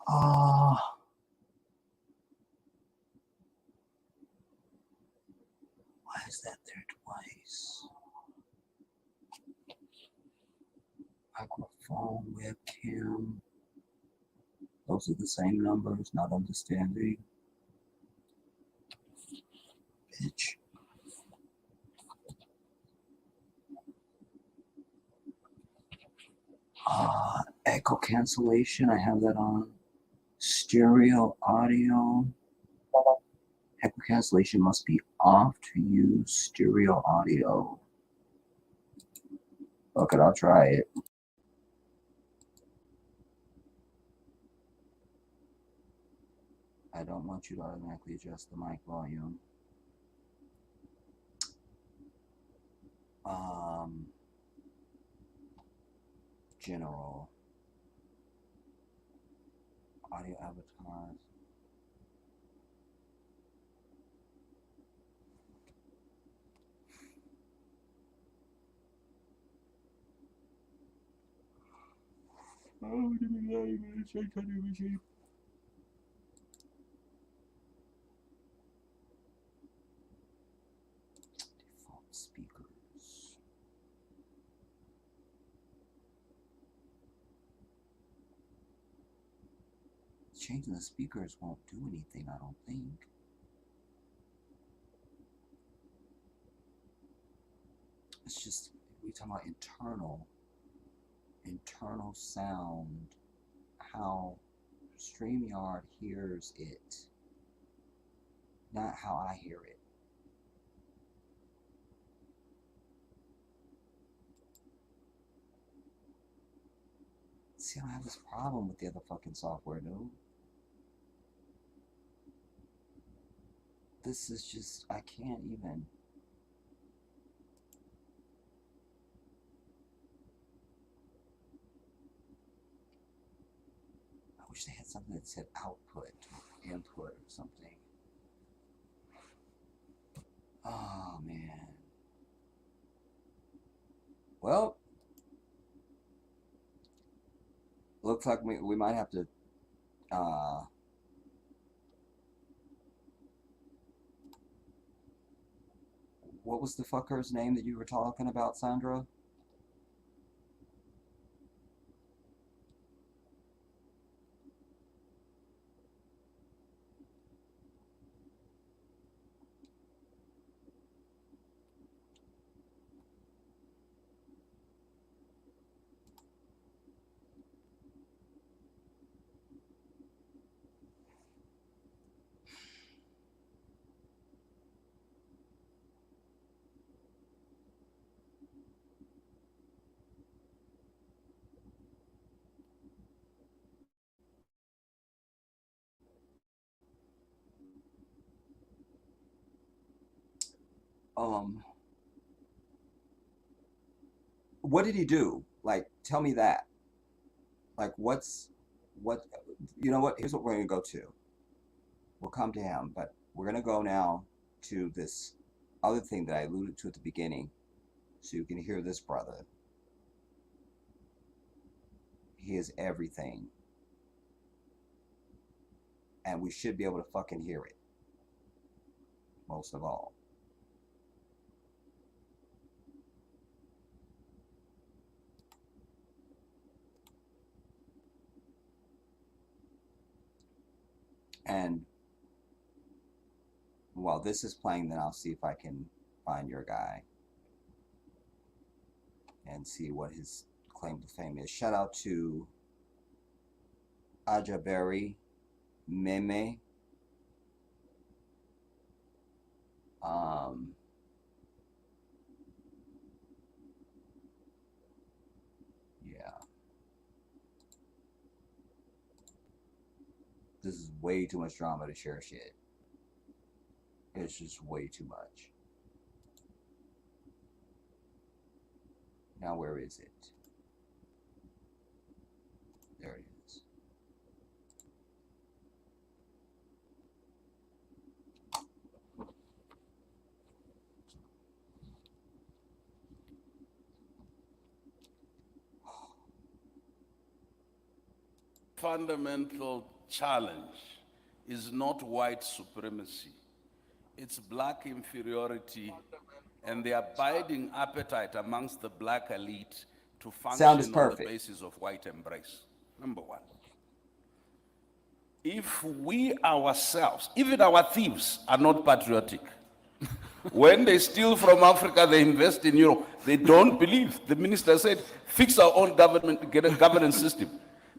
Why is that there twice? Microphone, webcam. Those are the same numbers, not understanding. Bitch. Echo cancellation, I have that on. Stereo audio. Echo cancellation must be off to use stereo audio. Fuck it, I'll try it. I don't want you to automatically adjust the mic volume. General. Audio avatars. Default speakers. Changing the speakers won't do anything, I don't think. It's just, we talking about internal sound, how StreamYard hears it, not how I hear it. See, I don't have this problem with the other fucking software, dude. This is just, I can't even. I wish they had something that said output, input, or something. Oh, man. Well, looks like we might have to, what was the fucker's name that you were talking about, Sandra? What did he do? Like, tell me that. Like, what, you know what? Here's what we're going to go to. We'll come to him, but we're going to go now to this other thing that I alluded to at the beginning, so you can hear this brother. He is everything. And we should be able to fucking hear it. Most of all. And while this is playing, then I'll see if I can find your guy and see what his claim to fame is. Shout out to Ajaberi Meme. Yeah. This is way too much drama to share shit. It's just way too much. Now where is it? There it is. Fundamental challenge is not white supremacy. It's black inferiority and the abiding appetite amongst the black elite to function on the basis of white embrace. Number one. if we ourselves, even our thieves, are not patriotic, when they steal from Africa, they invest in Europe. They don't believe. The minister said, fix our own government, get a governance system.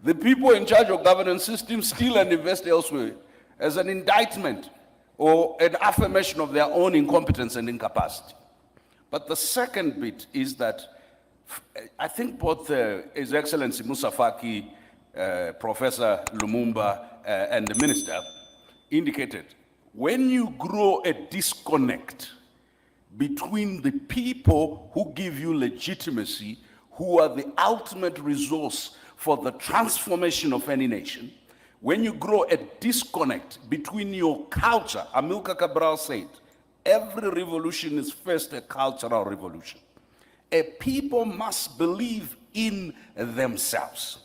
The people in charge of governance systems steal and invest elsewhere as an indictment or an affirmation of their own incompetence and incapacity. But the second bit is that I think both His Excellency Musa Faki, Professor Lumumba, and the minister indicated, when you grow a disconnect between the people who give you legitimacy, who are the ultimate resource for the transformation of any nation, when you grow a disconnect between your culture, Amilcar Cabral said, every revolution is first a cultural revolution. A people must believe in themselves.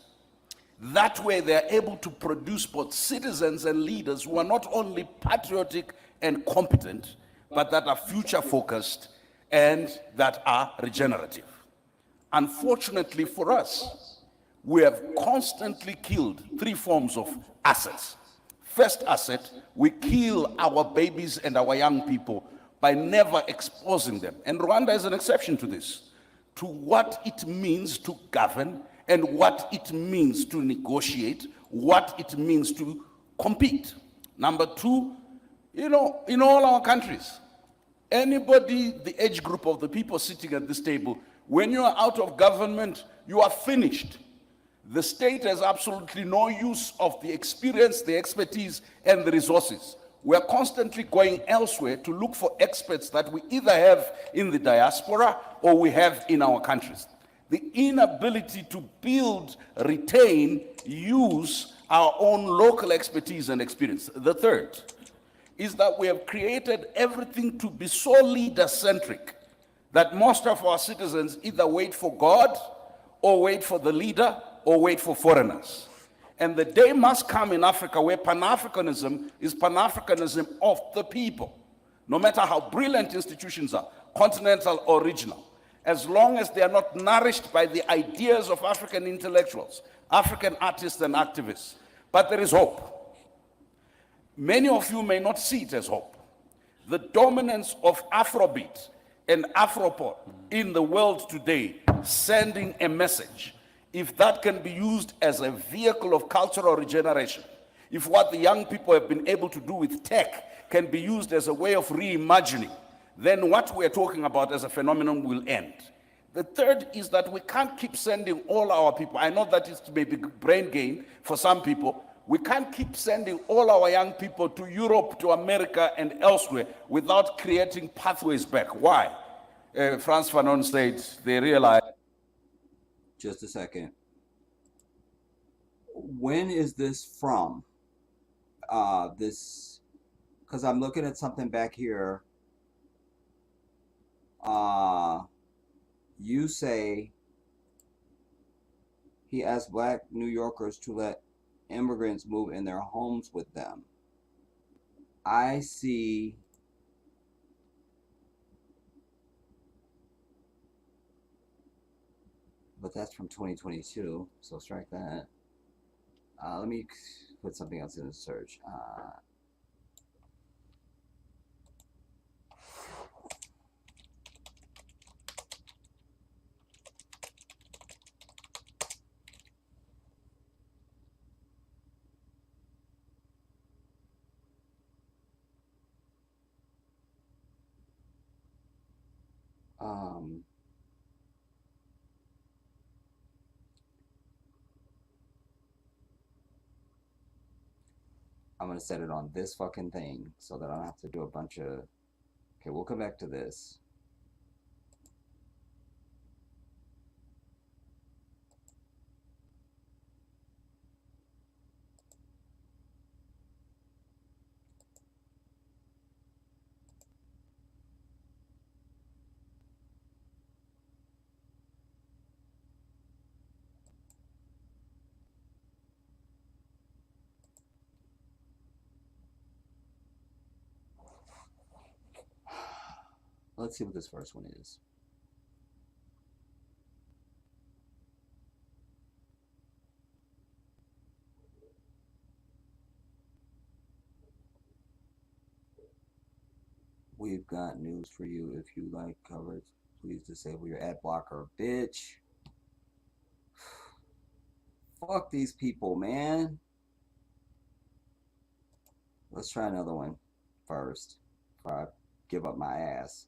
That way they're able to produce both citizens and leaders who are not only patriotic and competent, but that are future focused and that are regenerative. Unfortunately for us, we have constantly killed three forms of assets. First asset, we kill our babies and our young people by never exposing them. And Rwanda is an exception to this, to what it means to govern and what it means to negotiate, what it means to compete. Number two, in all our countries, anybody, the age group of the people sitting at this table, when you are out of government, you are finished. The state has absolutely no use of the experience, the expertise, and the resources. We are constantly going elsewhere to look for experts that we either have in the diaspora or we have in our countries. The inability to build, retain, use our own local expertise and experience. The third is that we have created everything to be so leader-centric that most of our citizens either wait for God or wait for the leader or wait for foreigners. And the day must come in Africa where Pan-Africanism is Pan-Africanism of the people. No matter how brilliant institutions are, continental or regional, as long as they are not nourished by the ideas of African intellectuals, African artists and activists. But there is hope. Many of you may not see it as hope. The dominance of Afrobeat and Afropop in the world today, sending a message, if that can be used as a vehicle of cultural regeneration, if what the young people have been able to do with tech can be used as a way of reimagining, then what we're talking about as a phenomenon will end. The third is that we can't keep sending all our people. I know that it's maybe brain gain for some people. We can't keep sending all our young people to Europe, to America, and elsewhere without creating pathways back. Why? Frantz Fanon said they realized. Just a second. When is this from? This, because I'm looking at something back here. You say he asked Black New Yorkers to let immigrants move in their homes with them. I see but that's from 2022, so strike that. Let me put something else in the search. I'm gonna set it on this fucking thing so that I don't have to do a bunch of. Okay, we'll come back to this. Let's see what this first one is. We've got news for you. If you like coverage, please disable your ad blocker, bitch. Fuck these people, man. Let's try another one first before I give up my ass.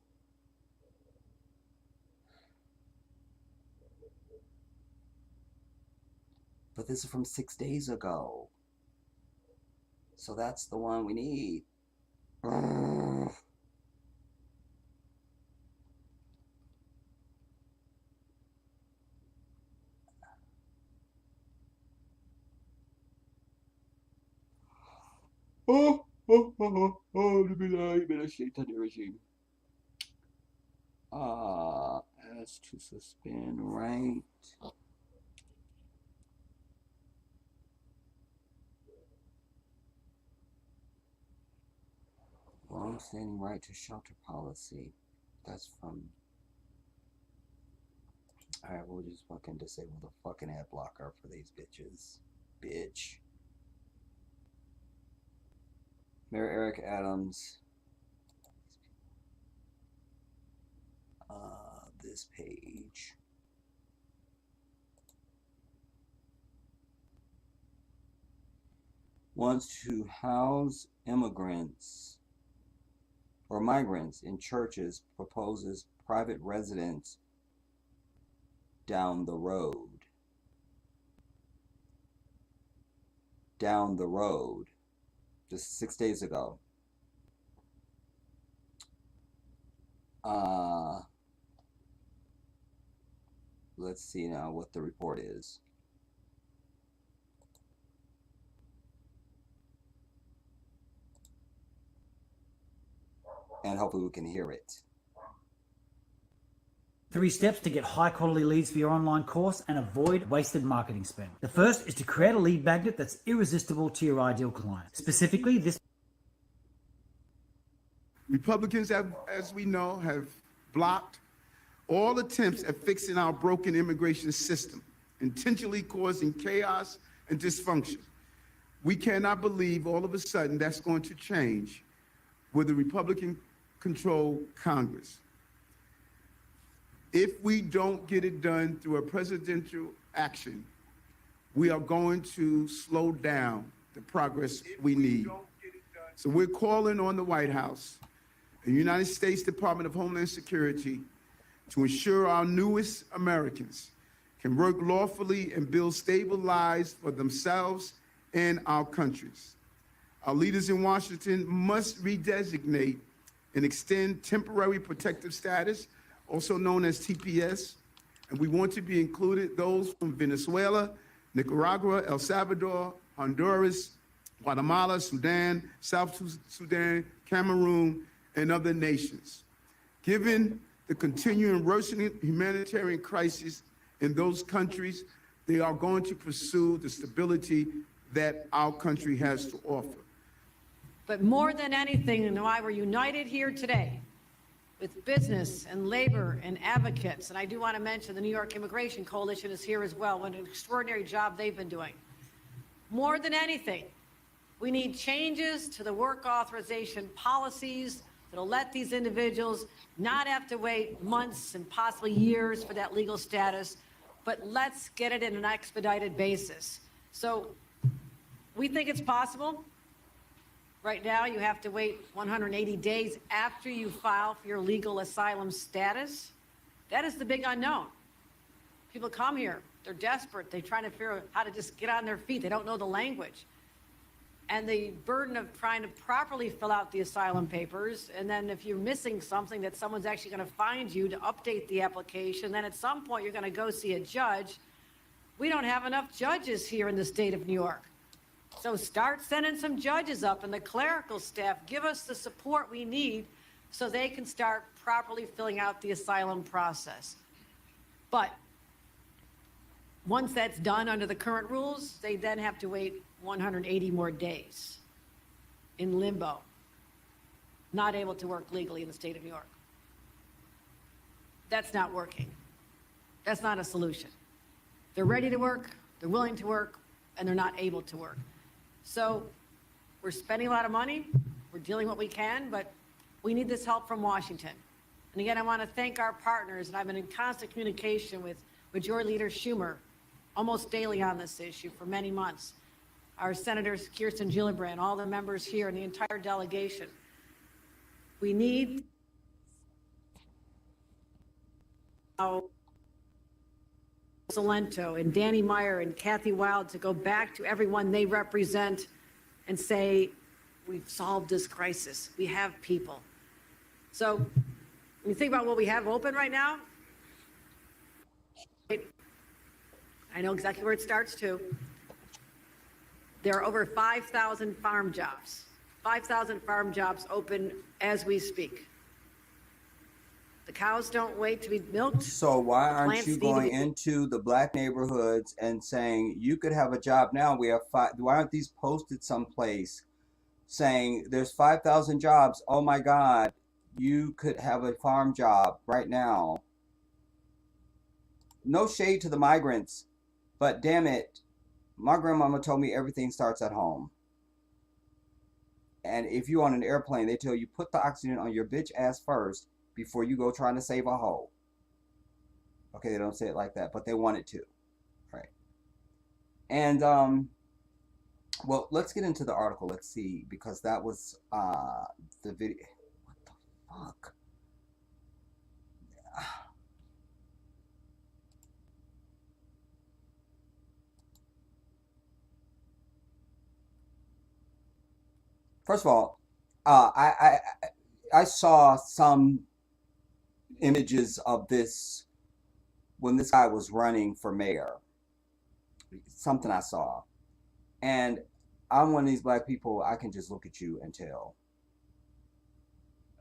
But this is from 6 days ago. So that's the one we need. Ugh. As to suspend, right? Long-standing right to shelter policy. That's from. Alright, we'll just fucking disable the fucking ad blocker for these bitches. Bitch. Mayor Eric Adams. This page. Wants to house immigrants or migrants in churches, proposes private residence down the road. Down the road. Just 6 days ago. Let's see now what the report is. And hopefully we can hear it. 3 steps to get high quality leads for your online course and avoid wasted marketing spend. The first is to create a lead magnet that's irresistible to your ideal client. Specifically, this. Republicans, as we know, have blocked all attempts at fixing our broken immigration system, intentionally causing chaos and dysfunction. We cannot believe all of a sudden that's going to change with a Republican-controlled Congress. If we don't get it done through a presidential action, we are going to slow down the progress we need. So we're calling on the White House and the United States Department of Homeland Security to ensure our newest Americans can work lawfully and build stable lives for themselves and our countries. Our leaders in Washington must redesignate and extend temporary protective status, also known as TPS, and we want to be included those from Venezuela, Nicaragua, El Salvador, Honduras, Guatemala, Sudan, South Sudan, Cameroon, and other nations. Given the continuing worsening humanitarian crisis in those countries, they are going to pursue the stability that our country has to offer. But more than anything, and why we're united here today with business and labor and advocates, and I do want to mention the New York Immigration Coalition is here as well. What an extraordinary job they've been doing. More than anything, we need changes to the work authorization policies that'll let these individuals not have to wait months and possibly years for that legal status, but let's get it in an expedited basis. So we think it's possible. Right now, you have to wait 180 days after you file for your legal asylum status. That is the big unknown. People come here, they're desperate, they're trying to figure out how to just get on their feet, they don't know the language. And the burden of trying to properly fill out the asylum papers, and then if you're missing something that someone's actually going to find you to update the application, then at some point you're going to go see a judge. We don't have enough judges here in the state of New York. So start sending some judges up, and the clerical staff give us the support we need so they can start properly filling out the asylum process. But once that's done under the current rules, they then have to wait 180 more days in limbo, not able to work legally in the state of New York. That's not working. That's not a solution. They're ready to work, they're willing to work, and they're not able to work. So we're spending a lot of money, we're doing what we can, but We need this help from Washington. And again, I want to thank our partners, and I've been in constant communication with Majority Leader Schumer almost daily on this issue for many months. Our Senators Kirsten Gillibrand, all the members here, and the entire delegation. We need Salento and Danny Meyer and Kathy Wild to go back to everyone they represent and say, we've solved this crisis. We have people. So when you think about what we have open right now, I know exactly where it starts too. There are over 5,000 farm jobs. 5,000 farm jobs open as we speak. The cows don't wait to be milked. So why aren't plants you need to going be- into the black neighborhoods and saying you could have a job now? We have five. Why aren't these posted someplace saying there's 5,000 jobs? Oh my God, you could have a farm job right now. No shade to the migrants, but damn it, my grandmama told me everything starts at home. And if you're on an airplane, they tell you put the oxygen on your bitch ass first before you go trying to save a hoe. Okay, they don't say it like that, but they want it to. Right. And well, let's get into the article. Let's see, because that was the video. What the fuck? First of all, I saw some images of this when this guy was running for mayor. Something I saw. And I'm one of these black people, I can just look at you and tell.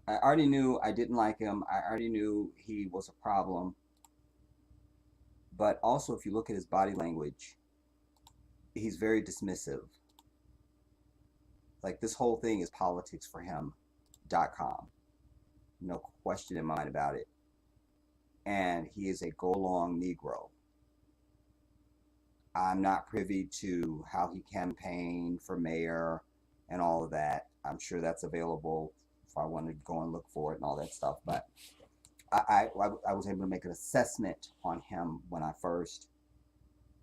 I already knew I didn't like him. I already knew he was a problem. But also, if you look at his body language, he's very dismissive. Like, this whole thing is politics for him.com. No question in mind about it. And he is a go-along Negro. I'm not privy to how he campaigned for mayor and all of that. I'm sure that's available if I want to go and look for it and all that stuff. But I was able to make an assessment on him when I first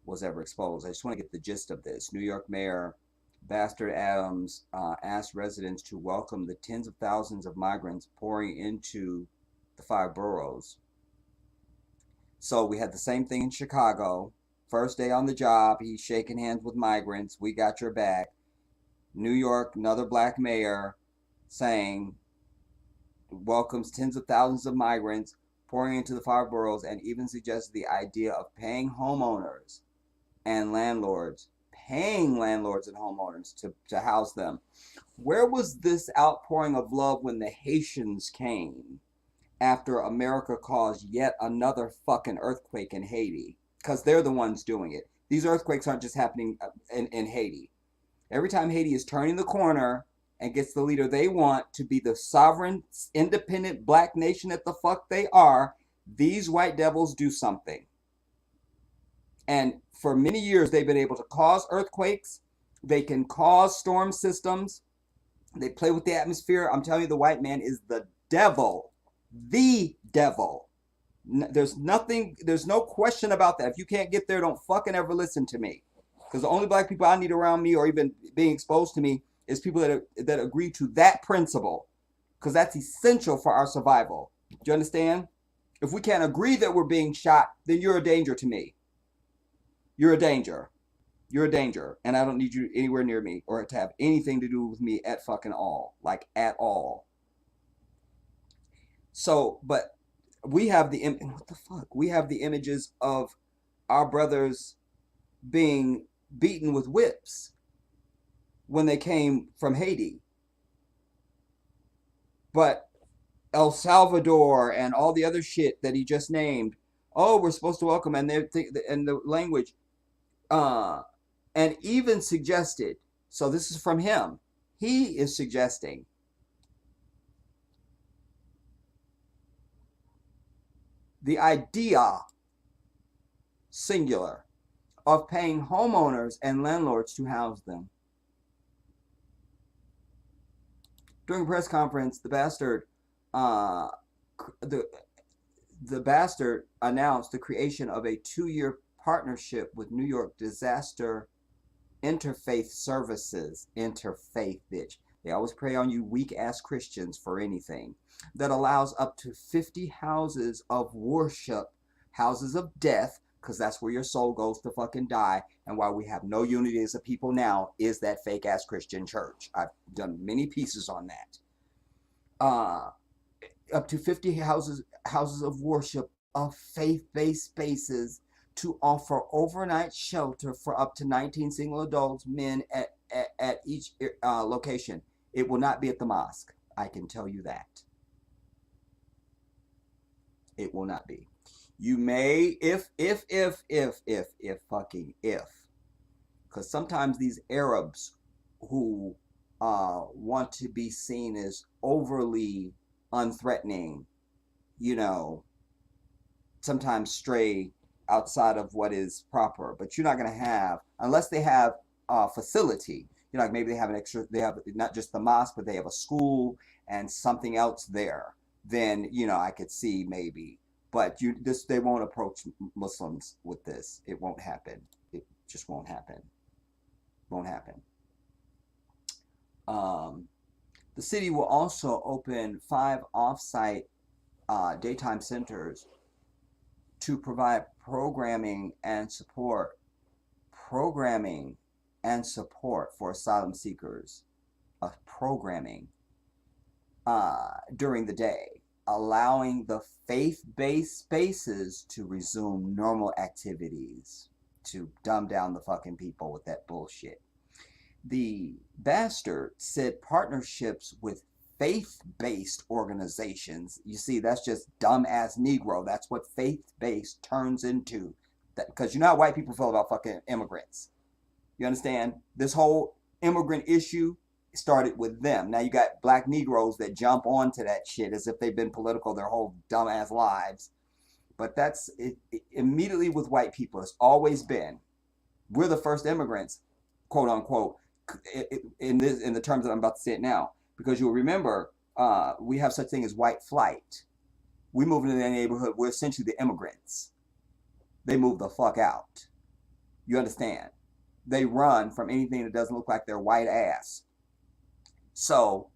was ever exposed. I just want to get the gist of this. New York Mayor Bastard Adams asked residents to welcome the tens of thousands of migrants pouring into the 5 boroughs. So we had the same thing in Chicago. First day on the job, he's shaking hands with migrants. We got your back. New York, another black mayor saying welcomes tens of thousands of migrants pouring into the 5 boroughs, and even suggested the idea of paying homeowners and landlords, paying landlords and homeowners to house them. Where was this outpouring of love when the Haitians came after America caused yet another fucking earthquake in Haiti? Because they're the ones doing it. These earthquakes aren't just happening in Haiti. Every time Haiti is turning the corner and gets the leader they want to be the sovereign, independent black nation that the fuck they are, these white devils do something. And for many years, they've been able to cause earthquakes. They can cause storm systems. They play with the atmosphere. I'm telling you, the white man is the devil. The devil. There's no question about that. If you can't get there, don't fucking ever listen to me. Because the only black people I need around me or even being exposed to me is people that agree to that principle. Because that's essential for our survival. Do you understand? If we can't agree that we're being shot, then you're a danger to me. You're a danger. You're a danger. And I don't need you anywhere near me or to have anything to do with me at fucking all. Like, at all. So, but we have what the fuck? We have the images of our brothers being beaten with whips when they came from Haiti. But El Salvador and all the other shit that he just named, oh, we're supposed to welcome, and the language, and even suggested, so this is from him, he is suggesting the idea, singular, of paying homeowners and landlords to house them. During a press conference, the bastard the bastard announced the creation of a 2-year partnership with New York Disaster Interfaith Services. Interfaith, bitch. They always prey on you weak ass Christians for anything. That allows up to 50 houses of worship, houses of death, because that's where your soul goes to fucking die. And why we have no unity as a people now is that fake ass Christian church. I've done many pieces on that. Up to 50 houses of worship of faith-based spaces to offer overnight shelter for up to 19 single adults, men at each location. It will not be at the mosque. I can tell you that. It will not be. You may, if, because sometimes these Arabs who want to be seen as overly unthreatening, you know, sometimes stray outside of what is proper. But you're not going to have, unless they have a facility, you know, like maybe they have an extra, they have not just the mosque, but they have a school and something else there, then, you know, I could see maybe. But they won't approach Muslims with this. It won't happen. It just won't happen. Won't happen. The city will also open 5 off-site daytime centers to provide programming and support for asylum seekers. Programming during the day, allowing the faith-based spaces to resume normal activities, to dumb down the fucking people with that bullshit. The bastard said partnerships with faith-based organizations. You see, that's just dumb-ass Negro. That's what faith-based turns into. Because you know how white people feel about fucking immigrants. You understand? This whole immigrant issue started with them. Now you got black Negroes that jump onto that shit as if they've been political their whole dumb-ass lives. But that's it, immediately with white people. It's always been. We're the first immigrants, quote unquote, in the terms that I'm about to say it now. Because you'll remember, we have such thing as white flight. We move into their neighborhood. We're essentially the immigrants. They move the fuck out. You understand? They run from anything that doesn't look like their white ass. So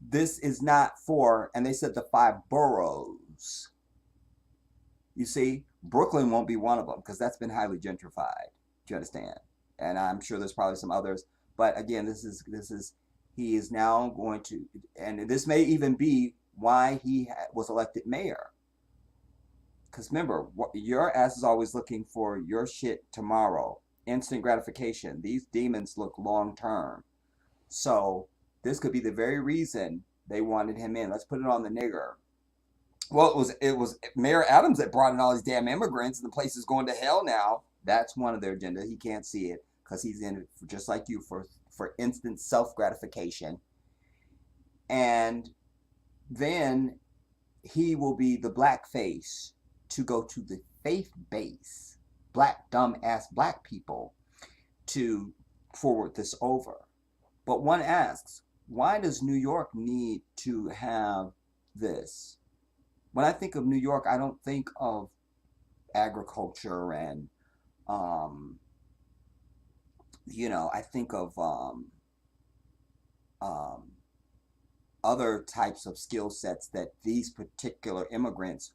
this is not for, and they said the 5 boroughs. You see, Brooklyn won't be one of them because that's been highly gentrified. Do you understand? And I'm sure there's probably some others. But again, he is now going to, and this may even be why he was elected mayor. Because remember, your ass is always looking for your shit tomorrow. Instant gratification. These demons look long term. So this could be the very reason they wanted him in. Let's put it on the nigger. Well, it was Mayor Adams that brought in all these damn immigrants, and the place is going to hell now. That's one of their agenda. He can't see it because he's in it just like you for instant self-gratification. And then he will be the black face to go to the faith base, black dumb-ass black people, to forward this over. But one asks, why does New York need to have this? When I think of New York, I don't think of agriculture and, I think of other types of skill sets that these particular immigrants,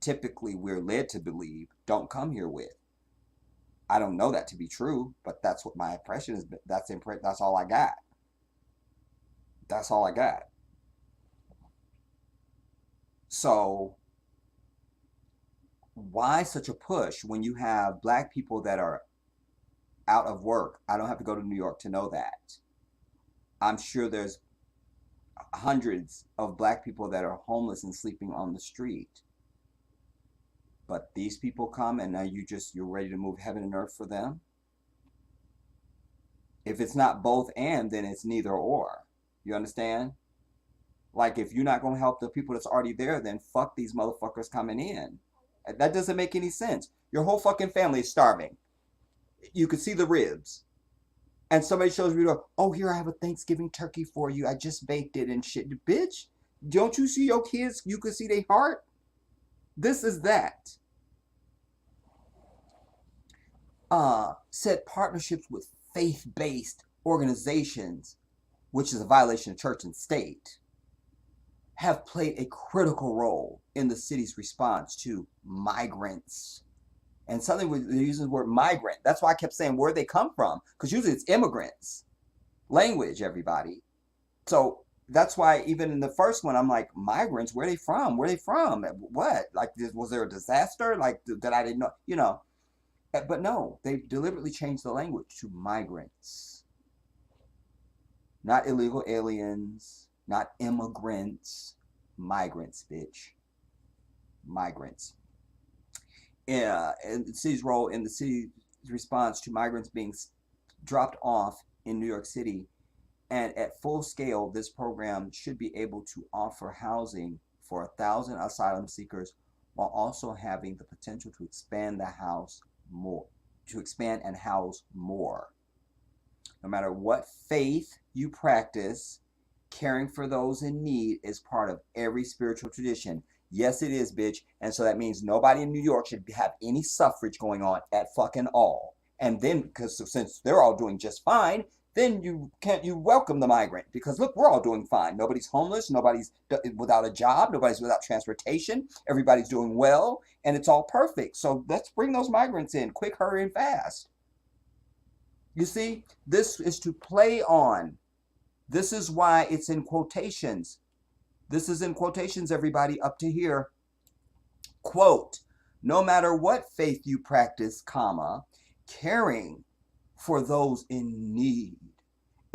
typically we're led to believe, don't come here with. I don't know that to be true, but that's what my impression is. That's all I got. That's all I got. So why such a push when you have black people that are out of work? I don't have to go to New York to know that. I'm sure there's hundreds of black people that are homeless and sleeping on the street. But these people come and now you're ready to move heaven and earth for them? If it's not both and, then it's neither or. You understand? Like, if you're not going to help the people that's already there, then fuck these motherfuckers coming in. That doesn't make any sense. Your whole fucking family is starving. You could see the ribs. And somebody shows you, oh, here, I have a Thanksgiving turkey for you. I just baked it and shit. Bitch, Don't you see your kids? You can see their heart. This is that. Said partnerships with faith-based organizations, which is a violation of church and state, have played a critical role in the city's response to migrants. And suddenly they're using the word migrant. That's why I kept saying where they come from, because usually it's immigrants. Language, everybody. So that's why even in the first one, I'm like, migrants, where are they from? Where are they from? What? Like, was there a disaster? Like, that I didn't know? You know. But no, they deliberately changed the language to migrants. Not illegal aliens, not immigrants, migrants, bitch. Migrants. And the city's role in the city's response to migrants being dropped off in New York City. And at full scale, this program should be able to offer housing for 1,000 asylum seekers while also having the potential to expand the house more, to expand and house more. No matter what faith you practice, caring for those in need is part of every spiritual tradition. Yes, it is, bitch. And so that means nobody in New York should have any suffrage going on at fucking all. And then, because since they're all doing just fine, then you welcome the migrant, because look, we're all doing fine. Nobody's homeless, nobody's without a job, nobody's without transportation, everybody's doing well, and it's all perfect. So let's bring those migrants in, quick, hurry, and fast. You see, this is to play on. This is why it's in quotations. This is in quotations, everybody, up to here. Quote, no matter what faith you practice, comma, caring for those in need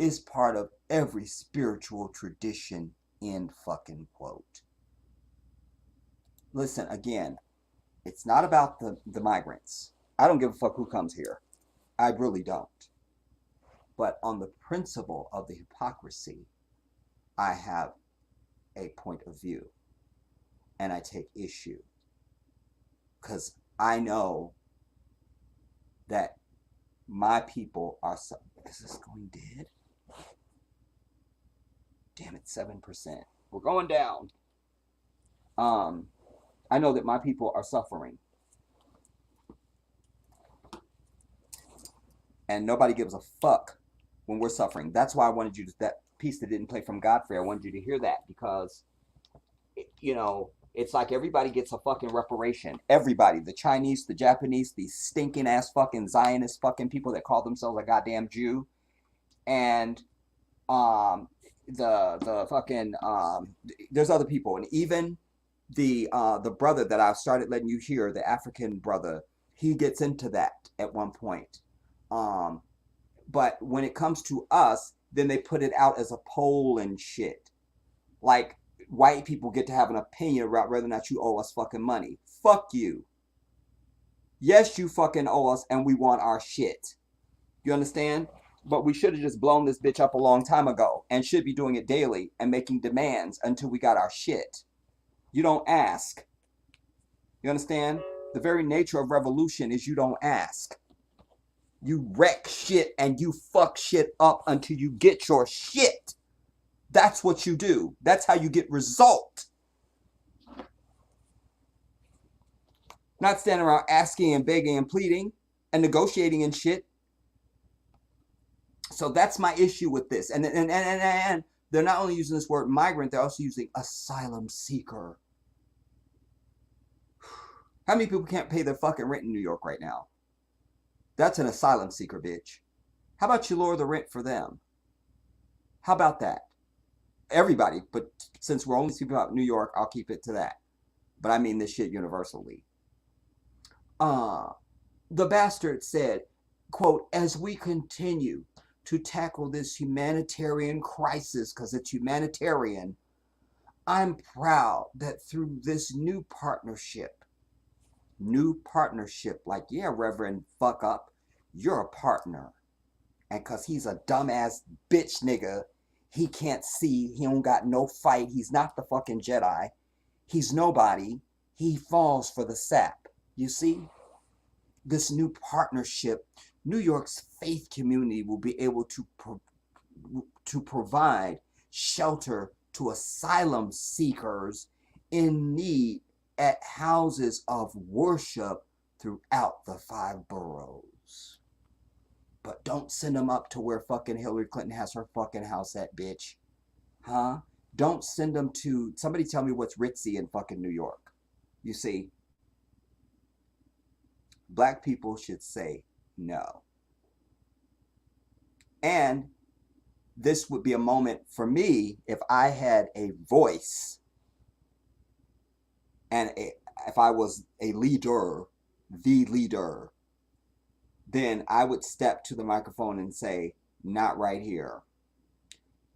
is part of every spiritual tradition, end fucking quote. Listen, again, it's not about the migrants. I don't give a fuck who comes here. I really don't. But on the principle of the hypocrisy, I have a point of view. And I take issue. Because I know that my people are... Is this going dead? Damn it, 7%. We're going down. I know that my people are suffering. And nobody gives a fuck when we're suffering. That's why I wanted you to, that piece that didn't play from Godfrey, I wanted you to hear that, because, you know, it's like everybody gets a fucking reparation. Everybody, the Chinese, the Japanese, these stinking ass fucking Zionist fucking people that call themselves a goddamn Jew. And the fucking there's other people, and even the brother that I started letting you hear, the African brother, he gets into that at one point. But when it comes to us, then they put it out as a poll and shit. Like, white people get to have an opinion about whether or not you owe us fucking money. Fuck you. Yes, you fucking owe us, and we want our shit. You understand? But we should have just blown this bitch up a long time ago, and should be doing it daily and making demands until we got our shit. You don't ask. You understand? The very nature of revolution is you don't ask. You wreck shit and you fuck shit up until you get your shit. That's what you do. That's how you get result. Not standing around asking and begging and pleading and negotiating and shit. So that's my issue with this. And they're not only using this word migrant, they're also using asylum seeker. How many people can't pay their fucking rent in New York right now? That's an asylum seeker, bitch. How about you lower the rent for them? How about that? Everybody, but since we're only speaking about New York, I'll keep it to that. But I mean this shit universally. The bastard said, quote, as we continue to tackle this humanitarian crisis, because it's humanitarian, I'm proud that through this new partnership, like, yeah, Reverend fuck up, you're a partner. And because he's a dumbass bitch nigga, he can't see, he don't got no fight, he's not the fucking Jedi, he's nobody, he falls for the sap. You see? This new partnership, New York's faith community will be able to provide shelter to asylum seekers in need at houses of worship throughout the 5 boroughs. But don't send them up to where fucking Hillary Clinton has her fucking house at, bitch. Huh? Don't send them to, somebody tell me what's ritzy in fucking New York. You see, black people should say no. And this would be a moment for me if I had a voice and if I was a leader, the leader, then I would step to the microphone and say, not right here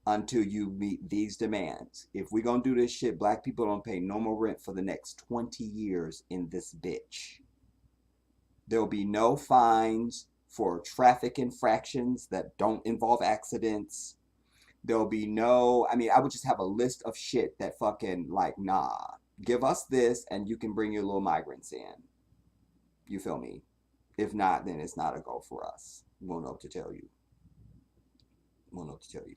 until you meet these demands. If we're going to do this shit, black people don't pay no more rent for the next 20 years in this bitch. There'll be no fines for traffic infractions that don't involve accidents. There'll be no, I mean, I would just have a list of shit that fucking like, nah, give us this and you can bring your little migrants in. You feel me? If not, then it's not a go for us. We'll know what to tell you. We'll know what to tell you.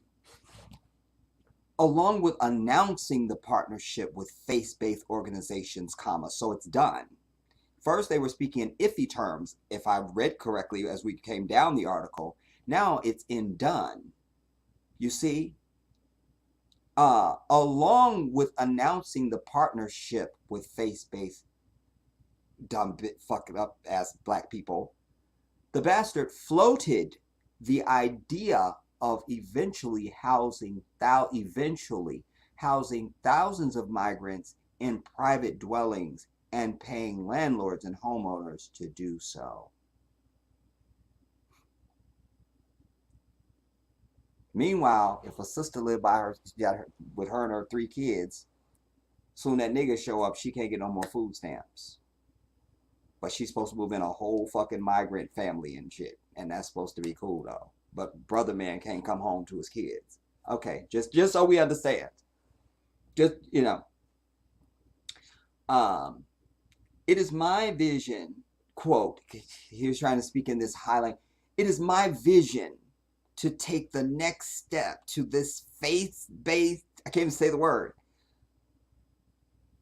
Along with announcing the partnership with faith-based organizations, so it's done. First, they were speaking in iffy terms, if I read correctly as we came down the article. Now it's in done. You see? Along with announcing the partnership with faith-based dumb fucking up ass black people, the bastard floated the idea of eventually housing thousands of migrants in private dwellings and paying landlords and homeowners to do so. Meanwhile, if a sister lived with her and her 3 kids, soon that nigga show up, she can't get no more food stamps. But she's supposed to move in a whole fucking migrant family and shit. And that's supposed to be cool though. But brother man can't come home to his kids. Okay, just so we understand. Just, you know. It is my vision, quote, he was trying to speak in this highlight. It is my vision to take the next step to this faith-based, I can't even say the word,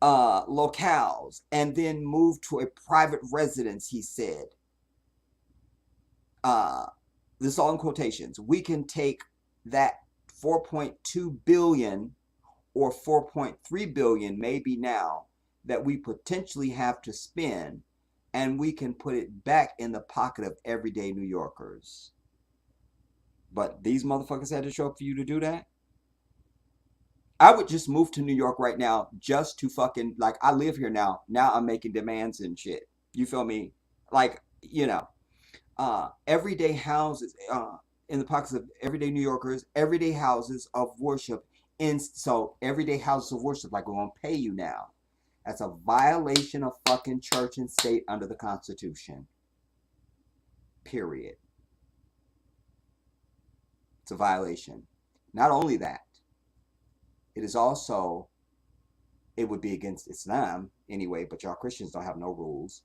locales, and then move to a private residence, he said. This is all in quotations. We can take that 4.2 billion or 4.3 billion maybe now that we potentially have to spend, and we can put it back in the pocket of everyday New Yorkers. But these motherfuckers had to show up for you to do that? I would just move to New York right now just to fucking, like, I live here now. Now I'm making demands and shit. You feel me? Like, you know, everyday houses in the pockets of everyday New Yorkers, everyday houses of worship. And so everyday houses of worship, like, we're going to pay you now. That's a violation of fucking church and state under the Constitution. Period. It's a violation. Not only that, it is also, it would be against Islam anyway, but y'all Christians don't have no rules.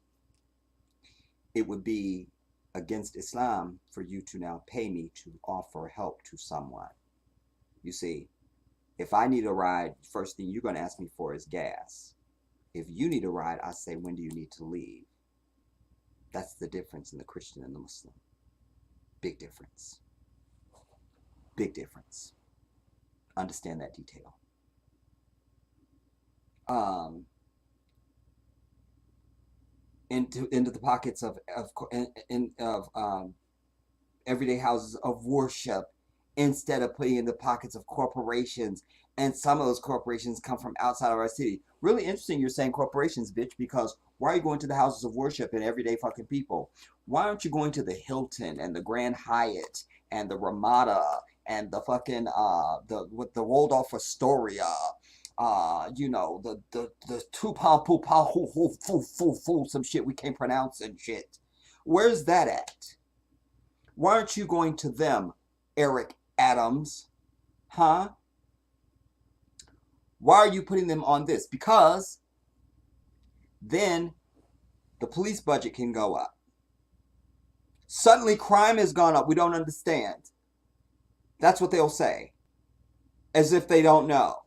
It would be against Islam for you to now pay me to offer help to someone. You see, if I need a ride, first thing you're going to ask me for is gas. If you need a ride, I say, when do you need to leave? That's the difference in the Christian and the Muslim. Big difference. Big difference. Understand that detail. Into the pockets of everyday houses of worship, instead of putting in the pockets of corporations. And some of those corporations come from outside of our city. Really interesting you're saying corporations, bitch, because why are you going to the houses of worship and everyday fucking people? Why aren't you going to the Hilton and the Grand Hyatt and the Ramada and the fucking the Waldorf Astoria, you know, the Tupa Pupa Fu some shit we can't pronounce and shit. Where's that at? Why aren't you going to them, Eric Adams? Huh? Why are you putting them on this? Because then the police budget can go up. Suddenly crime has gone up. We don't understand. That's what they'll say. As if they don't know.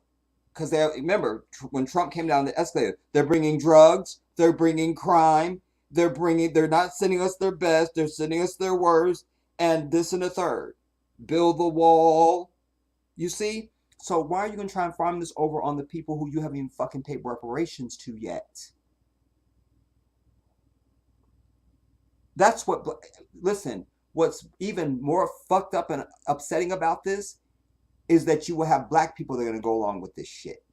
because they remember when Trump came down the escalator, they're bringing drugs, they're bringing crime, they're not sending us their best, they're sending us their worst, and this and the third. Build the wall. You see? So why are you going to try and farm this over on the people who you haven't even fucking paid reparations to yet? That's what, listen, what's even more fucked up and upsetting about this is that you will have black people that are going to go along with this shit.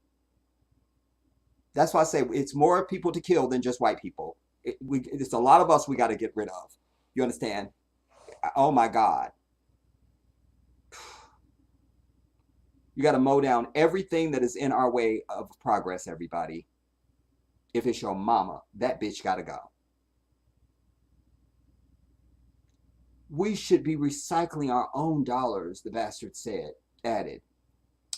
That's why I say it's more people to kill than just white people. It's a lot of us we got to get rid of. You understand? Oh my God. You got to mow down everything that is in our way of progress, everybody. If it's your mama, that bitch got to go. We should be recycling our own dollars, the bastard added.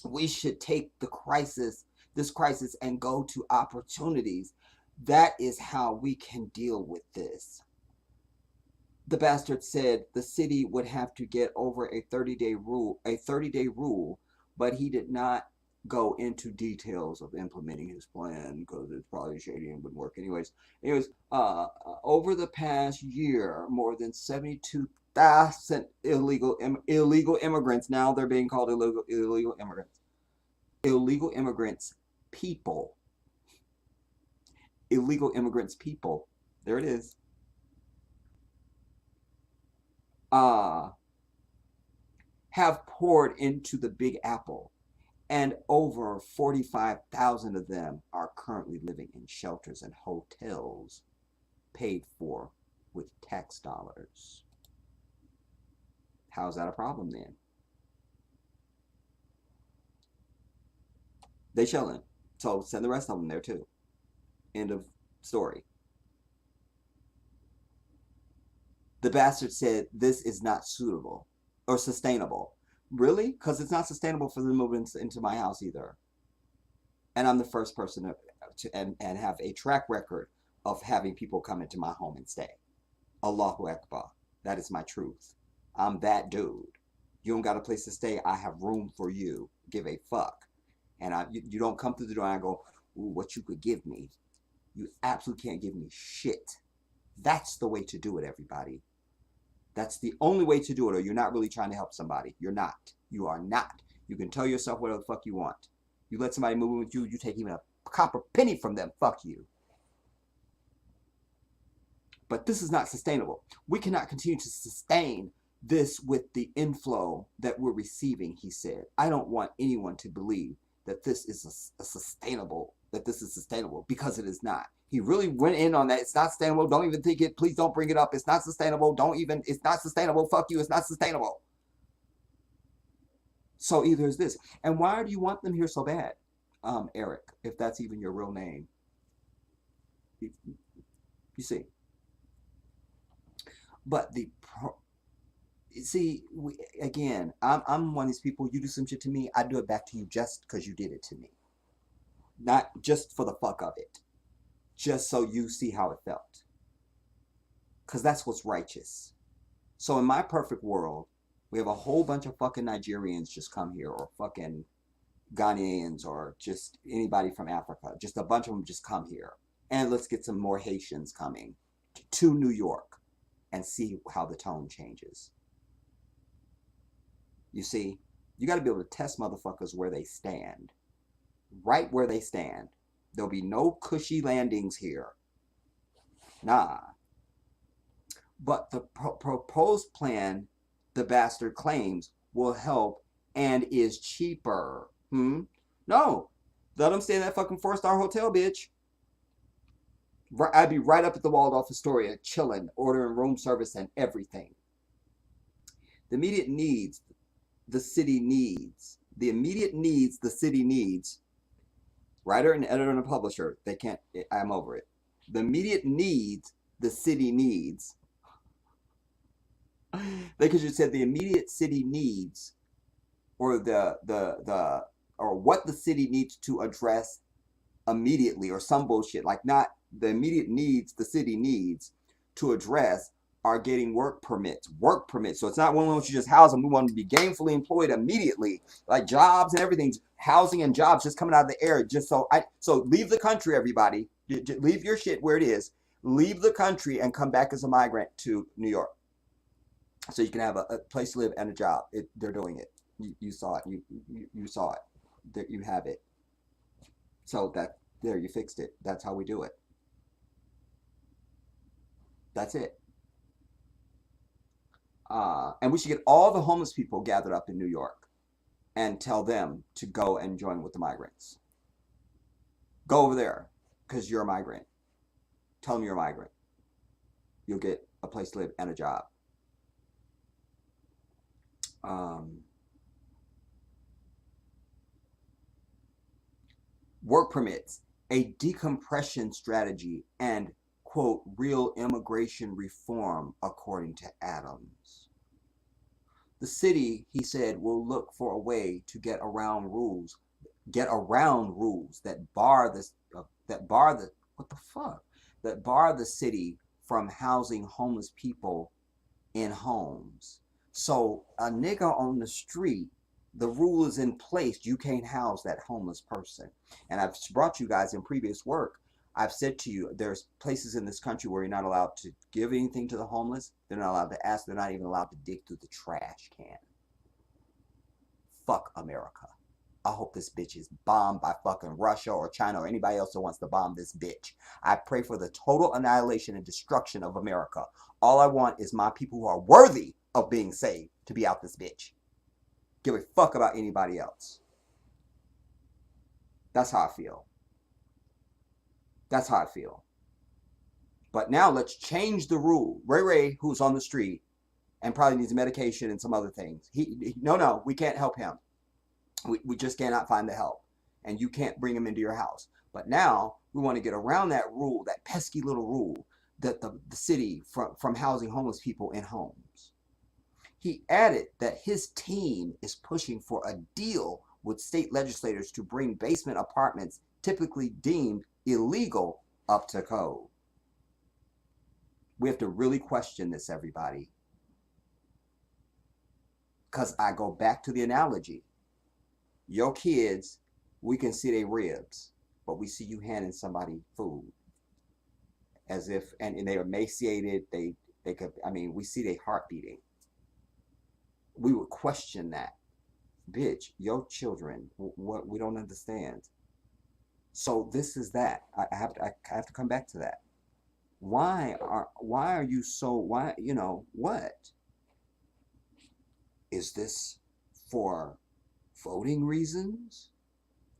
We should take this crisis, and go to opportunities. That is how we can deal with this. The bastard said the city would have to get over a 30-day rule, but he did not go into details of implementing his plan because it's probably shady and wouldn't work anyways. Over the past year, more than 72,000 illegal immigrants. Now they're being called illegal immigrants. Illegal immigrants, people. Illegal immigrants, people. There it is. Have poured into the Big Apple, and over 45,000 of them are currently living in shelters and hotels paid for with tax dollars. How's that a problem then? They chilling. So send the rest of them there too. End of story. The bastard said this is not suitable or sustainable. Really? Because it's not sustainable for them to move into my house either. And I'm the first person to have a track record of having people come into my home and stay. Allahu Akbar. That is my truth. I'm that dude. You don't got a place to stay. I have room for you. Give a fuck. And you don't come through the door and I go, ooh, what you could give me. You absolutely can't give me shit. That's the way to do it, everybody. That's the only way to do it, or you're not really trying to help somebody. You're not. You are not. You can tell yourself whatever the fuck you want. You let somebody move with you, you take even a copper penny from them. Fuck you. But this is not sustainable. We cannot continue to sustain this with the inflow that we're receiving, he said. I don't want anyone to believe that this is sustainable, because it is not. He really went in on that. It's not sustainable. Don't even think it. Please don't bring it up. It's not sustainable. It's not sustainable. Fuck you. It's not sustainable. So either is this. And why do you want them here so bad, Eric, if that's even your real name? You see. But again, I'm one of these people, you do some shit to me, I do it back to you just because you did it to me. Not just for the fuck of it. Just so you see how it felt. Because that's what's righteous. So in my perfect world, we have a whole bunch of fucking Nigerians just come here, or fucking Ghanaians, or just anybody from Africa. Just a bunch of them just come here. And let's get some more Haitians coming to New York and see how the tone changes. You see, you got to be able to test motherfuckers where they stand. Right where they stand. There'll be no cushy landings here. Nah. But the proposed plan, the bastard claims, will help and is cheaper. No. Let them stay in that fucking 4-star hotel, bitch. I'd be right up at the Waldorf Astoria, chilling, ordering room service and everything. The immediate needs the city needs. The immediate needs the city needs. Writer and editor and a publisher, they can't, I'm over it. The immediate needs the city needs. They could just said the immediate city needs, or or what the city needs to address immediately, or some bullshit, like not the immediate needs the city needs to address are getting work permits. So it's not one where you just house them. We want them to be gainfully employed immediately, like jobs and everything, housing and jobs just coming out of the air. Just so leave the country, everybody. Leave your shit where it is. Leave the country and come back as a migrant to New York, so you can have a place to live and a job. They're doing it. You saw it. You saw it. There you have it. So there you fixed it. That's how we do it. That's it. And we should get all the homeless people gathered up in New York and tell them to go and join with the migrants. Go over there because you're a migrant. Tell them you're a migrant. You'll get a place to live and a job. Work permits, a decompression strategy, and quote, real immigration reform, according to Adams. The city, he said, will look for a way to get around rules that bar the city from housing homeless people in homes. So a nigga on the street, the rule is in place. You can't house that homeless person. And I've brought you guys in previous work. I've said to you, there's places in this country where you're not allowed to give anything to the homeless. They're not allowed to ask. They're not even allowed to dig through the trash can. Fuck America. I hope this bitch is bombed by fucking Russia or China or anybody else that wants to bomb this bitch. I pray for the total annihilation and destruction of America. All I want is my people who are worthy of being saved to be out this bitch. Give a fuck about anybody else. That's how I feel. That's how I feel. But now let's change the rule. Ray, who's on the street and probably needs medication and some other things. No, we can't help him. We just cannot find the help. And you can't bring him into your house. But now we want to get around that rule, that pesky little rule, that the city from housing homeless people in homes. He added that his team is pushing for a deal with state legislators to bring basement apartments, typically deemed illegal, up to code. We have to really question this, everybody. Because I go back to the analogy. Your kids, we can see their ribs, but we see you handing somebody food. As if, and they are emaciated, they could, we see their heart beating. We would question that. Bitch, your children, what we don't understand. So this is that. I have to come back to that. Why are you so, what? Is this for voting reasons?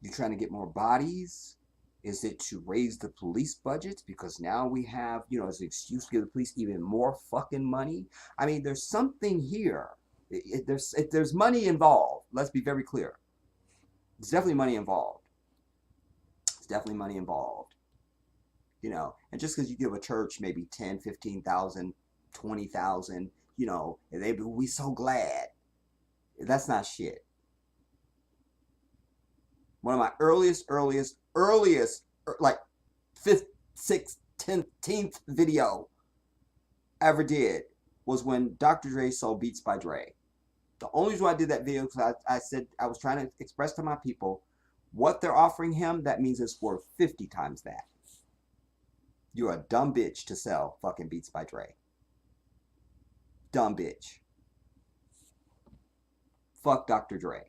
You trying to get more bodies? Is it to raise the police budgets? Because now we have, as an excuse to give the police even more fucking money. There's something here. There's money involved. Let's be very clear. There's definitely money involved. It's definitely money involved. And just because you give a church maybe 10, 15,000, 20,000, they be, we so glad. That's not shit. One of my earliest, like 5th, 6th, 10th video I ever did was when Dr. Dre sold Beats by Dre. The only reason why I did that video because I said I was trying to express to my people what they're offering him, that means it's worth 50 times that. You're a dumb bitch to sell fucking Beats by Dre. Dumb bitch. Fuck Dr. Dre.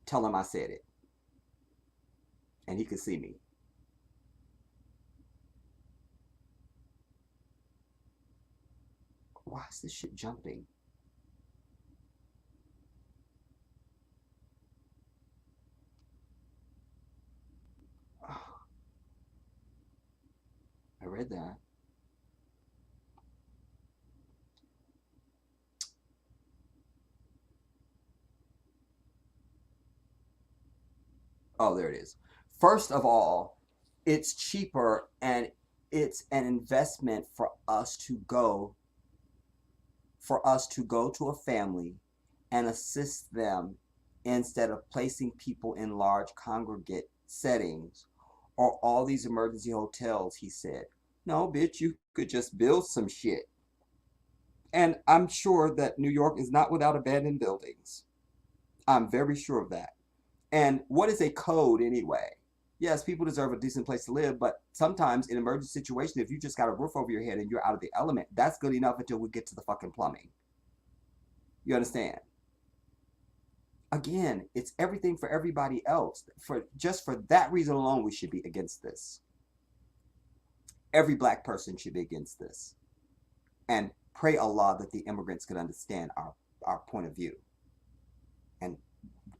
Tell him I said it. And he could see me. Why is this shit jumping? Oh. I read that. Oh, there it is. First of all, it's cheaper and it's an investment for us to go to a family and assist them instead of placing people in large congregate settings or all these emergency hotels, he said. No, bitch, you could just build some shit. And I'm sure that New York is not without abandoned buildings. I'm very sure of that. And what is a code anyway? Yes, people deserve a decent place to live, but sometimes in emergency situations, if you just got a roof over your head and you're out of the element, that's good enough until we get to the fucking plumbing. You understand? Again, it's everything for everybody else. Just for that reason alone, we should be against this. Every black person should be against this. And pray Allah that the immigrants could understand our point of view. And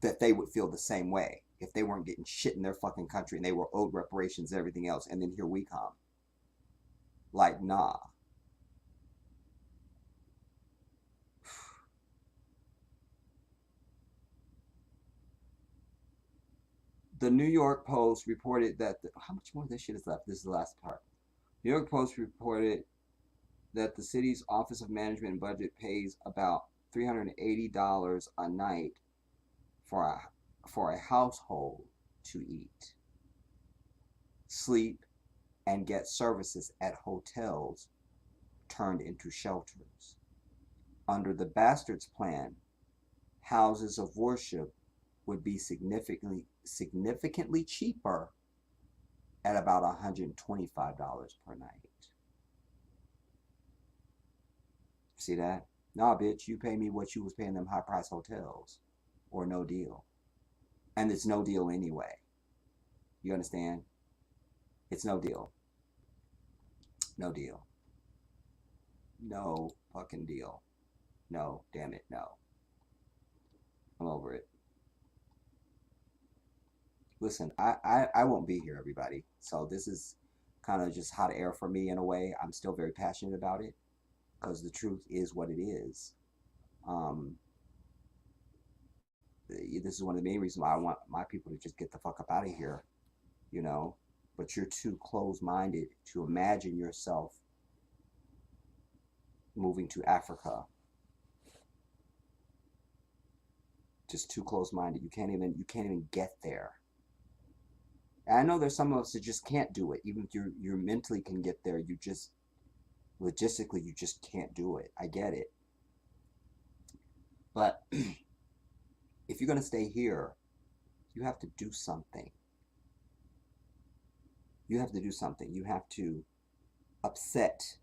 that they would feel the same way if they weren't getting shit in their fucking country and they were owed reparations and everything else. And then here we come. Like, nah. The New York Post reported that how much more of this shit is left? This is the last part. New York Post reported that the city's Office of Management and Budget pays about $380 a night for a household to eat, sleep, and get services at hotels turned into shelters. Under the Bastards plan, houses of worship would be significantly cheaper at about $125 per night. See that? Nah, bitch, you pay me what you was paying them high-price hotels, or no deal. And it's no deal anyway. You understand? It's no deal. No deal. No fucking deal. No, damn it, no. I'm over it. Listen, I won't be here, everybody. So this is kind of just hot air for me in a way. I'm still very passionate about it because the truth is what it is. This is one of the main reasons why I want my people to just get the fuck up out of here, you know. But you're too close-minded to imagine yourself moving to Africa. Just too close-minded. You can't even get there. And I know there's some of us that just can't do it. Even if you mentally can get there, you just logistically you just can't do it. I get it. But if you're gonna stay here, you have to do something. You have to do something. You have to upset.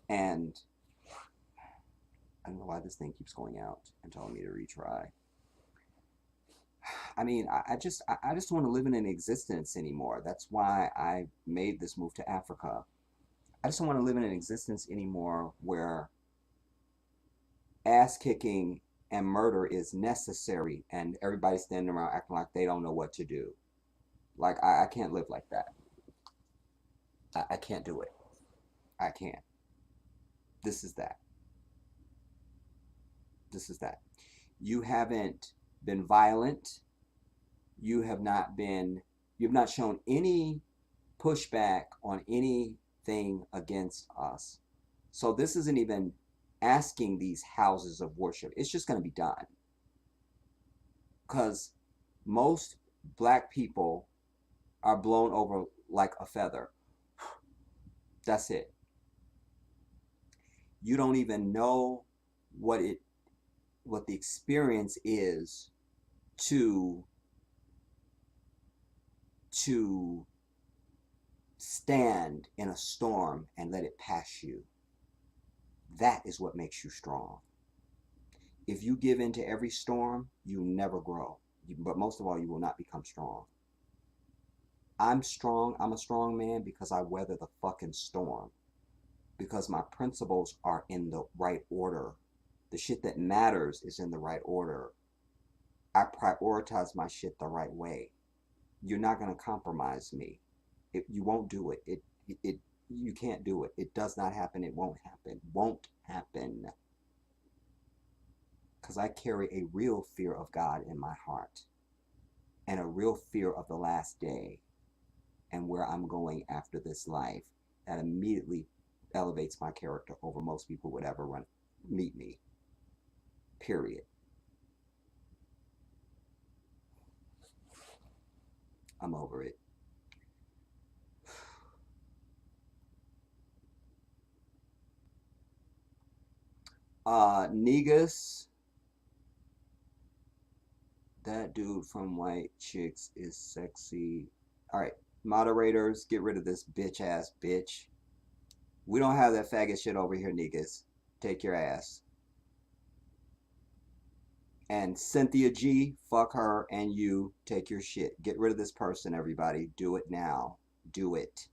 And I don't know why this thing keeps going out and telling me to retry. I mean, I just don't want to live in an existence anymore. That's why I made this move to Africa. I just don't want to live in an existence anymore where ass kicking and murder is necessary and everybody's standing around acting like they don't know what to do. Like, I can't live like that. I can't do it. I can't. This is that. This is that. You haven't been violent. You have not shown any pushback on anything against us. So this isn't even asking these houses of worship. It's just going to be done. Because most black people are blown over like a feather. That's it. You don't even know what the experience is to stand in a storm and let it pass you. That is what makes you strong. If you give in to every storm, you never grow. But most of all, you will not become strong. I'm strong. I'm a strong man because I weather the fucking storm. Because my principles are in the right order. The shit that matters is in the right order. I prioritize my shit the right way. You're not going to compromise me. You won't do it. You can't do it. It does not happen. It won't happen. Won't happen. Because I carry a real fear of God in my heart. And a real fear of the last day. And where I'm going after this life. That immediately elevates my character over most people would ever meet me. Period. I'm over it. Negus, that dude from White Chicks is sexy. All right, moderators, get rid of this bitch ass bitch. We don't have that faggot shit over here, Negus. Take your ass. And Cynthia G, fuck her, and you, take your shit. Get rid of this person, everybody. Do it now. Do it.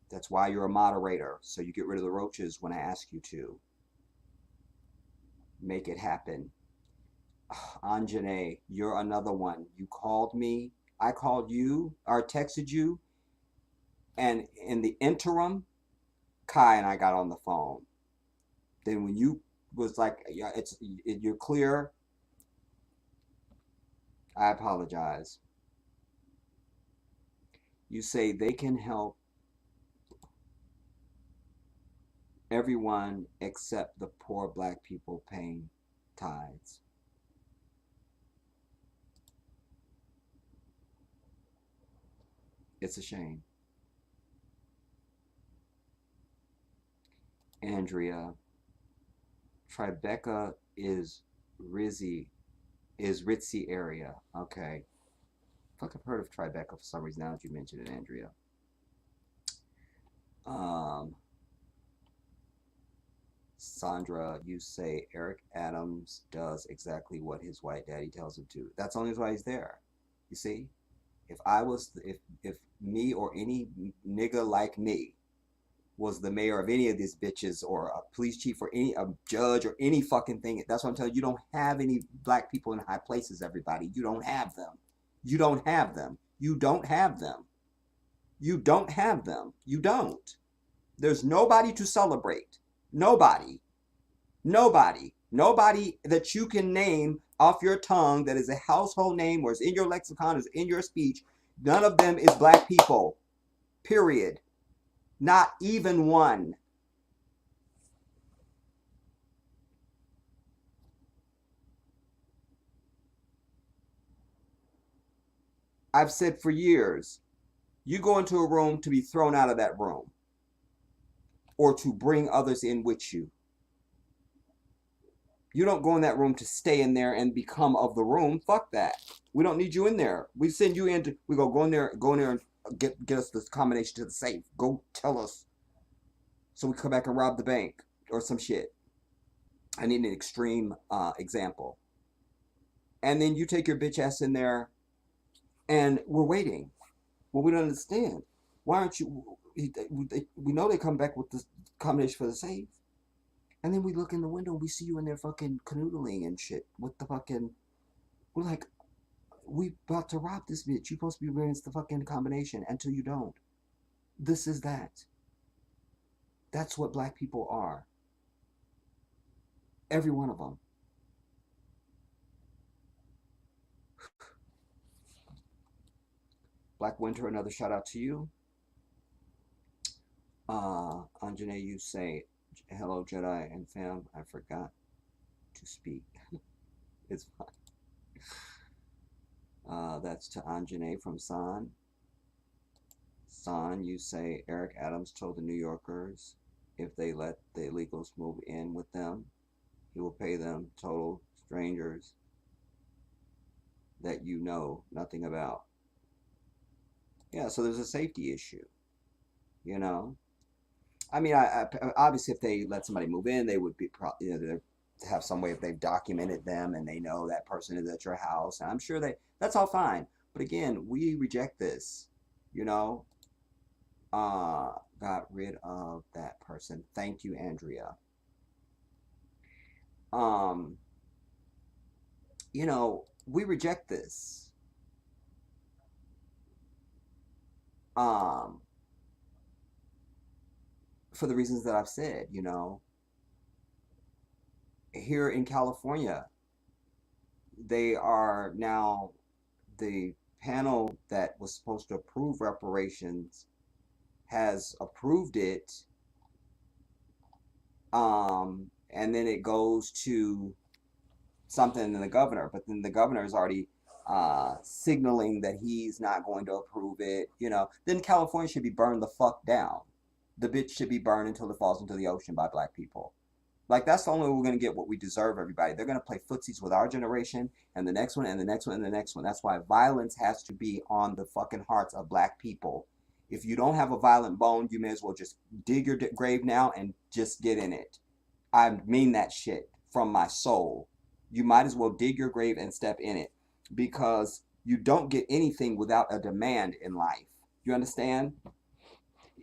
That's why you're a moderator, so you get rid of the roaches when I ask you to. Make it happen. Anjane, you're another one. You called me, I called you, or texted you, and in the interim, Kai and I got on the phone. Then when you was like, yeah, you're clear, I apologize. You say they can help everyone except the poor black people paying tithes. It's a shame. Andrea, Tribeca is Ritzy area. Okay. Fuck, I've heard of Tribeca for some reason now that you mentioned it, Andrea. Sandra, you say Eric Adams does exactly what his white daddy tells him to. That's the only reason why he's there. You see? If me or any nigga like me was the mayor of any of these bitches, or a police chief, or a judge, or any fucking thing, that's what I'm telling you. You don't have any black people in high places, everybody. You don't have them. You don't have them. You don't have them. You don't have them. You don't. There's nobody to celebrate. Nobody. Nobody. Nobody that you can name off your tongue that is a household name, or is in your lexicon, is in your speech. None of them is black people. Period. Not even one. I've said for years, you go into a room to be thrown out of that room, or to bring others in with you. You don't go in that room to stay in there and become of the room. Fuck that. We don't need you in there. We send you in to, we go in there and get us this combination to the safe. Go tell us, so we come back and rob the bank or some shit. I need an extreme example. And then you take your bitch ass in there and we're waiting. Well, we don't understand. Why aren't you? We know they come back with the combination for the safe. And then we look in the window and we see you in there fucking canoodling and shit with the fucking. We're like, we about to rob this bitch. You're supposed to be wearing the fucking combination until you don't. This is that. That's what black people are. Every one of them. Black Winter, another shout out to you. Anjane, you say, hello Jedi and fam, I forgot to speak. It's fine. That's to Anjane from San. San, you say, Eric Adams told the New Yorkers if they let the illegals move in with them, he will pay them, total strangers that you know nothing about. Yeah, so there's a safety issue, you know. I mean, I obviously if they let somebody move in, they would be they have some way if they've documented them and they know that person is at your house. And I'm sure that's all fine. But again, we reject this, you know. Got rid of that person. Thank you, Andrea. You know, we reject this. For the reasons that I've said, you know. Here in California, they are now, the panel that was supposed to approve reparations has approved it, and then it goes to something in the governor, but then the governor is already signaling that he's not going to approve it, you know. Then California should be burned the fuck down. The bitch should be burned until it falls into the ocean by black people. Like, that's the only way we're going to get what we deserve, everybody. They're going to play footsies with our generation and the next one and the next one and the next one. That's why violence has to be on the fucking hearts of black people. If you don't have a violent bone, you may as well just dig your grave now and just get in it. I mean that shit from my soul. You might as well dig your grave and step in it, because you don't get anything without a demand in life. You understand?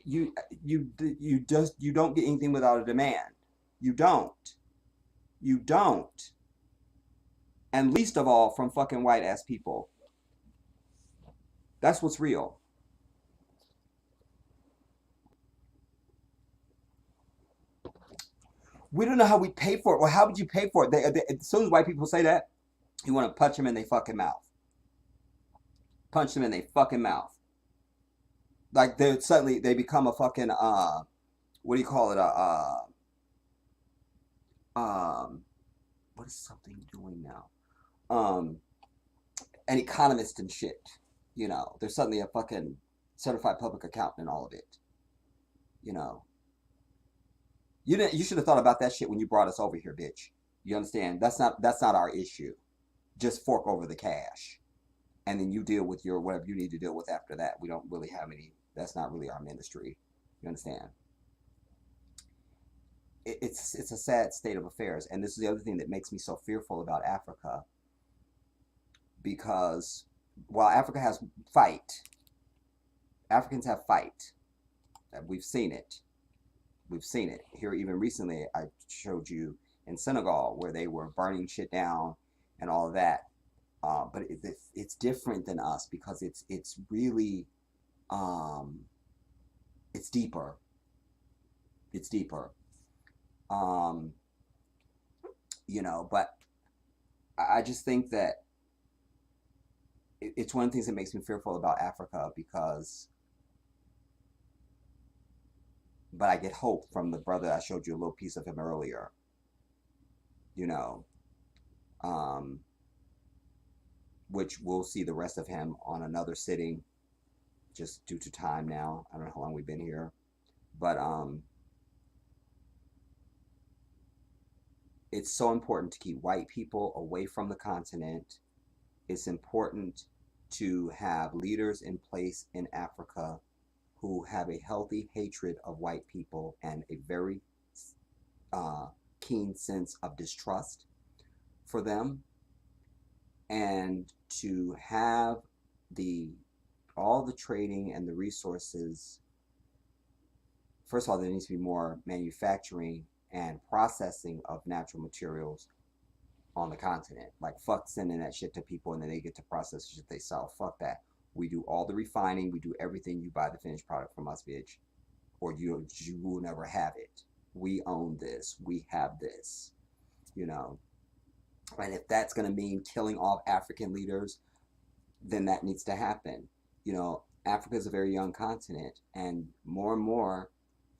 You don't get anything without a demand. You don't. You don't. And least of all from fucking white ass people. That's what's real. We don't know how we pay for it. Well, how would you pay for it? As soon as white people say that, you want to punch them in their fucking mouth. Punch them in their fucking mouth. Like, suddenly they become a fucking what do you call it? What is something doing now? An economist and shit. You know, they're suddenly a fucking certified public accountant and all of it. You know. You should have thought about that shit when you brought us over here, bitch. You understand? That's not our issue. Just fork over the cash. And then you deal with your whatever you need to deal with after that. We don't really have any. That's not really our ministry. You understand? It's a sad state of affairs. And this is the other thing that makes me so fearful about Africa. Because while Africa has fight, Africans have fight. We've seen it. We've seen it. Here even recently, I showed you in Senegal where they were burning shit down and all of that. But it's different than us because it's really, it's deeper. It's deeper. You know, but I just think that it's one of the things that makes me fearful about Africa because, but I get hope from the brother. I showed you a little piece of him earlier, you know, which we'll see the rest of him on another sitting just due to time now. I don't know how long we've been here, but it's so important to keep white people away from the continent. It's important to have leaders in place in Africa who have a healthy hatred of white people and a very keen sense of distrust for them, and to have all the trading and the resources. First of all, there needs to be more manufacturing and processing of natural materials on the continent. Like, fuck sending that shit to people and then they get to process the shit they sell. Fuck that. We do all the refining. We do everything. You buy the finished product from us, bitch. Or you will never have it. We own this. We have this. You know. And if that's going to mean killing off African leaders, then that needs to happen. You know, Africa is a very young continent. And more,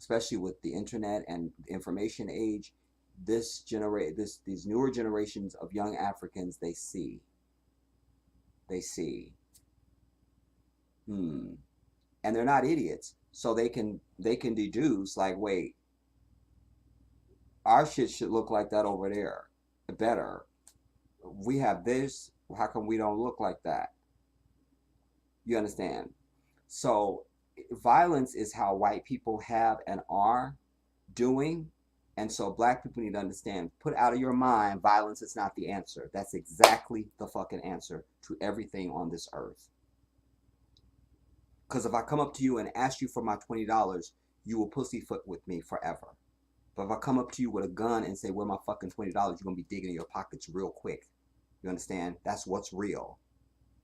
especially with the internet and information age, these newer generations of young Africans, they see. And they're not idiots, so they can deduce, like, wait, our shit should look like that over there, better. We have this, how come we don't look like that? You understand? So violence is how white people have and are doing. And so black people need to understand, put out of your mind, violence is not the answer. That's exactly the fucking answer to everything on this earth. Because if I come up to you and ask you for my $20, you will pussyfoot with me forever. But if I come up to you with a gun and say, where my fucking $20, you're going to be digging in your pockets real quick. You understand? That's what's real.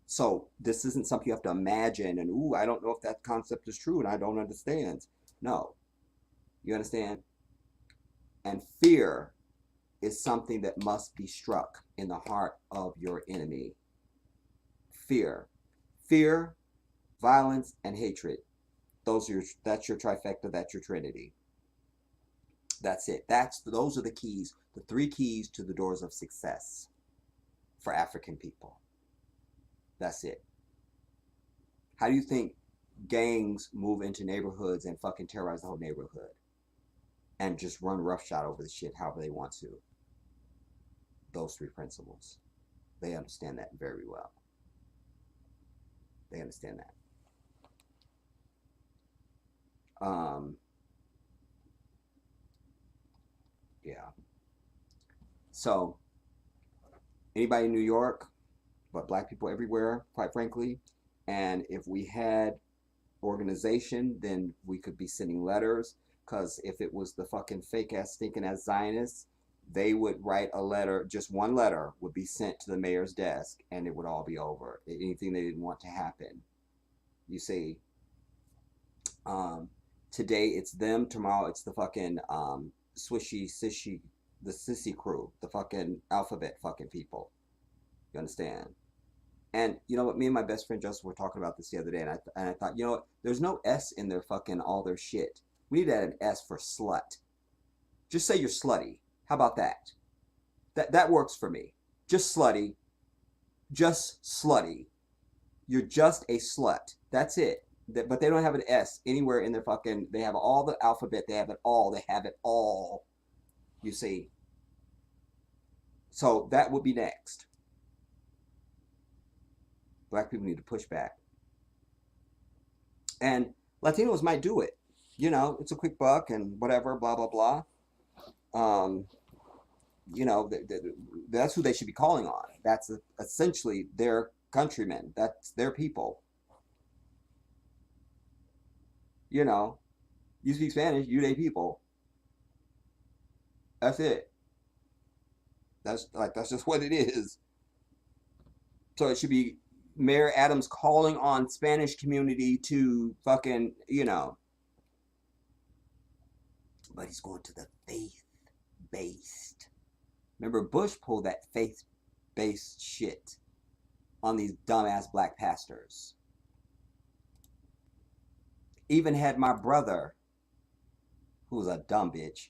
So this isn't something you have to imagine and, ooh, I don't know if that concept is true and I don't understand. No. You understand? And fear is something that must be struck in the heart of your enemy. Fear. Fear, violence, and hatred. That's your trifecta, that's your trinity. That's it. Those are the keys, the 3 keys to the doors of success for African people. That's it. How do you think gangs move into neighborhoods and fucking terrorize the whole neighborhood? and just run roughshod over the shit however they want to. Those three principles. They understand that very well. They understand that. Yeah. So, anybody in New York, but black people everywhere, quite frankly, and if we had organization, then we could be sending letters, because if it was the fucking fake ass stinking ass Zionists, they would write a letter, just one letter would be sent to the mayor's desk, and it would all be over. Anything they didn't want to happen. You see, today it's them, tomorrow it's the fucking swishy, sishy, the sissy crew, the fucking alphabet fucking people. You understand? And you know what? Me and my best friend Joseph were talking about this the other day, and I thought, you know what? There's no S in their fucking all their shit. We need to add an S for slut. Just say you're slutty. How about that? That works for me. Just slutty. Just slutty. You're just a slut. That's it. But they don't have an S anywhere in their fucking. They have all the alphabet. They have it all. They have it all. You see. So that would be next. Black people need to push back. And Latinos might do it. You know, it's a quick buck and whatever, blah, blah, blah. You know, that's who they should be calling on. That's essentially their countrymen. That's their people. You know, you speak Spanish, you they people. That's it. That's just what it is. So it should be Mayor Adams calling on Spanish community to fucking, you know. But he's going to the faith-based. Remember, Bush pulled that faith-based shit on these dumbass black pastors. Even had my brother, who was a dumb bitch.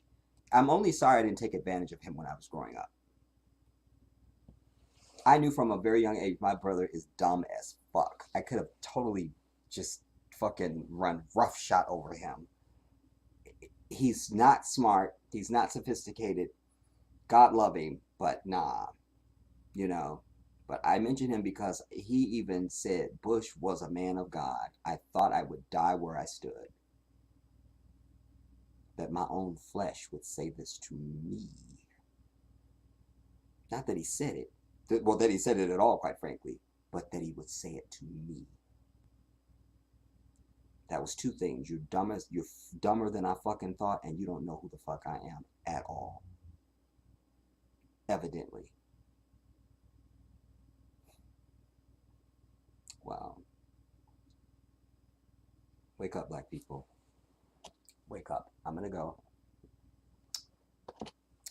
I'm only sorry I didn't take advantage of him when I was growing up. I knew from a very young age my brother is dumb as fuck. I could have totally just fucking run roughshod over him. He's not smart. He's not sophisticated. God love him, but nah. You know. But I mention him because he even said Bush was a man of God. I thought I would die where I stood. That my own flesh would say this to me. Not that he said it. Well, that he said it at all, quite frankly. But that he would say it to me. That was two things. You're dumber than I fucking thought, and you don't know who the fuck I am at all. Evidently. Wow. Wake up, black people. Wake up. I'm gonna go.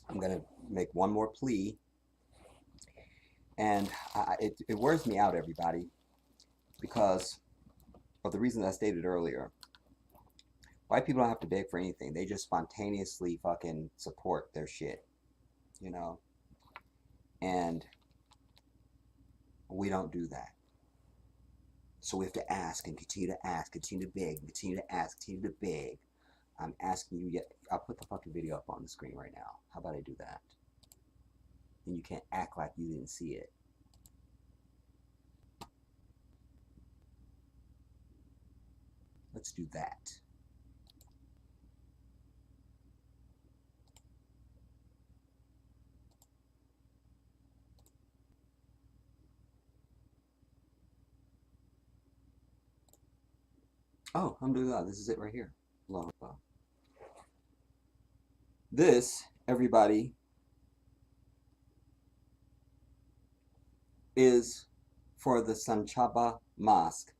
I'm gonna make one more plea. And it wears me out, everybody, because of the reasons I stated earlier. White people don't have to beg for anything. They just spontaneously fucking support their shit, you know? And we don't do that. So we have to ask and continue to ask, continue to beg, continue to ask, continue to beg. I'm asking you, I'll put the fucking video up on the screen right now. How about I do that? And you can't act like you didn't see it. Let's do that. Oh, alhamdulillah, this is it right here. Allahu Akbar. This, everybody, is for the Sanchaba Mosque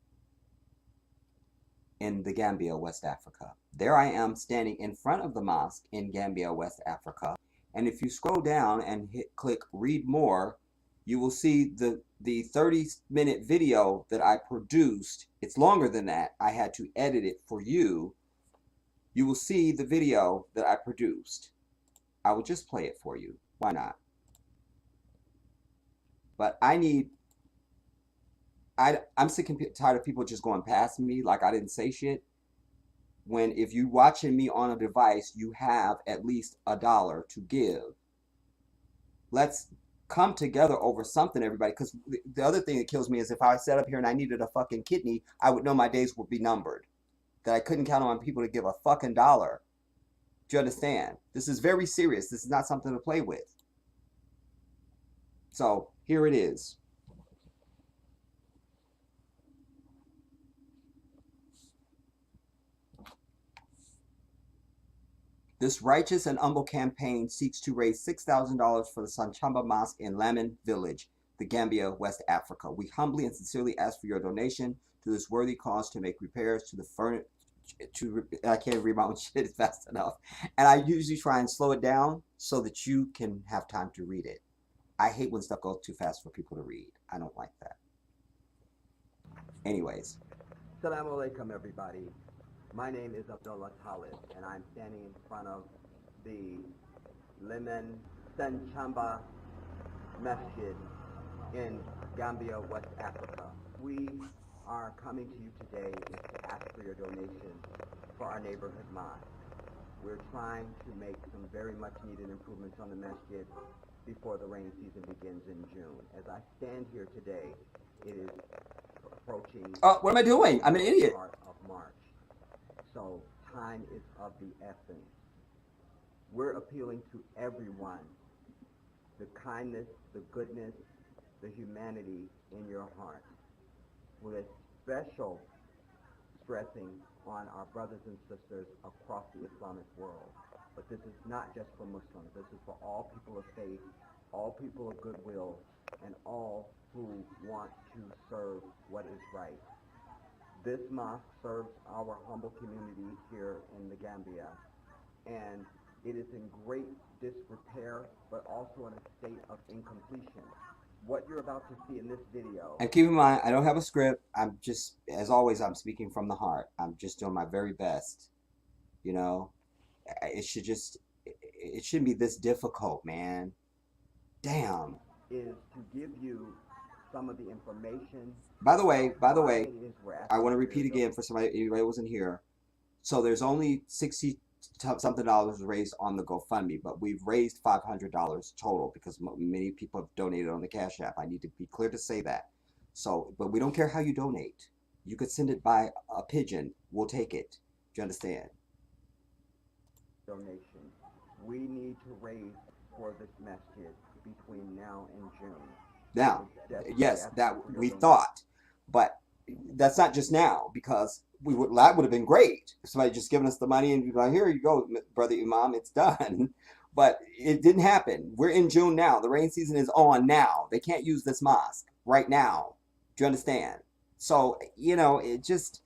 in the Gambia, West Africa. There I am standing in front of the mosque in Gambia, West Africa. And if you scroll down and click read more, you will see the 30-minute video that I produced. It's longer than that. I had to edit it for you. You will see the video that I produced. I will just play it for you. Why not? But I'm sick and tired of people just going past me like I didn't say shit. when if you watching me on a device, you have at least $1 to give. Let's come together over something, everybody. Because the other thing that kills me is if I sat up here and I needed a fucking kidney, I would know my days would be numbered. That I couldn't count on people to give a fucking $1. Do you understand? This is very serious. This is not something to play with. So here it is. This righteous and humble campaign seeks to raise $6,000 for the Sanchamba Mosque in Lamin Village, the Gambia, West Africa. We humbly and sincerely ask for your donation to this worthy cause to make repairs to the furniture. I can't read my own shit fast enough. And I usually try and slow it down so that you can have time to read it. I hate when stuff goes too fast for people to read. I don't like that. Anyways. Assalamu alaikum, everybody. My name is Abdullah Khalid, and I'm standing in front of the Liman Sanchamba Masjid in Gambia, West Africa. We are coming to you today to ask for your donation for our neighborhood mosque. We're trying to make some very much needed improvements on the masjid before the rainy season begins in June. As I stand here today, it is approaching... what am I doing? I'm an idiot. ...part of March. So time is of the essence. We're appealing to everyone. The kindness, the goodness, the humanity in your heart. With special stressing on our brothers and sisters across the Islamic world. But this is not just for Muslims. This is for all people of faith, all people of goodwill, and all who want to serve what is right. This mosque serves our humble community here in the Gambia, and it is in great disrepair, but also in a state of incompletion. What you're about to see in this video... And keep in mind, I don't have a script. I'm just, as always, I'm speaking from the heart. I'm just doing my very best. You know? It shouldn't be this difficult, man. Damn. Is to give you some of the information. By the way, I want to repeat again for anybody who wasn't here. So there's only $60-something raised on the GoFundMe, but we've raised $500 total because many people have donated on the Cash App. I need to be clear to say that. So, but we don't care how you donate. You could send it by a pigeon. We'll take it. Do you understand? Donation. We need to raise for this masjid between now and June. Now, yes, that we thought, but that's not just now, because that would have been great if somebody just given us the money and be like, here you go, brother Imam, it's done. But it didn't happen. We're in June now. The rain season is on now. They can't use this mosque right now. Do you understand? So, you know, it just,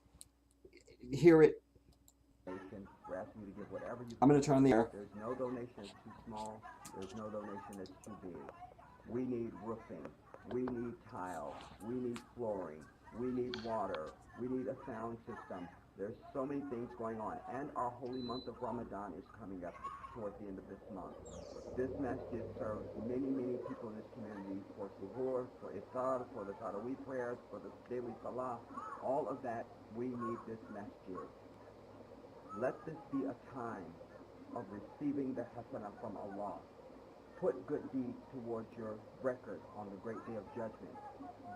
hear it. We're asking you to give whatever you... I'm going to turn the air. There's no donation that's too small. There's no donation that's too big. We need roofing. We need tile. We need flooring. We need water. We need a sound system. There's so many things going on. And our holy month of Ramadan is coming up towards the end of this month. This masjid serves many, many people in this community for suhoor, for iftar, for the tarawih prayers, for the daily salah. All of that, we need this masjid. Let this be a time of receiving the hasanah from Allah. Put good deeds towards your record on the great day of judgment.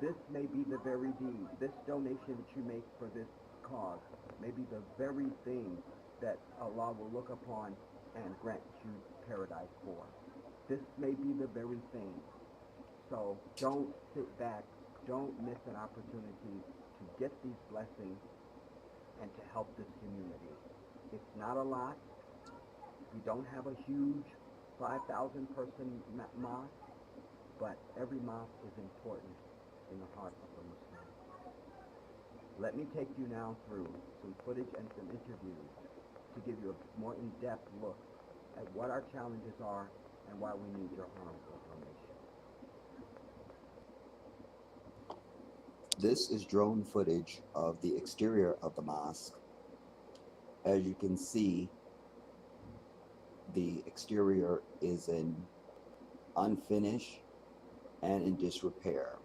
This may be the very deed, this donation that you make for this cause may be the very thing that Allah will look upon and grant you paradise for. This may be the very thing. So don't sit back, don't miss an opportunity to get these blessings and to help this community. It's not a lot. We don't have a huge 5,000 person mosque, but every mosque is important in the heart of the Muslim. Let me take you now through some footage and some interviews to give you a more in-depth look at what our challenges are and why we need your honorable donation. This is drone footage of the exterior of the mosque. As you can see, the exterior is in unfinished and in disrepair.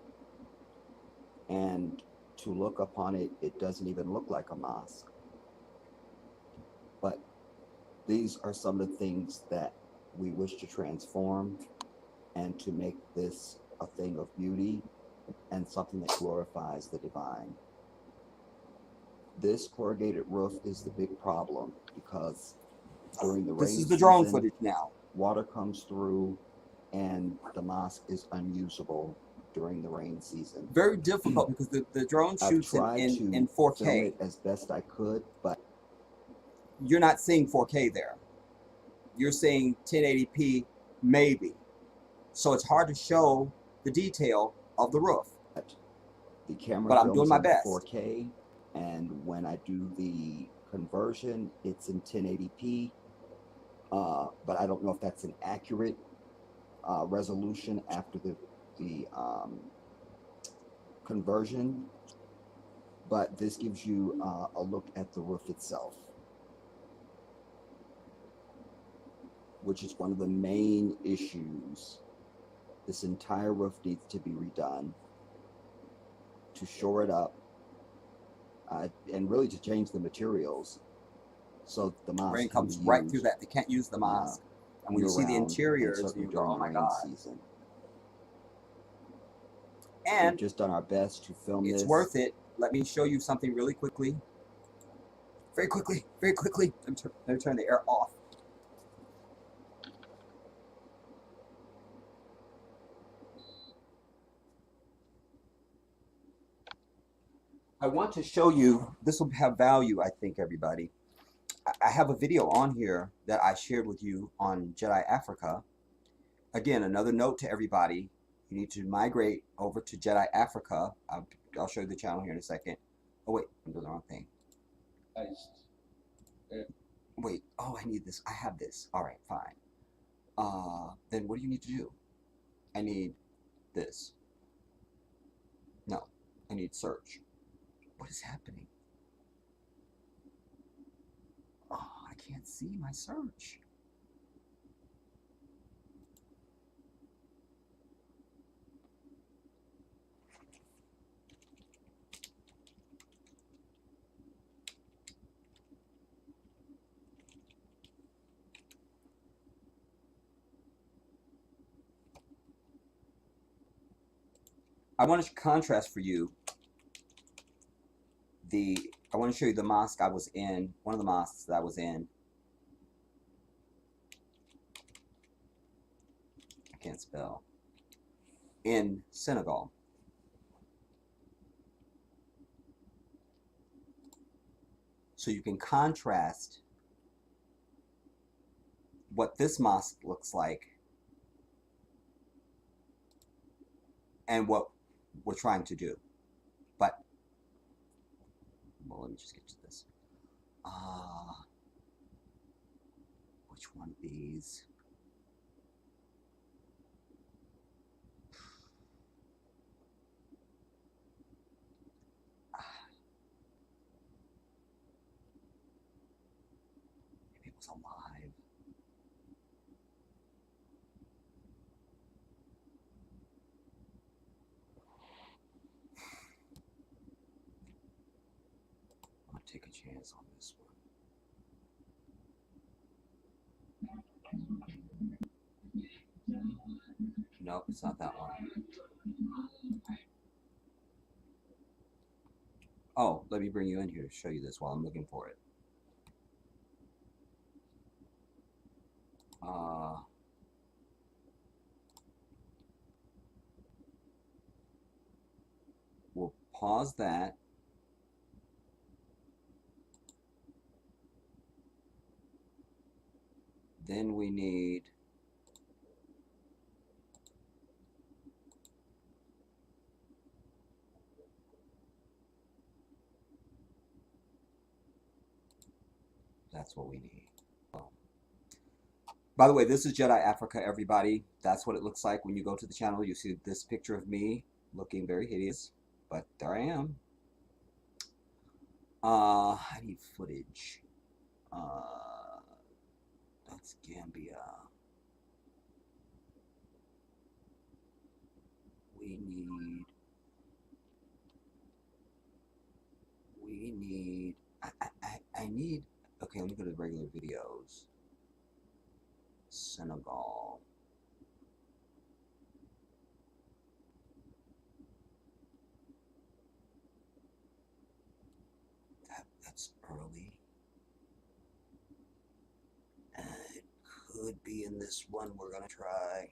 And to look upon it, it doesn't even look like a mosque. These are some of the things that we wish to transform and to make this a thing of beauty and something that glorifies the divine. This corrugated roof is the big problem because during the rain season, this is the drone footage now. Water comes through and the mosque is unusable during the rain season. Very difficult because the drone shoots in 4K. Film it as best I could, but you're not seeing 4K there. You're seeing 1080p maybe. So it's hard to show the detail of the roof. The camera, but I'm doing my best. 4K, and when I do the conversion, it's in 1080p. But I don't know if that's an accurate resolution after the conversion. But this gives you a look at the roof itself, which is one of the main issues. This entire roof needs to be redone to shore it up and really to change the materials so the mosque rain comes right through that. They can't use the mosque. And when you see the interiors, you go, oh my God. Season. And we've just done our best to film this. It's worth it. Let me show you something really quickly. Very quickly, very quickly. Let me turn the air off. I want to show you, this will have value, I think, everybody. I have a video on here that I shared with you on Jedi Africa. Again, another note to everybody, you need to migrate over to Jedi Africa. I'll show you the channel here in a second. Oh wait, I'm doing the wrong thing. Wait, oh, I need this. I have this. All right, fine. Then what do you need to do? I need this. No, I need search. What is happening? Oh, I can't see my search. I want to contrast for you I want to show you the mosque I was in, one of the mosques that I was in. I can't spell. In Senegal. So you can contrast what this mosque looks like and what we're trying to do. But well, let me just get to this. Which one of these? Maybe it was alive. I'll take a chance on this one. Nope, it's not that one. Oh, let me bring you in here to show you this while I'm looking for it. We'll pause that. Then we need that's what we need. Oh. By the way, this is Jedi Africa, everybody. That's what it looks like when you go to the channel. You see this picture of me looking very hideous, but there I am. I need footage. That's Gambia. We need, I need, okay, let me go to the regular videos. Senegal. That's early. And it could be in this one we're gonna try.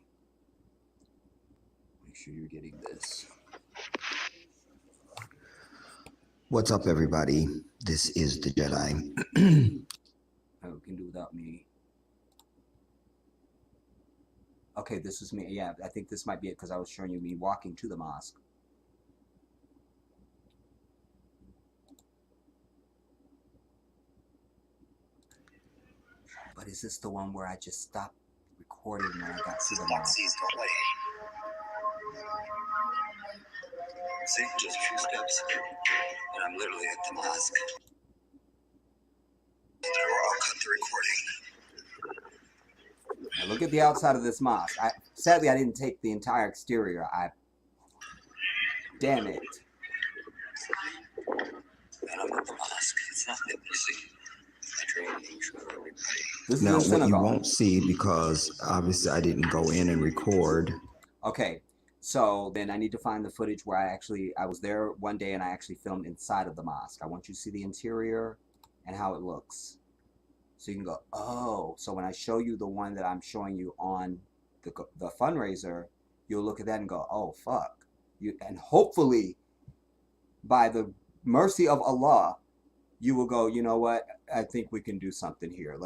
Make sure you're getting this. What's up, everybody? This is the Jedi. Oh, we can do without me. Okay, this is me. Yeah, I think this might be it because I was showing you me walking to the mosque. But is this the one where I just stopped recording when I got to the mosque? See, just a few steps, and I'm literally at the mosque. I'll cut the recording. Now look at the outside of this mosque. Sadly, I didn't take the entire exterior. Damn it. And I'm at the mosque. It's not that you see. I try to make sure everybody. This now, is what you Senegal. won't see, because obviously I didn't go in and record. Okay, so then I need to find the footage where I was there one day and I actually filmed inside of the mosque. I want you to see the interior and how it looks. So you can go, oh, so when I show you the one that I'm showing you on the fundraiser, you'll look at that and go, oh, fuck. And hopefully, by the mercy of Allah, you will go, you know what? I think we can do something here.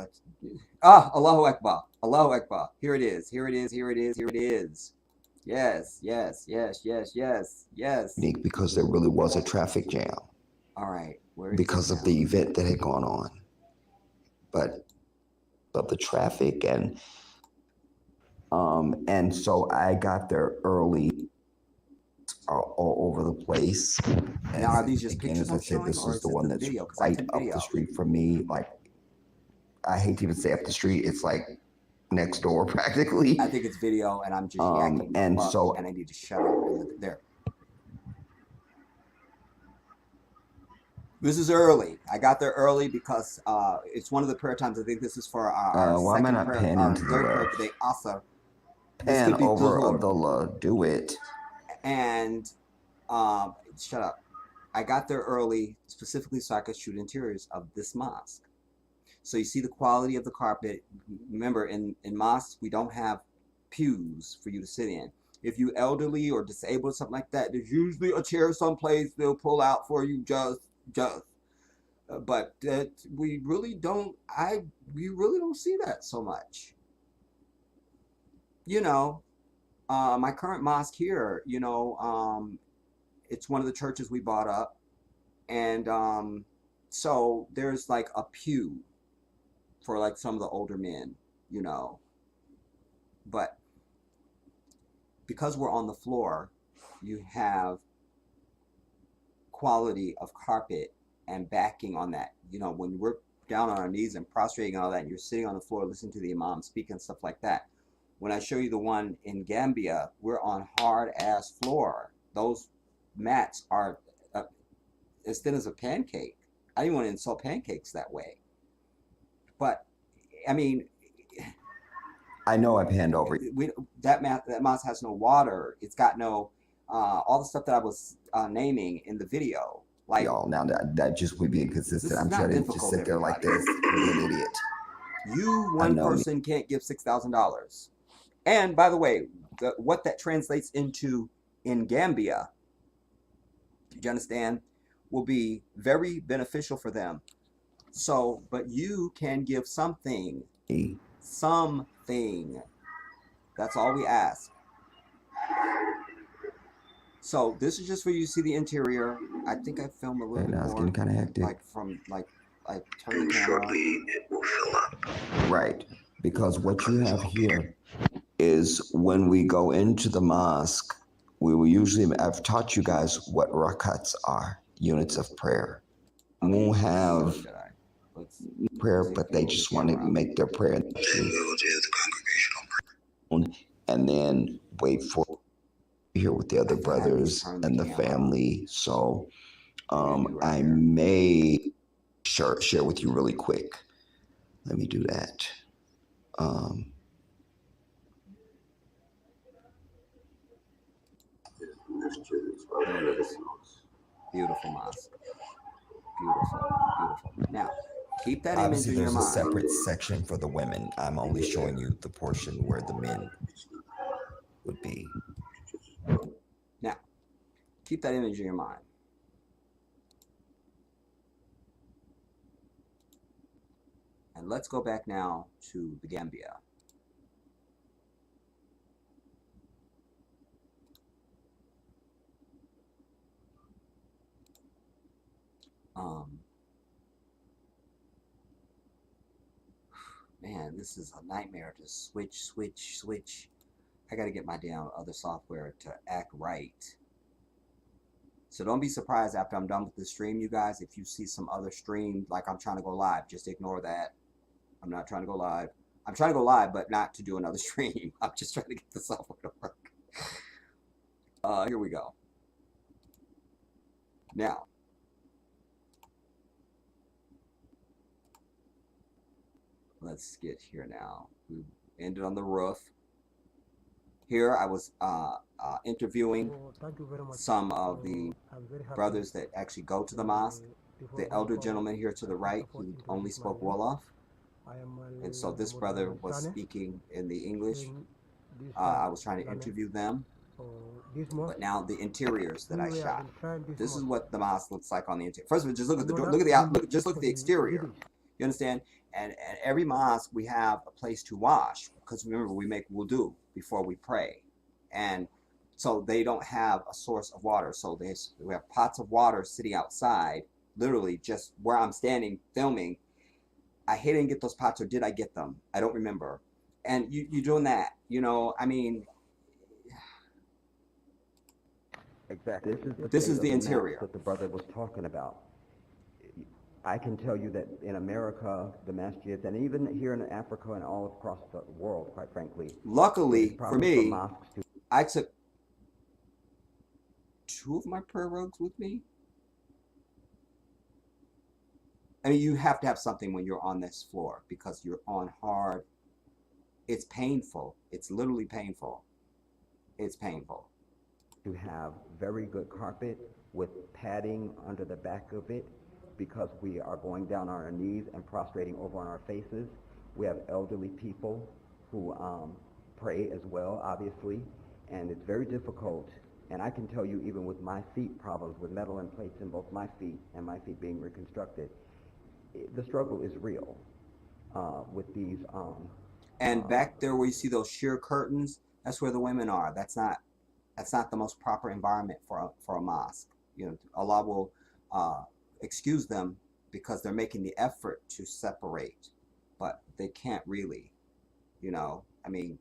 Allahu Akbar. Allahu Akbar. Here it is. Here it is. Here it is. Here it is. Yes, yes, yes, yes, yes, yes. Because there really was a traffic jam. All right. Because of the event that had gone on. But the traffic and so I got there early, all over the place. Now, are these just pictures as I I'm said, showing, this or is is the it one the that's video? 'Cause I right took up video. the street from me. Like, I hate to even say up the street. It's like next door practically. I think it's video, and I'm just yakking. And so, and I need to shut up. There. This is early. I got there early because it's one of the prayer times. I think this is for our why am I second not prayer, panning our to the third prayer left? today, Asr. Pan over Abdullah, do it. And shut up. I got there early specifically so I could shoot interiors of this mosque. So you see the quality of the carpet. Remember, in mosques, we don't have pews for you to sit in. If you elderly or disabled or something like that, there's usually a chair someplace they'll pull out for you just. But we really don't see that so much. You know, my current mosque here, you know, it's one of the churches we bought up, and so there's like a pew for like some of the older men, you know, but because we're on the floor, you have quality of carpet and backing on that. You know, when we're down on our knees and prostrating and all that, and you're sitting on the floor listening to the imam speak and stuff like that. When I show you the one in Gambia, we're on hard ass floor. Those mats are as thin as a pancake. I didn't want to insult pancakes that way, but I mean, I know I panned over. That mosque has no water. It's got no all the stuff that I was naming in the video. Like, y'all, now that just would be inconsistent. I'm trying to just sit there like this, be an idiot. You, one person, can't give $6,000. And by the way, what that translates into in Gambia, do you understand, will be very beneficial for them. So, but you can give something. Something. That's all we ask. So this is just for you to see the interior. I think I filmed a little bit more. It's getting kind of hectic. Like from I turn the camera. Shortly it will fill up. Right, because what you have here is when we go into the mosque, we will usually. I've taught you guys what rakats are, units of prayer. We won't have prayer, but they just want to make their prayer. Then we'll do the congregational prayer, and then wait for here with the other brothers and the family. So I may share with you really quick. Let me do that. There it is. Beautiful mosque. Beautiful, beautiful. Now, keep that image Obviously, in your there's a mind. separate section for the women. I'm only showing you the portion where the men would be. Now, keep that image in your mind. And let's go back now to the Gambia. Man, this is a nightmare to switch. I got to get my damn other software to act right. So don't be surprised after I'm done with the stream, you guys, if you see some other stream, like I'm trying to go live, just ignore that. I'm not trying to go live. I'm trying to go live, but not to do another stream. I'm just trying to get the software to work. Here we go. Now, let's get here now. We ended on the roof. Here I was interviewing some of the brothers that actually go to the mosque. The elder gentleman here to the right, he only spoke Wolof. And so this brother was speaking in the English. I was trying to interview them. But now the interiors that I shot. This is what the mosque looks like on the interior. First of all, just look at the door. Look at the exterior. You understand? And every mosque we have a place to wash, because remember we make wudu before we pray, and so they don't have a source of water. So we have pots of water sitting outside, literally just where I'm standing filming. I didn't get those pots, or did I get them? I don't remember. And you're doing that, you know? I mean, exactly. This is the interior that the brother was talking about. I can tell you that in America, the masjids, and even here in Africa and all across the world, quite frankly. Luckily for me, I took 2 of my prayer rugs with me. I mean, you have to have something when you're on this floor because you're on hard. It's painful. It's literally painful. It's painful. To have very good carpet with padding under the back of it, because we are going down on our knees and prostrating over on our faces. We have elderly people who pray as well, obviously, and it's very difficult. And I can tell you, even with my feet problems, with metal implants in both my feet and my feet being reconstructed, the struggle is real with these. And back there where you see those sheer curtains, that's where the women are. That's not the most proper environment for a mosque. You know, Allah will excuse them because they're making the effort to separate, but they can't really, you know. I mean,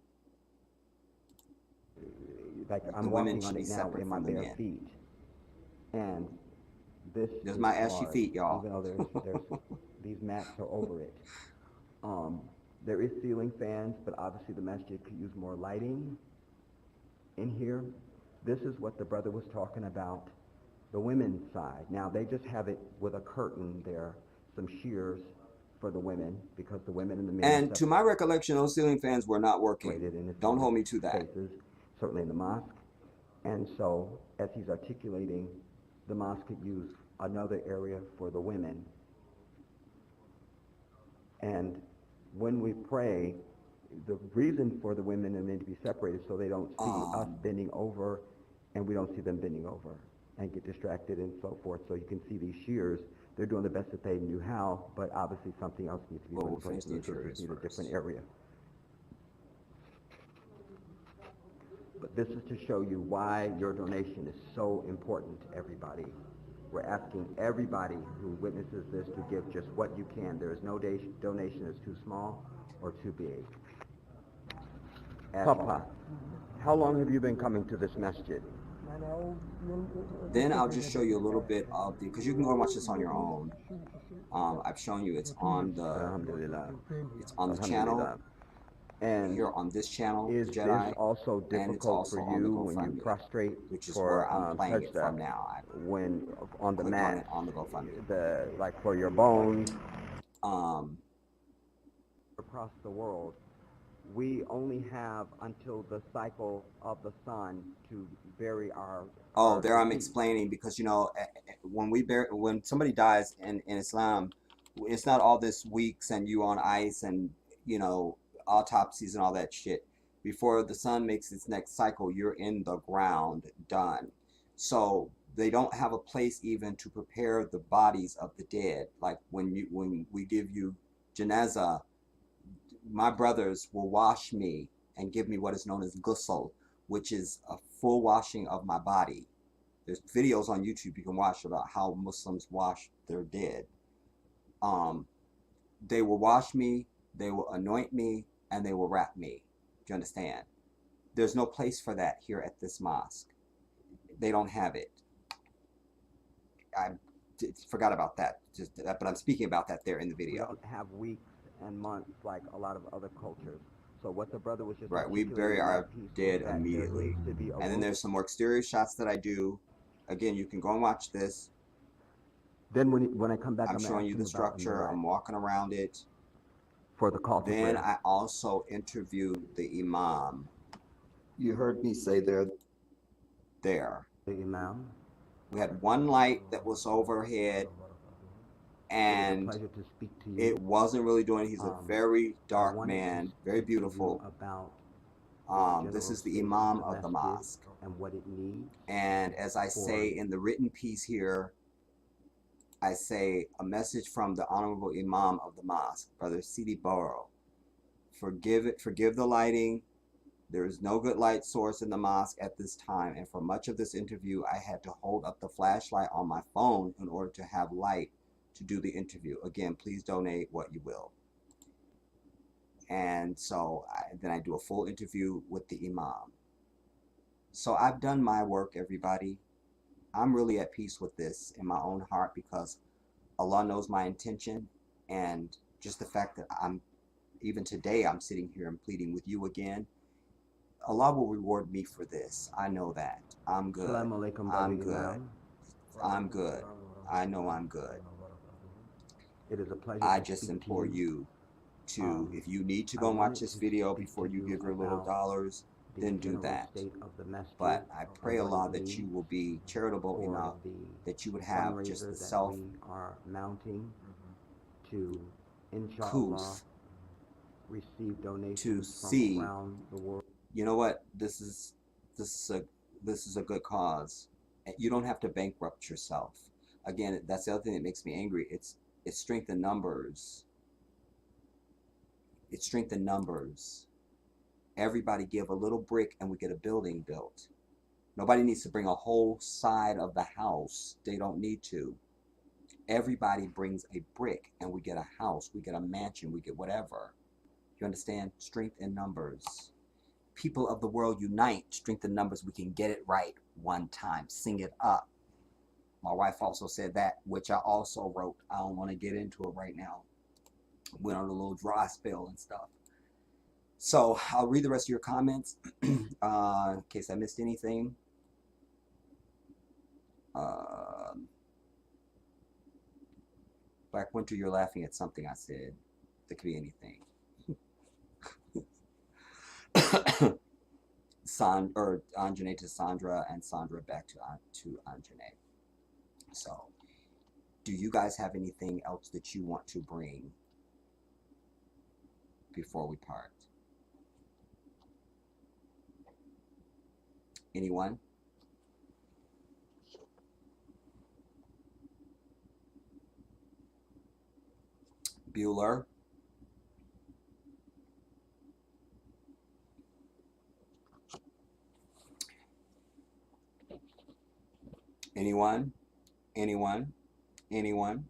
like I'm walking on it now in my bare feet, and there's my ashy feet, y'all. Even though there's these mats are over it. There is ceiling fans, but obviously the masjid could use more lighting in here. This is what the brother was talking about. The women's side. Now they just have it with a curtain there, some shears for the women, because the women and the men. And to my recollection, those ceiling fans were not working. Don't hold me to that. Spaces, certainly in the mosque. And so, as he's articulating, the mosque could use another area for the women. And when we pray, the reason for the women and men to be separated so they don't see us bending over, and we don't see them bending over and get distracted and so forth. So you can see these shears. They're doing the best that they knew how, but obviously something else needs to be put in place. It needs to be a different area. But this is to show you why your donation is so important to everybody. We're asking everybody who witnesses this to give just what you can. There is no donation that's too small or too big. Papa, how long have you been coming to this masjid? Then I'll just show you a little bit of the, because you can go and watch this on your own. I've shown you it's on the channel, and here on this channel, is Jedi, this also difficult for you when you prostrate, which is for where I'm playing it from now. When on the mat, on the GoFundMe, like for your bones, across the world, We only have until the cycle of the sun to bury our. Oh, our there I'm deceased. explaining because when somebody dies in Islam, it's not all this weeks and you on ice and autopsies and all that shit. Before the sun makes its next cycle, you're in the ground, done. So they don't have a place even to prepare the bodies of the dead. Like when we give you janazah, my brothers will wash me and give me what is known as ghusl, which is a full washing of my body. There's videos on YouTube you can watch about how Muslims wash their dead. They will wash me, they will anoint me, and they will wrap me. Do you understand? There's no place for that here at this mosque. They don't have it. I forgot about that. But I'm speaking about that there in the We video. don't have weeks and months like a lot of other cultures. So what the brother was just Right, we bury articulating in our that piece was dead that there immediately. needs to be a And then rule. there's some more exterior shots that I do. Again, you can go and watch this. Then when I come back, I'm I'm showing you the asking about a structure. minaret I'm walking around it. for the call to Then prayer. I also interviewed the imam. You heard me say there. The imam. We had one light that was overhead, and It is a pleasure to speak to you. it wasn't really doing. He's a very dark wanted to man, very speak to you beautiful. about This is the state imam of of the masjid mosque. and what it needs. And as I say in the written piece here, I say a message from the Honorable Imam of the mosque, Brother Sidi Boro. Forgive the lighting. There is no good light source in the mosque at this time, and for much of this interview, I had to hold up the flashlight on my phone in order to have light to do the interview. Again, please donate what you will. And so then I do a full interview with the imam. So I've done my work, everybody. I'm really at peace with this in my own heart because Allah knows my intention, and just the fact that even today I'm sitting here and pleading with you again. Allah will reward me for this. I know that. I'm good. Assalamu alaikum, I'm Brother good. Imam. I'm good. I know I'm good. It is a pleasure I to just speak implore to you. you if you need to I go and watch wanted this to video speak before to you you give your little about dollars, the then do general that. state of the masjid But I and pray what Allah it that you needs will be charitable for enough the that you would have just fundraiser the that we are mounting to, inshallah, self-couth receive to donations from see, around the world. you know what, this is a good cause. You don't have to bankrupt yourself. Again, that's the other thing that makes me angry. It's strength in numbers. It's strength in numbers. Everybody give a little brick and we get a building built. Nobody needs to bring a whole side of the house. They don't need to. Everybody brings a brick and we get a house, we get a mansion, we get whatever. You understand? Strength in numbers. People of the world unite. Strength in numbers. We can get it right one time. Sing it up. My wife also said that, which I also wrote. I don't want to get into it right now. Went on a little dry spell and stuff. So I'll read the rest of your comments in case I missed anything. Black Winter, you're laughing at something I said. That could be anything. Anjane to Sandra, and Sandra back to Anjane. So, do you guys have anything else that you want to bring before we part? Anyone? Bueller? Anyone? Anyone? Anyone?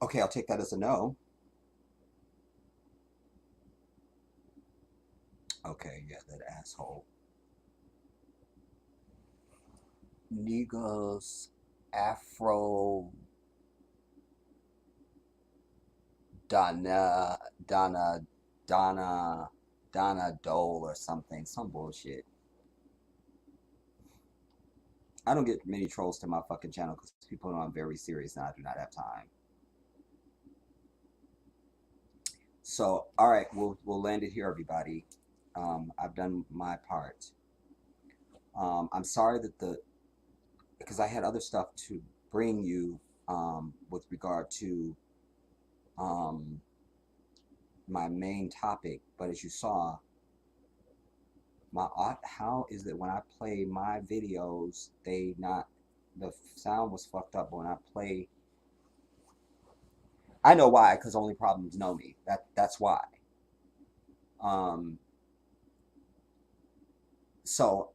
Okay, I'll take that as a no. Okay, yeah, that asshole. Niggas, Afro, Donna Dole or something, some bullshit. I don't get many trolls to my fucking channel because people know I'm very serious and I do not have time. So, all right, we'll land it here, everybody. I've done my part. I'm sorry that because I had other stuff to bring you with regard to my main topic, but as you saw, how is it when I play my videos, the sound was fucked up, but when I play, I know why, because Only Problems know me. That's why. So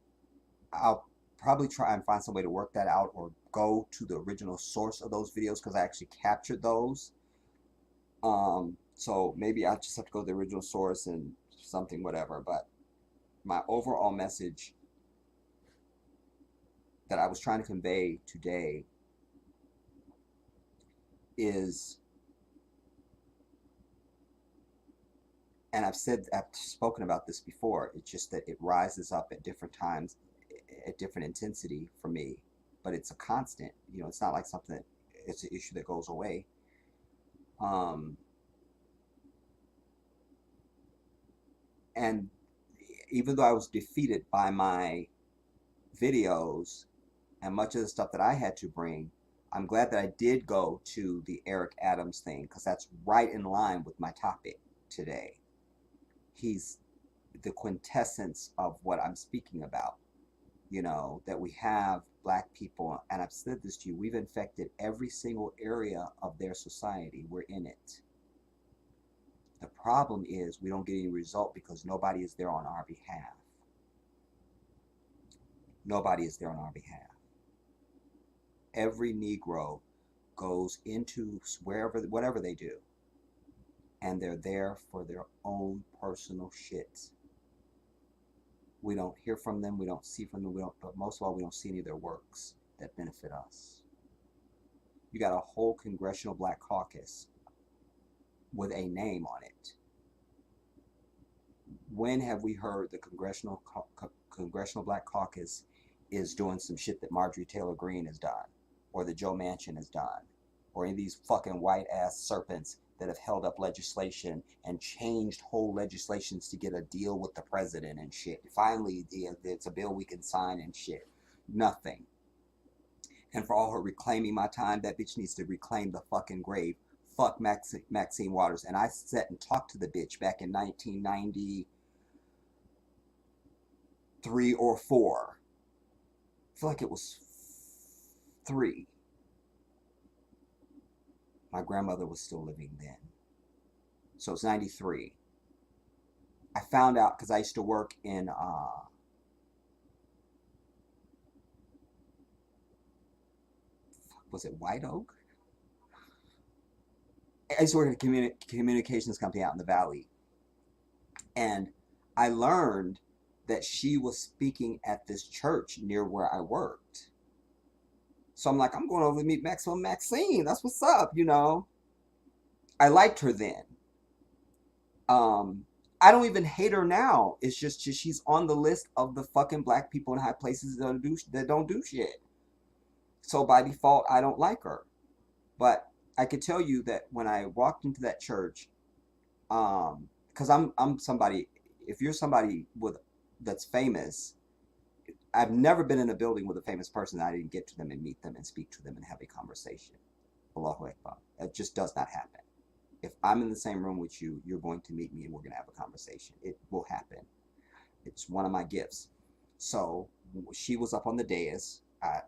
I'll probably try and find some way to work that out or go to the original source of those videos because I actually captured those. So maybe I just have to go to the original source and something, whatever. But my overall message that I was trying to convey today is, and I've spoken about this before, it's just that it rises up at different times, at different intensity for me, but it's a constant. You know, it's not like something, it's an issue that goes away. And even though I was defeated by my videos and much of the stuff that I had to bring, I'm glad that I did go to the Eric Adams thing because that's right in line with my topic today. He's the quintessence of what I'm speaking about. You know, that we have black people, and I've said this to you, we've infected every single area of their society. We're in it. The problem is we don't get any result because nobody is there on our behalf. Nobody is there on our behalf. Every Negro goes into whatever they do, and they're there for their own personal shit. We don't hear from them, we don't see from them, but most of all, we don't see any of their works that benefit us. You got a whole Congressional Black Caucus with a name on it. When have we heard the Congressional Black Caucus is doing some shit that Marjorie Taylor Greene has done, or that Joe Manchin has done, or any of these fucking white ass serpents that have held up legislation and changed whole legislations to get a deal with the president and shit? Finally, it's a bill we can sign and shit. Nothing. And for all her reclaiming my time, that bitch needs to reclaim the fucking grave. Fuck Maxine Waters. And I sat and talked to the bitch back in 1993 or 4. I feel like it was 3. My grandmother was still living then. So it's 93. I found out because I used to work in was it White Oak? I used to work at a communications company out in the valley. And I learned that she was speaking at this church near where I worked. So I'm like, I'm going over to meet Maxine. That's what's up, you know. I liked her then. I don't even hate her now. It's just she's on the list of the fucking black people in high places that don't do shit. So by default, I don't like her. But I could tell you that when I walked into that church, because I'm somebody, if you're somebody that's famous, I've never been in a building with a famous person that I didn't get to them and meet them and speak to them and have a conversation. Allahu Akbar. That just does not happen. If I'm in the same room with you, you're going to meet me and we're going to have a conversation. It will happen. It's one of my gifts. So she was up on the dais. I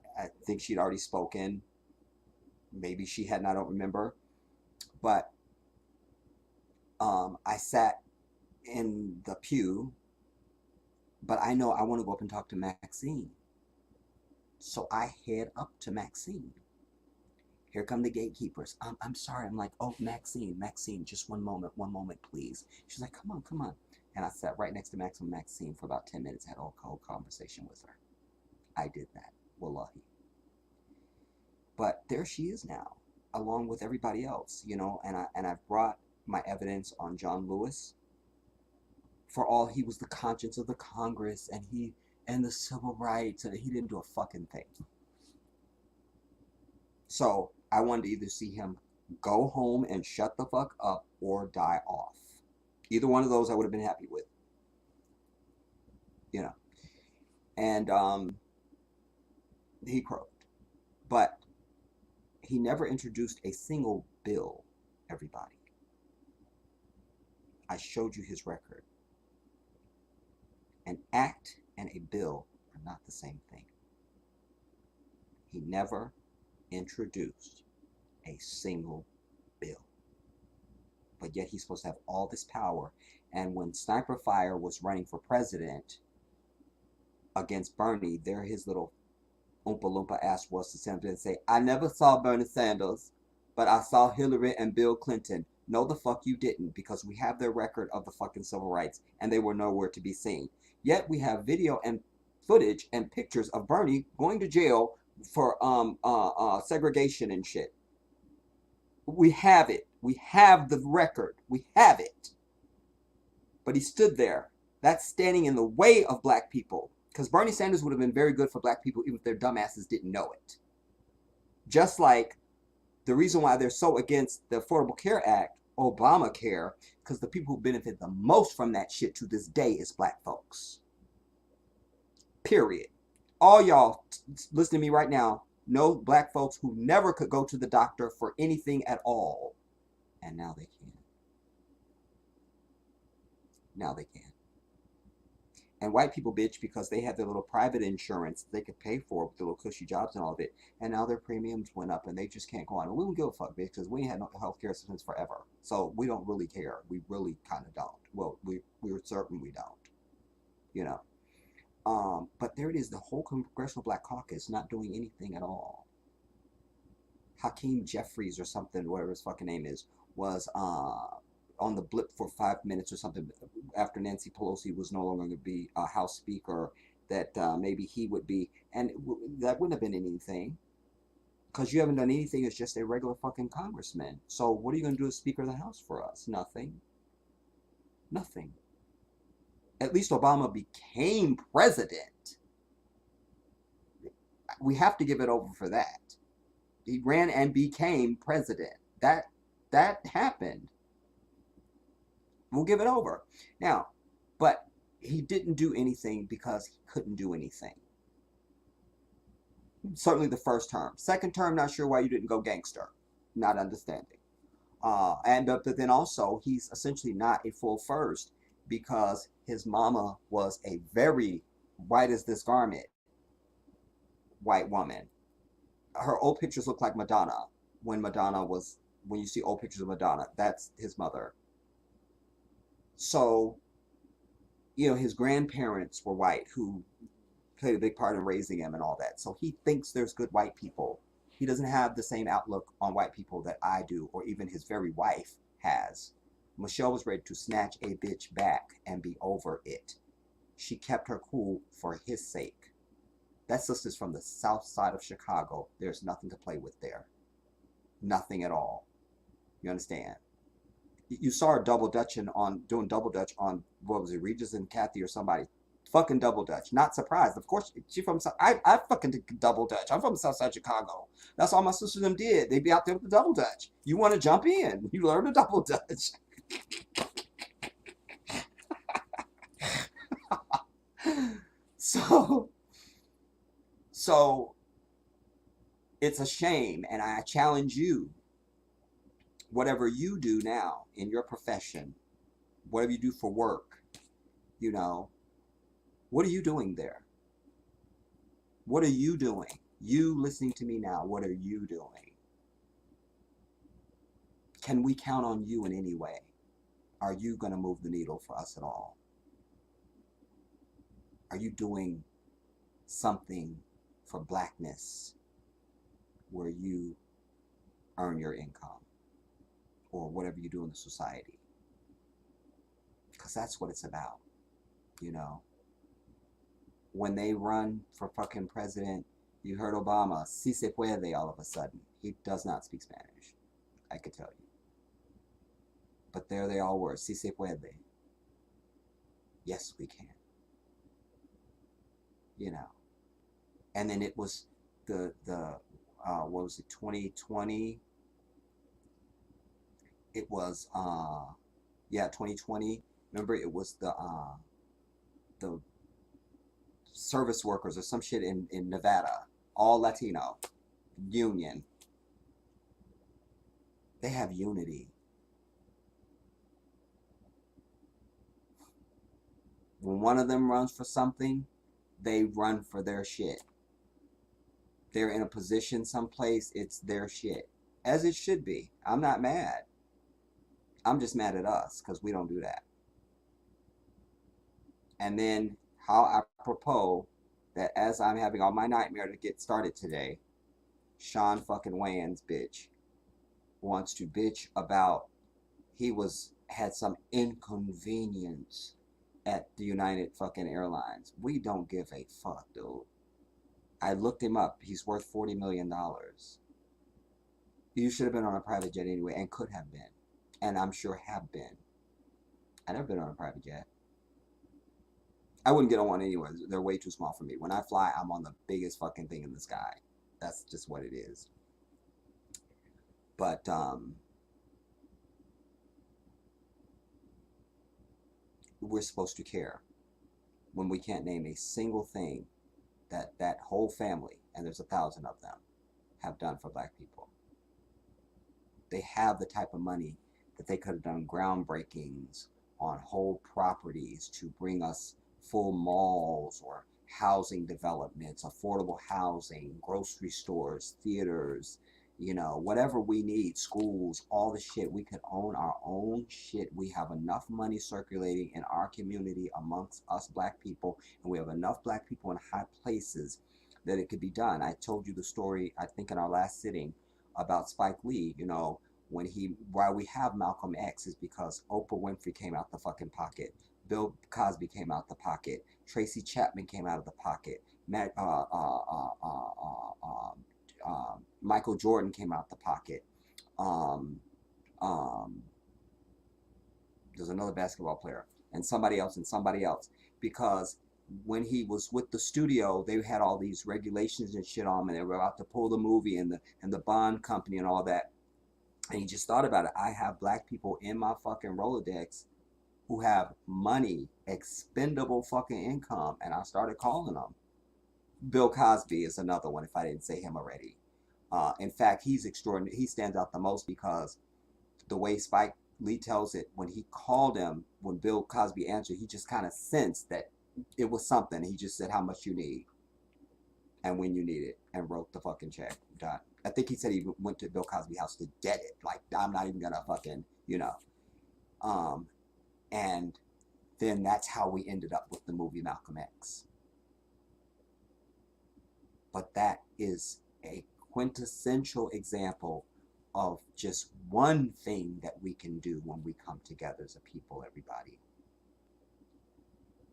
think she'd already spoken. Maybe she hadn't, I don't remember. But I sat in the pew, but I know I want to go up and talk to Maxine. So I head up to Maxine. Here come the gatekeepers. I'm sorry. I'm like, oh, Maxine, just one moment, please. She's like, come on. And I sat right next to Maxine for about 10 minutes, had a whole conversation with her. I did that, wallahi. But there she is now, along with everybody else, you know, and I've brought my evidence on John Lewis. For all he was the conscience of the Congress, and and the civil rights, and he didn't do a fucking thing. So I wanted to either see him go home and shut the fuck up or die off. Either one of those I would have been happy with. You know. And he croaked. But he never introduced a single bill, everybody. I showed you his record. An act and a bill are not the same thing. He never introduced a single bill. But yet he's supposed to have all this power. And when Sniper Fire was running for president against Bernie, there his little Oompa Loompa ass was to stand there and say, I never saw Bernie Sanders, but I saw Hillary and Bill Clinton. No, the fuck you didn't, because we have their record of the fucking civil rights, and they were nowhere to be seen. Yet we have video and footage and pictures of Bernie going to jail for segregation and shit. We have it. We have the record. We have it. But he stood there. That's standing in the way of black people. Because Bernie Sanders would have been very good for black people even if their dumbasses didn't know it. Just like the reason why they're so against the Affordable Care Act, Obamacare, because the people who benefit the most from that shit to this day is black folks. Period. All y'all listening to me right now know black folks who never could go to the doctor for anything at all. And now they can. Now they can. And white people bitch because they had their little private insurance they could pay for with the little cushy jobs and all of it. And now their premiums went up and they just can't go on. And we don't give a fuck, bitch, because we ain't had no healthcare systems forever. So we don't really care. We really kind of don't. Well, we're certain we don't. You know. But there it is, the whole Congressional Black Caucus not doing anything at all. Hakeem Jeffries or something, whatever his fucking name is, was on the blip for 5 minutes or something after Nancy Pelosi was no longer going to be a House Speaker, that maybe he would be, and that wouldn't have been anything, because you haven't done anything as just a regular fucking congressman. So what are you going to do as Speaker of the House for us? Nothing. Nothing. At least Obama became president. We have to give it over for that. He ran and became president. That happened. We'll give it over. Now, but he didn't do anything because he couldn't do anything. Certainly the first term. Second term, not sure why you didn't go gangster. Not understanding. But then also, he's essentially not a full first because his mama was a very white as this garment white woman. Her old pictures look like Madonna. When you see old pictures of Madonna, that's his mother. So, his grandparents were white who played a big part in raising him and all that. So he thinks there's good white people. He doesn't have the same outlook on white people that I do, or even his very wife has. Michelle was ready to snatch a bitch back and be over it. She kept her cool for his sake. That sister's from the south side of Chicago. There's nothing to play with there. Nothing at all. You understand? You saw her doing double dutch on, what was it, Regis and Kathy or somebody. Fucking double dutch. Not surprised. Of course, she from, I fucking did double dutch. I'm from the south side of Chicago. That's all my sisters them did. They'd be out there with the double dutch. You want to jump in. You learn the double dutch. So it's a shame, and I challenge you, whatever you do now in your profession, whatever you do for work, what are you doing there? What are you doing? You listening to me now, what are you doing? Can we count on you in any way? Are you going to move the needle for us at all? Are you doing something for blackness where you earn your income or whatever you do in the society? Because that's what it's about, When they run for fucking president, you heard Obama, si se puede all of a sudden. He does not speak Spanish, I could tell you. But there they all were, si se puede. Yes, we can. you know. And then it was the what was it, 2020? It was 2020. Remember, it was the service workers or some shit in Nevada, all Latino union. They have unity. When one of them runs for something, they run for their shit. They're in a position someplace, it's their shit. As it should be. I'm not mad. I'm just mad at us because we don't do that. And then how apropos that as I'm having all my nightmare to get started today, Sean fucking Wayans bitch wants to bitch about he had some inconvenience at the United fucking Airlines. We don't give a fuck, dude. I looked him up. He's worth $40 million. You should have been on a private jet anyway, and could have been. And I'm sure have been. I've never been on a private jet. I wouldn't get on one anyway. They're way too small for me. When I fly, I'm on the biggest fucking thing in the sky. That's just what it is. But, we're supposed to care when we can't name a single thing that whole family, and there's 1,000 of them, have done for black people. They have the type of money that they could have done groundbreakings on whole properties to bring us full malls or housing developments, affordable housing, grocery stores, theaters, you know, whatever we need, schools, all the shit. We could own our own shit. We have enough money circulating in our community amongst us black people, and we have enough black people in high places that it could be done. I told you the story, I think in our last sitting, about Spike Lee. You know, why we have Malcolm X is because Oprah Winfrey came out the fucking pocket. Bill Cosby came out the pocket. Tracy Chapman came out of the pocket. Michael Jordan came out the pocket. There's another basketball player and somebody else, because when he was with the studio, they had all these regulations and shit on him, and they were about to pull the movie and the bond company and all that. And he just thought about it. I have black people in my fucking Rolodex who have money, expendable fucking income, and I started calling them. Bill Cosby is another one, if I didn't say him already. In fact, he's extraordinary. He stands out the most because the way Spike Lee tells it, when he called him, when Bill Cosby answered, he just kind of sensed that it was something. He just said how much you need and when you need it, and wrote the fucking check. Done. I think he said he went to Bill Cosby's house to get it. Like, I'm not even gonna fucking, you know. And then that's how we ended up with the movie Malcolm X. But that is a quintessential example of just one thing that we can do when we come together as a people, everybody.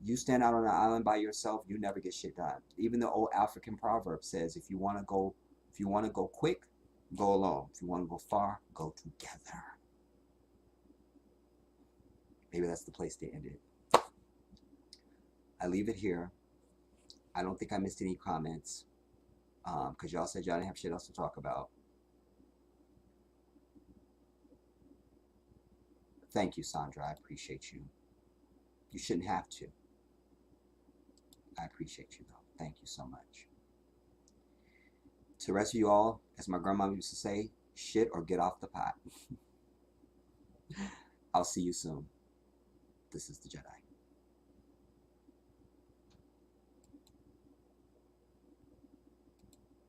You stand out on an island by yourself, you never get shit done. Even the old African proverb says, if you want to go quick, go alone. If you want to go far, go together. Maybe that's the place to end it. I leave it here. I don't think I missed any comments, because y'all said y'all didn't have shit else to talk about. Thank you, Sandra. I appreciate you. You shouldn't have to. I appreciate you, though. Thank you so much. To the rest of you all, as my grandma used to say, shit or get off the pot. I'll see you soon. This is the Jedi.